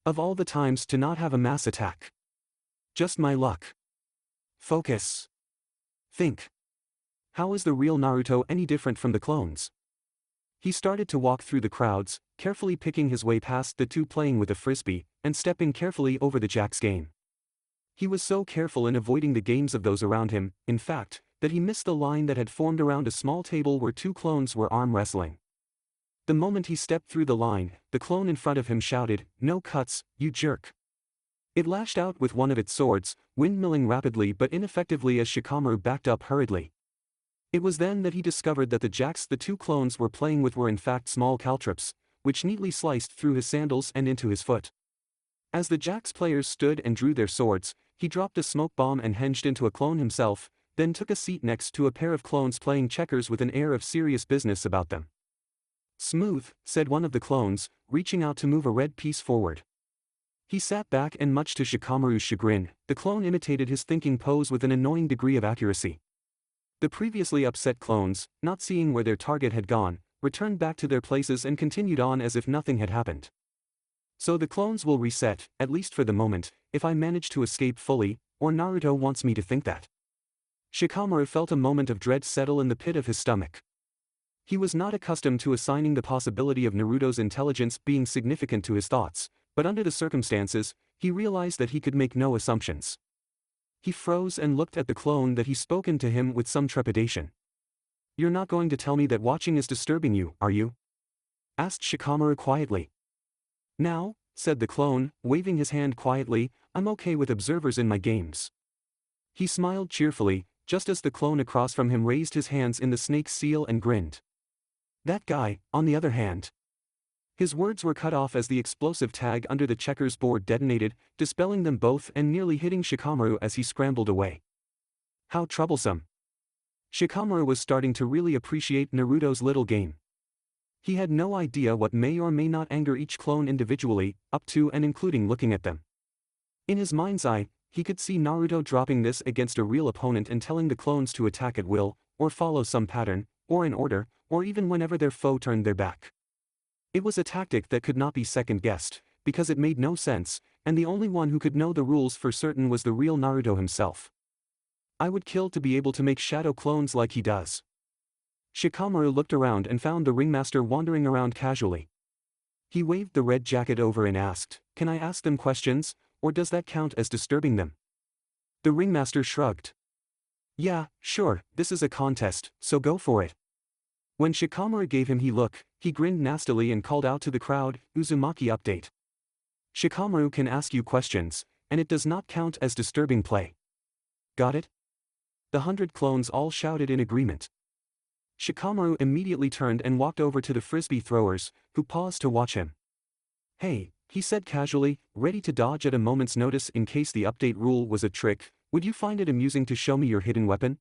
Of all the times to not have a mass attack. Just my luck. Focus. Think. How is the real Naruto any different from the clones? He started to walk through the crowds, carefully picking his way past the two playing with a frisbee, and stepping carefully over the Jack's game. He was so careful in avoiding the games of those around him, in fact, that he missed the line that had formed around a small table where two clones were arm wrestling. The moment he stepped through the line, the clone in front of him shouted, "No cuts, you jerk." It lashed out with one of its swords, windmilling rapidly but ineffectively as Shikamaru backed up hurriedly. It was then that he discovered that the jacks the two clones were playing with were in fact small caltrops, which neatly sliced through his sandals and into his foot. As the jacks players stood and drew their swords, he dropped a smoke bomb and hinged into a clone himself, then took a seat next to a pair of clones playing checkers with an air of serious business about them. "Smooth," said one of the clones, reaching out to move a red piece forward. He sat back and much to Shikamaru's chagrin, the clone imitated his thinking pose with an annoying degree of accuracy. The previously upset clones, not seeing where their target had gone, returned back to their places and continued on as if nothing had happened. "So the clones will reset, at least for the moment, if I manage to escape fully, or Naruto wants me to think that." Shikamaru felt a moment of dread settle in the pit of his stomach. He was not accustomed to assigning the possibility of Naruto's intelligence being significant to his thoughts, but under the circumstances, he realized that he could make no assumptions. He froze and looked at the clone that he spoken to him with some trepidation. "You're not going to tell me that watching is disturbing you, are you?" asked Shikamaru quietly. "Now," said the clone, waving his hand quietly, "I'm okay with observers in my games." He smiled cheerfully, just as the clone across from him raised his hands in the snake seal and grinned. "That guy, on the other hand." His words were cut off as the explosive tag under the checkers board detonated, dispelling them both and nearly hitting Shikamaru as he scrambled away. How troublesome. Shikamaru was starting to really appreciate Naruto's little game. He had no idea what may or may not anger each clone individually, up to and including looking at them. In his mind's eye, he could see Naruto dropping this against a real opponent and telling the clones to attack at will, or follow some pattern, or in order, or even whenever their foe turned their back. It was a tactic that could not be second-guessed, because it made no sense, and the only one who could know the rules for certain was the real Naruto himself. "I would kill to be able to make shadow clones like he does." Shikamaru looked around and found the ringmaster wandering around casually. He waved the red jacket over and asked, "Can I ask them questions, or does that count as disturbing them?" The ringmaster shrugged. "Yeah, sure, this is a contest, so go for it." When Shikamaru gave him he grinned nastily and called out to the crowd, "Uzumaki update. Shikamaru can ask you questions, and it does not count as disturbing play." "Got it?" The 100 clones all shouted in agreement. Shikamaru immediately turned and walked over to the frisbee throwers, who paused to watch him. "Hey," he said casually, ready to dodge at a moment's notice in case the update rule was a trick, "would you find it amusing to show me your hidden weapon?"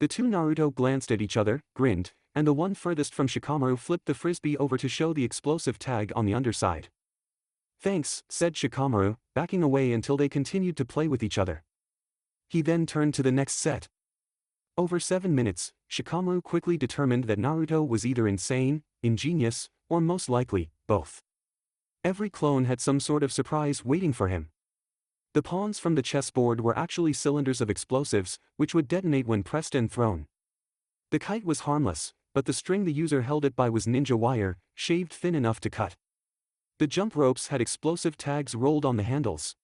The two Naruto glanced at each other, grinned, and the one furthest from Shikamaru flipped the frisbee over to show the explosive tag on the underside. "Thanks," said Shikamaru, backing away until they continued to play with each other. He then turned to the next set. Over 7 minutes, Shikamaru quickly determined that Naruto was either insane, ingenious, or most likely, both. Every clone had some sort of surprise waiting for him. The pawns from the chessboard were actually cylinders of explosives, which would detonate when pressed and thrown. The kite was harmless, but the string the user held it by was ninja wire, shaved thin enough to cut. The jump ropes had explosive tags rolled on the handles.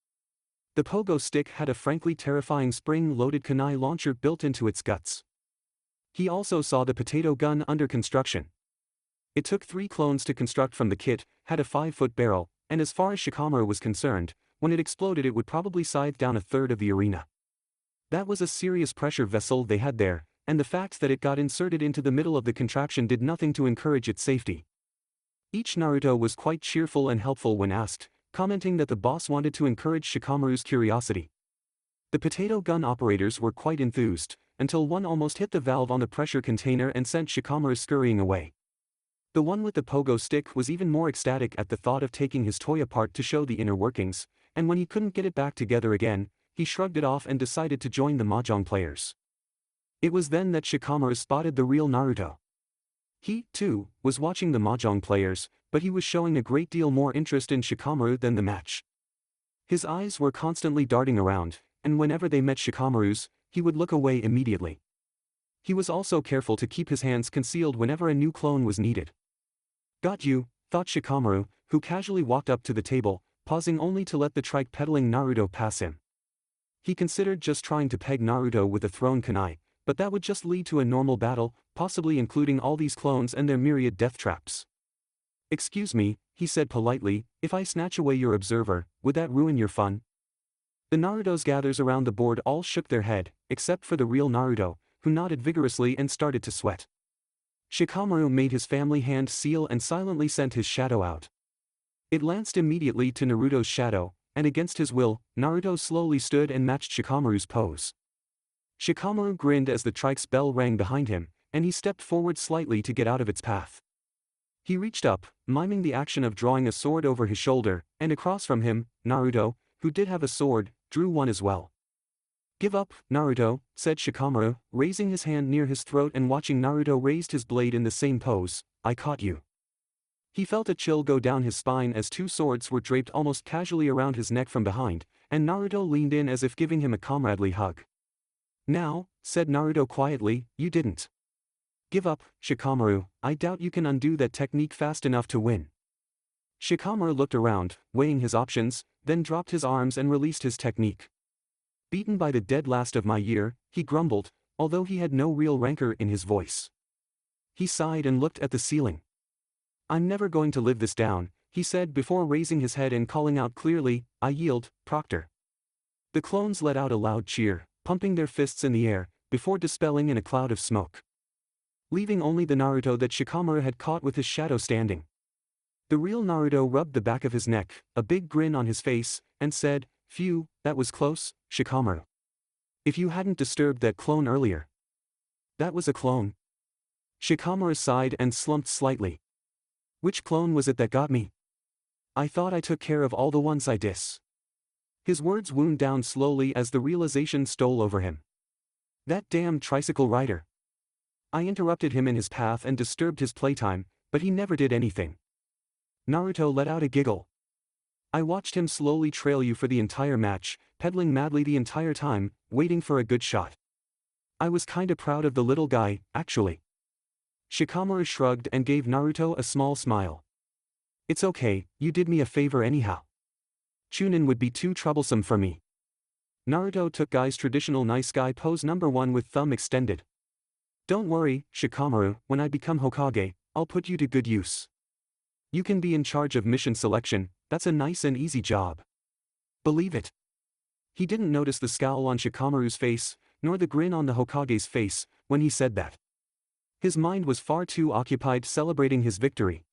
The pogo stick had a frankly terrifying spring-loaded kunai launcher built into its guts. He also saw the potato gun under construction. It took 3 clones to construct from the kit, had a 5-foot barrel, and as far as Shikamaru was concerned, when it exploded it would probably scythe down a third of the arena. That was a serious pressure vessel they had there, and the fact that it got inserted into the middle of the contraption did nothing to encourage its safety. Each Naruto was quite cheerful and helpful when asked, commenting that the boss wanted to encourage Shikamaru's curiosity. The potato gun operators were quite enthused, until one almost hit the valve on the pressure container and sent Shikamaru scurrying away. The one with the pogo stick was even more ecstatic at the thought of taking his toy apart to show the inner workings, and when he couldn't get it back together again, he shrugged it off and decided to join the mahjong players. It was then that Shikamaru spotted the real Naruto. He, too, was watching the mahjong players, but he was showing a great deal more interest in Shikamaru than the match. His eyes were constantly darting around, and whenever they met Shikamaru's, he would look away immediately. He was also careful to keep his hands concealed whenever a new clone was needed. "Got you," thought Shikamaru, who casually walked up to the table, pausing only to let the trike-pedaling Naruto pass him. He considered just trying to peg Naruto with a thrown kunai, but that would just lead to a normal battle, possibly including all these clones and their myriad death traps. Excuse me, he said politely, if I snatch away your observer, would that ruin your fun? The Narutos gathers around the board all shook their head, except for the real Naruto, who nodded vigorously and started to sweat. Shikamaru made his family hand seal and silently sent his shadow out. It lanced immediately to Naruto's shadow, and against his will, Naruto slowly stood and matched Shikamaru's pose. Shikamaru grinned as the Trike's bell rang behind him, and he stepped forward slightly to get out of its path. He reached up, miming the action of drawing a sword over his shoulder, and across from him, Naruto, who did have a sword, drew one as well. Give up, Naruto, said Shikamaru, raising his hand near his throat and watching Naruto raised his blade in the same pose. I caught you. He felt a chill go down his spine as two swords were draped almost casually around his neck from behind, and Naruto leaned in as if giving him a comradely hug. Now, said Naruto quietly, you didn't. Give up, Shikamaru, I doubt you can undo that technique fast enough to win. Shikamaru looked around, weighing his options, then dropped his arms and released his technique. Beaten by the dead last of my year, he grumbled, although he had no real rancor in his voice. He sighed and looked at the ceiling. I'm never going to live this down, he said before raising his head and calling out clearly, I yield, Proctor. The clones let out a loud cheer, pumping their fists in the air, before dispelling in a cloud of smoke, leaving only the Naruto that Shikamaru had caught with his shadow standing. The real Naruto rubbed the back of his neck, a big grin on his face, and said, Phew, that was close, Shikamaru. If you hadn't disturbed that clone earlier. That was a clone. Shikamaru sighed and slumped slightly. Which clone was it that got me? I thought I took care of all the ones I diss. His words wound down slowly as the realization stole over him. That damn tricycle rider. I interrupted him in his path and disturbed his playtime, but he never did anything. Naruto let out a giggle. I watched him slowly trail you for the entire match, pedaling madly the entire time, waiting for a good shot. I was kinda proud of the little guy, actually. Shikamaru shrugged and gave Naruto a small smile. It's okay, you did me a favor anyhow. Chunin would be too troublesome for me. Naruto took Guy's traditional nice guy pose number 1 with thumb extended. Don't worry, Shikamaru, when I become Hokage, I'll put you to good use. You can be in charge of mission selection, that's a nice and easy job. Believe it. He didn't notice the scowl on Shikamaru's face, nor the grin on the Hokage's face, when he said that. His mind was far too occupied celebrating his victory.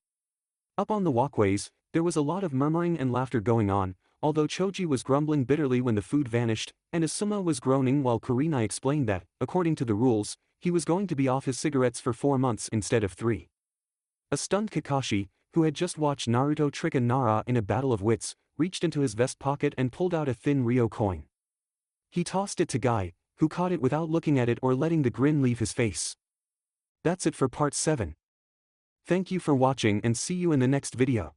Up on the walkways, there was a lot of murmuring and laughter going on, although Choji was grumbling bitterly when the food vanished, and Asuma was groaning while Kurenai explained that, according to the rules, he was going to be off his cigarettes for 4 months instead of 3. A stunned Kakashi, who had just watched Naruto trick a Nara in a battle of wits, reached into his vest pocket and pulled out a thin Ryo coin. He tossed it to Guy, who caught it without looking at it or letting the grin leave his face. That's it for part 7. Thank you for watching and see you in the next video.